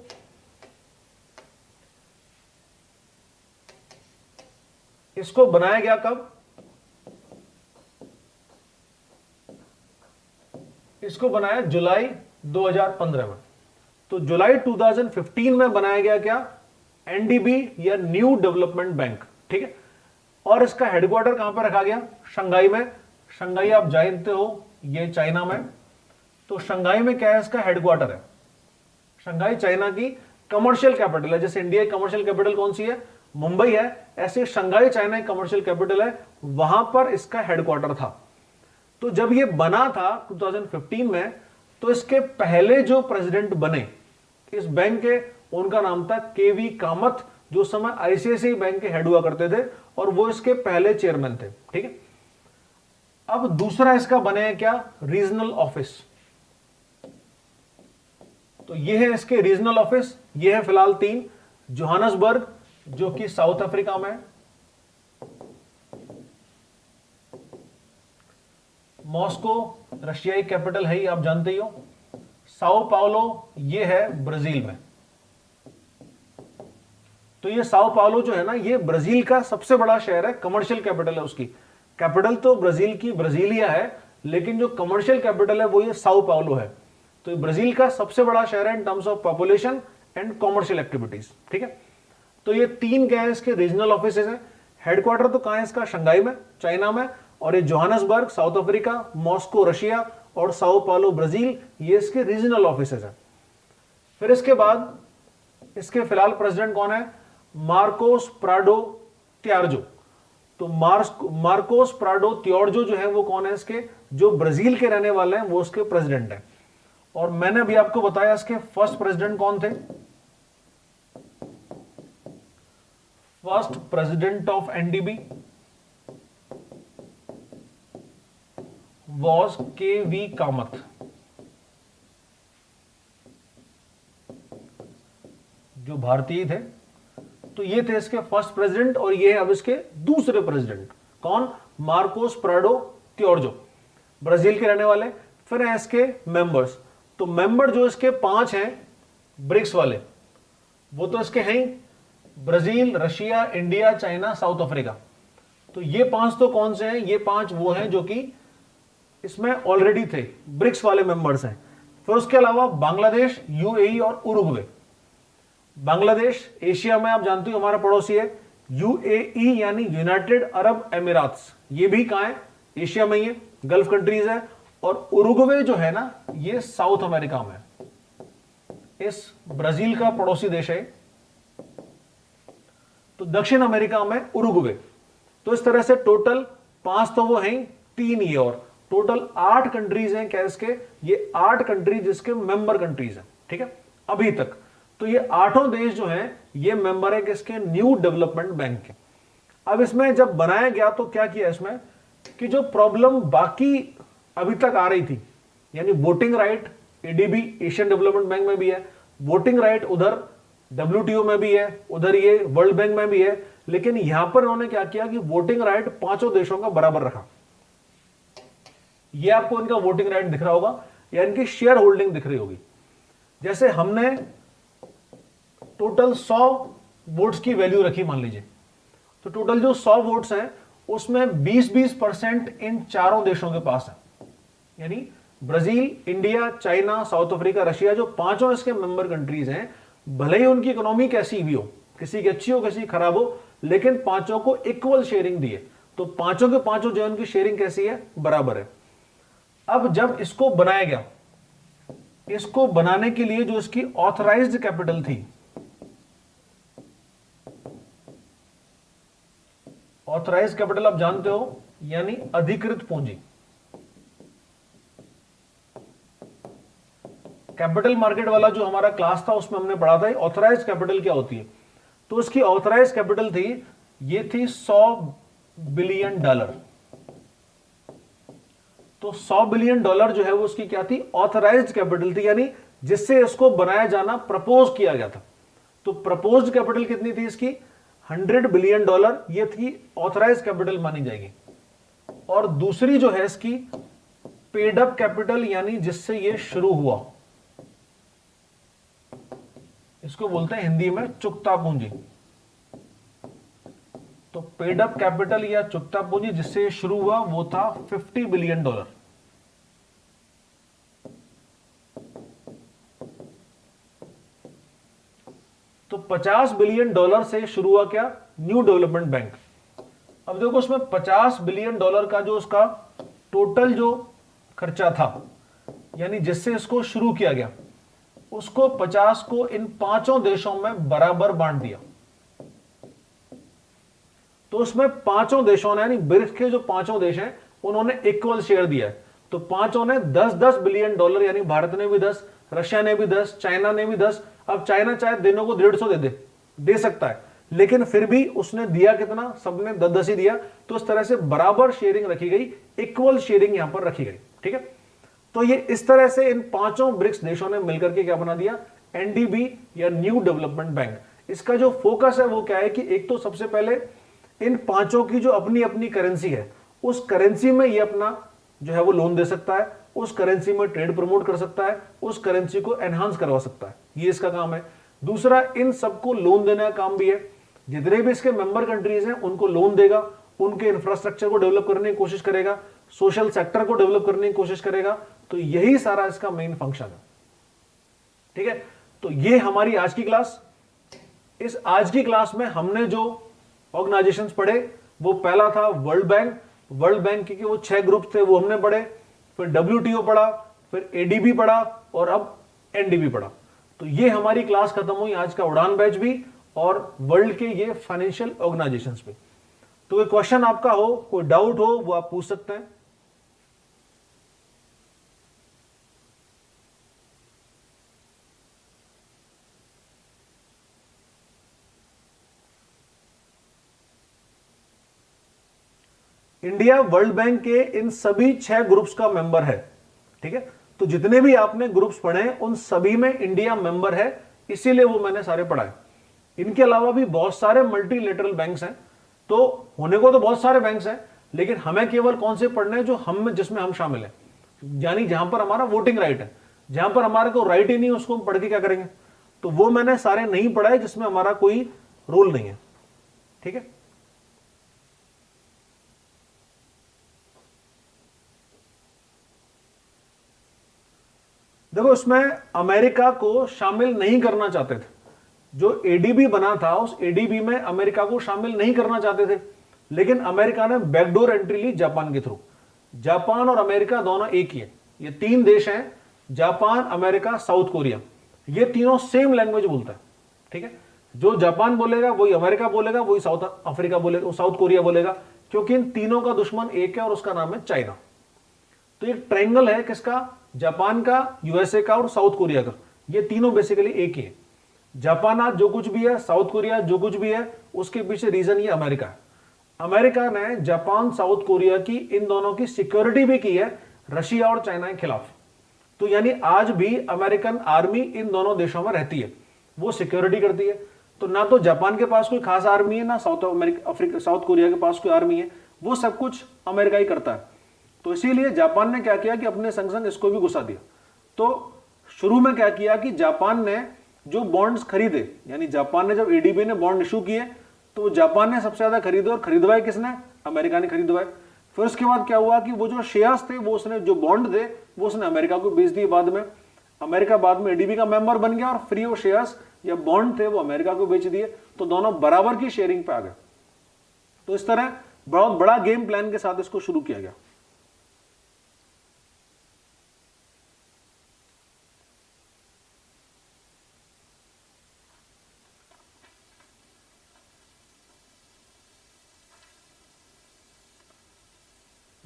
इसको बनाया गया कब, इसको बनाया जुलाई 2015 में। तो जुलाई 2015 में बनाया गया क्या, NDB या न्यू डेवलपमेंट बैंक, ठीक है। और इसका हेडक्वार्टर कहां पर रखा गया, शंघाई में। शंघाई आप जानते हो ये चाइना में। तो शंघाई में क्या है, इसका हेडक्वार्टर है। शंघाई चाइना की कमर्शियल कैपिटल है। जैसे इंडिया की कमर्शियल कैपिटल कौन सी है, मुंबई है, ऐसे शंघाई चाइना की कमर्शियल कैपिटल है, वहां पर इसका हेडक्वार्टर था। तो जब ये बना था 2015 में, तो इसके पहले जो प्रेसिडेंट बने इस बैंक के, उनका नाम था KV कामत, जो समय ICICI बैंक के हेड हुआ करते थे, और वो इसके पहले चेयरमैन थे, ठीक है। अब दूसरा इसका बने क्या, रीजनल ऑफिस। तो ये है इसके रीजनल ऑफिस, ये है फिलहाल 3, जोहानसबर्ग जो कि साउथ अफ्रीका में है, मॉस्को रशियाई कैपिटल है, आप जानते ही हो, साओ पाउलो ये है ब्राजील में। तो ये साओ पाउलो जो है ना, ये ब्राजील का सबसे बड़ा शहर है, कमर्शियल कैपिटल है उसकी। कैपिटल तो ब्राजील की ब्राजीलिया है, लेकिन जो कमर्शियल कैपिटल है वो ये साओ पाउलो है। तो ब्राजील का सबसे बड़ा शहर है in terms of population and commercial activities, ठीक है। तो ये 3 क्या है इसके रीजनल ऑफिसेज हैं। हेडक्वार्टर तो कहां है इसका, शंघाई में, चाइना में, और ये Johannesburg south Africa, Moscow Russia और साओ पालो ब्राजील, ये इसके रीजनल ऑफिसेज हैं। फिर इसके बाद इसके फिलहाल प्रेसिडेंट कौन है, मार्कोस प्राडो त्यारजो। तो मार्कोस प्राडो त्यारजो जो है वो कौन है इसके, जो ब्राजील के रहने वाले हैं, वो उसके प्रेसिडेंट हैं। और मैंने अभी आपको बताया इसके फर्स्ट प्रेसिडेंट कौन थे, first president of NDB was KV. Kamat. जो भारतीय थे, तो ये थे इसके फर्स्ट प्रेसिडेंट, और ये है अब इसके दूसरे प्रेसिडेंट कौन, मार्कोस प्राडो त्यारजो, ब्राजील के रहने वाले। फिर है इसके मेंबर्स, तो मेंबर जो इसके 5 हैं ब्रिक्स वाले, वो तो इसके हैं Brazil, Russia, India, China, South Africa. तो ये 5 तो कौन से हैं, ये 5 वो हैं जो कि इसमें ऑलरेडी थे, ब्रिक्स वाले मेंबर्स हैं। फिर उसके अलावा बांग्लादेश, यूएई और उरुग्वे। बांग्लादेश एशिया में आप जानते हो हमारा पड़ोसी है, यूएई यानी यूनाइटेड अरब अमीरात्स, ये भी कहां है, एशिया में ही है, गल्फ कंट्रीज है। और उरुग्वे जो है ना, ये साउथ अमेरिका में, इस ब्राजील का पड़ोसी देश है, तो दक्षिण अमेरिका में उरुग्वे। तो इस तरह से टोटल 5 तो वो हैं, 3 ये, और टोटल 8 कंट्रीज हैं क्या इसके, ये 8 कंट्रीज जिसके मेंबर कंट्रीज हैं, ठीक है अभी तक। तो ये 8 देश जो हैं ये मेंबर है किसके, न्यू डेवलपमेंट बैंक के। अब इसमें जब बनाया गया तो क्या किया इसमें, कि जो प्रॉब्लम बाकी अभी तक आ रही थी, यानी voting right, ADB Asian development bank में भी है, वोटिंग राइट उधर डब्ल्यूटीओ में भी है, उधर ये वर्ल्ड बैंक में भी है, लेकिन यहां पर उन्होंने क्या किया कि वोटिंग राइट 5 देशों का बराबर रखा। ये आपको इनका वोटिंग राइट दिख रहा होगा, या इनकी शेयर होल्डिंग दिख रही होगी। जैसे हमने टोटल 100 वोट्स की वैल्यू रखी मान लीजिए, तो टोटल जो 100 वोट्स हैं उसमें 20-20% इन 4 देशों के पास है, यानी Brazil, India, China, South Africa, Russia, जो 5 इसके मेंबर कंट्रीज हैं, भले ही उनकी इकोनॉमी कैसी भी हो, किसी की अच्छी हो किसी की खराब हो, लेकिन 5 को इक्वल शेयरिंग दी है। तो 5 के 5 जो है उनकी शेयरिंग कैसी है, बराबर है। अब जब इसको बनाया गया, इसको बनाने के लिए जो इसकी ऑथराइज्ड कैपिटल थी, ऑथराइज्ड कैपिटल आप जानते हो यानी अधिकृत पूंजी। कैपिटल मार्केट वाला जो हमारा क्लास था उसमें हमने पढ़ा था ऑथराइज्ड कैपिटल क्या होती है। तो इसकी ऑथराइज्ड कैपिटल थी, ये थी $100 बिलियन। तो $100 बिलियन जो है वो उसकी क्या थी, ऑथराइज्ड कैपिटल थी, यानी जिससे इसको बनाया जाना प्रपोज किया गया था। तो प्रपोज्ड कैपिटल कितनी थी इसकी, $100 बिलियन, ये थी ऑथराइज्ड कैपिटल मानी जाएगी। और दूसरी जो है इसकी पेड अप कैपिटल, यानी जिससे ये शुरू हुआ, इसको बोलते हैं हिंदी में चुकता पूंजी। तो पेड अप कैपिटल या चुकता पूंजी जिससे ये शुरू हुआ वो था $50 बिलियन। तो $50 बिलियन से शुरू हुआ क्या, न्यू डेवलपमेंट बैंक। अब देखो उसमें $50 बिलियन का जो उसका टोटल जो खर्चा था, यानी जिससे इसको शुरू किया गया, उसको 50 को इन 5 देशों में बराबर बांट दिया। तो उसमें 5 देशों ने, यानी ब्रिक्स के जो 5 देश हैं, उन्होंने इक्वल शेयर दिया है। तो 5 ने $10-10 बिलियन, यानी भारत ने भी 10, रशिया ने भी 10, चाइना ने भी 10। अब चाइना चाहे देने को 150 दे सकता है, लेकिन फिर भी उसने दिया कितना, सबने 10-10 ही दिया। तो इस तरह से बराबर शेयरिंग रखी गई, इक्वल शेयरिंग यहां पर रखी गई, ठीक है। तो ये इस तरह से इन 5 ब्रिक्स देशों ने मिलकर के क्या बना दिया, एनडीबी या न्यू डेवलपमेंट बैंक। इसका जो फोकस है वो क्या है कि एक तो सबसे पहले इन 5 की जो अपनी अपनी करेंसी है, उस करेंसी में ये अपना जो है वो लोन दे सकता है, उस करेंसी में ट्रेड प्रमोट कर सकता है, उस करेंसी को एनहांस करवा सकता है, ये इसका काम है। दूसरा, इन सबको लोन देने का काम भी है। जितने भी इसके मेंबर कंट्रीज हैं उनको लोन देगा, उनके इंफ्रास्ट्रक्चर को डेवलप करने की कोशिश करेगा, सोशल सेक्टर को डेवलप करने की कोशिश करेगा। तो यही सारा इसका मेन फंक्शन है, ठीक है। तो ये हमारी आज की क्लास। इस आज की क्लास में हमने जो ऑर्गेनाइजेशंस पढ़े, वो पहला था वर्ल्ड बैंक। वर्ल्ड बैंक के वो 6 ग्रुप थे, वो हमने पढ़े। फिर WTO पढ़ा, फिर ADB पढ़ा, और अब NDB पढ़ा। तो ये हमारी क्लास खत्म हुई आज का उड़ान बैच भी और वर्ल्ड के ये फाइनेंशियल ऑर्गेनाइजेशंस भी। तो कोई क्वेश्चन आपका हो, कोई डाउट हो, वो आप पूछ सकते हैं। इंडिया वर्ल्ड बैंक के इन सभी 6 ग्रुप्स का मेंबर है, ठीक है। तो जितने भी आपने ग्रुप्स पढ़े उन सभी में इंडिया मेंबर है, इसीलिए वो मैंने सारे पढ़ाए। इनके अलावा भी बहुत सारे मल्टीलेटरल बैंक्स हैं, तो होने को तो बहुत सारे बैंक्स हैं, लेकिन हमें केवल कौन से पढ़ने हैं जो हम जिसमें हम शामिल हैं, यानी जहां पर हमारा वोटिंग राइट है। जहां पर हमारे को राइट ही नहीं उसको हम पढ़ के क्या करेंगे। तो वो मैंने सारे नहीं पढ़ाए जिसमें हमारा कोई रोल नहीं है, ठीक है। देखो इसमें अमेरिका को शामिल नहीं करना चाहते थे। जो ADB बना था उस ADB में अमेरिका को शामिल नहीं करना चाहते थे, लेकिन अमेरिका ने बैकडोर एंट्री ली जापान के थ्रू। जापान और अमेरिका दोनों एक ही है, ये 3 देश हैं, जापान, अमेरिका, साउथ कोरिया। ये तीनों सेम लैंग्वेज बोलता है, ठीक है। जो जापान बोलेगा वही अमेरिका बोलेगा, वही साउथ अफ्रीका बोलेगा, साउथ कोरिया बोलेगा, क्योंकि इन तीनों का दुश्मन एक है और उसका नाम है चाइना। तो एक ट्रायंगल है किसका, जापान का, USA का और साउथ कोरिया का। ये तीनों बेसिकली एक ही है। जापान आज जो कुछ भी है, साउथ कोरिया जो कुछ भी है, उसके पीछे रीजन ये अमेरिका है। अमेरिका ने जापान, साउथ कोरिया की इन दोनों की सिक्योरिटी भी की है रशिया और चाइना के खिलाफ। तो यानी आज भी अमेरिकन आर्मी इन दोनों देशों में रहती है, वो सिक्योरिटी करती है। तो ना तो जापान के पास कोई खास आर्मी है, ना साउथ कोरिया के पास कोई आर्मी है, वो सब कुछ अमेरिका ही करता है। तो इसीलिए जापान ने क्या किया कि अपने संग संग इसको भी घुसा दिया। तो शुरू में क्या किया कि जापान ने जो बॉन्ड्स खरीदे, यानी जापान ने जब ADB ने बॉन्ड इशू किए तो जापान ने सबसे ज्यादा खरीदे, और खरीदवाए किसने, अमेरिका ने खरीदवाए। फिर उसके बाद क्या हुआ कि वो जो शेयर्स थे, वो उसने, जो बॉन्ड थे वो उसने अमेरिका को बेच दिए। बाद में अमेरिका बाद में ADB का मेंबर बन गया और फ्री वो शेयर्स या बॉन्ड थे वो अमेरिका को बेच दिए। तो दोनों बराबर की शेयरिंग पे आ गए। तो इस तरह बहुत बड़ा गेम प्लान के साथ इसको शुरू किया गया।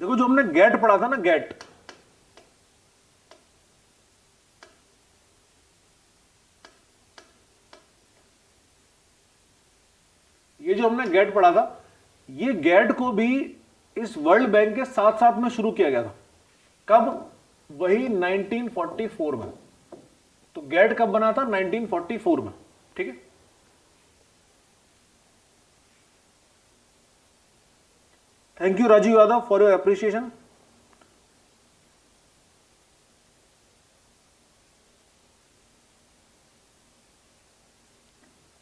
देखो जो हमने गेट पढ़ा था ना, गेट, ये जो हमने गेट पढ़ा था, ये गेट को भी इस वर्ल्ड बैंक के साथ साथ में शुरू किया गया था। कब, वही 1944 में। तो गेट कब बना था, 1944 में, ठीक है। Thank you Rajiv Yadav for your appreciation.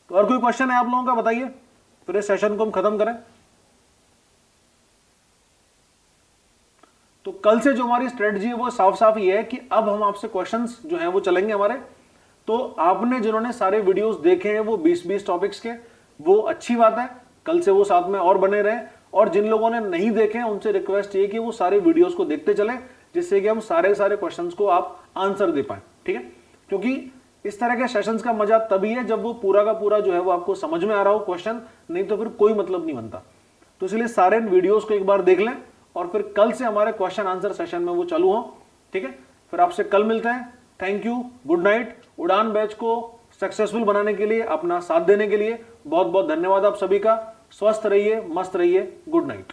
तो और कोई क्वेश्चन है आप लोगों का, बताइए, फिर इस सेशन को हम खत्म करें। तो कल से जो हमारी स्ट्रेटजी है वो साफ साफ ये है कि अब हम आपसे क्वेश्चंस जो हैं वो चलेंगे हमारे। तो आपने जिन्होंने सारे वीडियोस देखे हैं वो 20-20 टॉपिक्स के, वो अच्छी बात है, कल से वो साथ में और बने रहें। और जिन लोगों ने नहीं देखे हैं उनसे रिक्वेस्ट ये कि वो सारे वीडियोस को देखते चलें, जिससे कि हम सारे क्वेश्चंस को आप आंसर दे पाएं, ठीक है। क्योंकि इस तरह के सेशंस का मजा तभी है जब वो पूरा का पूरा जो है वो आपको समझ में आ रहा हो क्वेश्चन, नहीं तो फिर कोई मतलब नहीं बनता। तो इसलिए सारे वीडियोस को एक बार देख लें और फिर कल से हमारे क्वेश्चन आंसर सेशन में वो चालू हो, ठीक है। फिर आपसे कल मिलते हैं। Thank you, good night. उड़ान बैच को सक्सेसफुल बनाने के लिए, अपना साथ देने के लिए बहुत बहुत धन्यवाद आप सभी का। स्वस्थ रहिए, मस्त रहिए, गुड नाइट।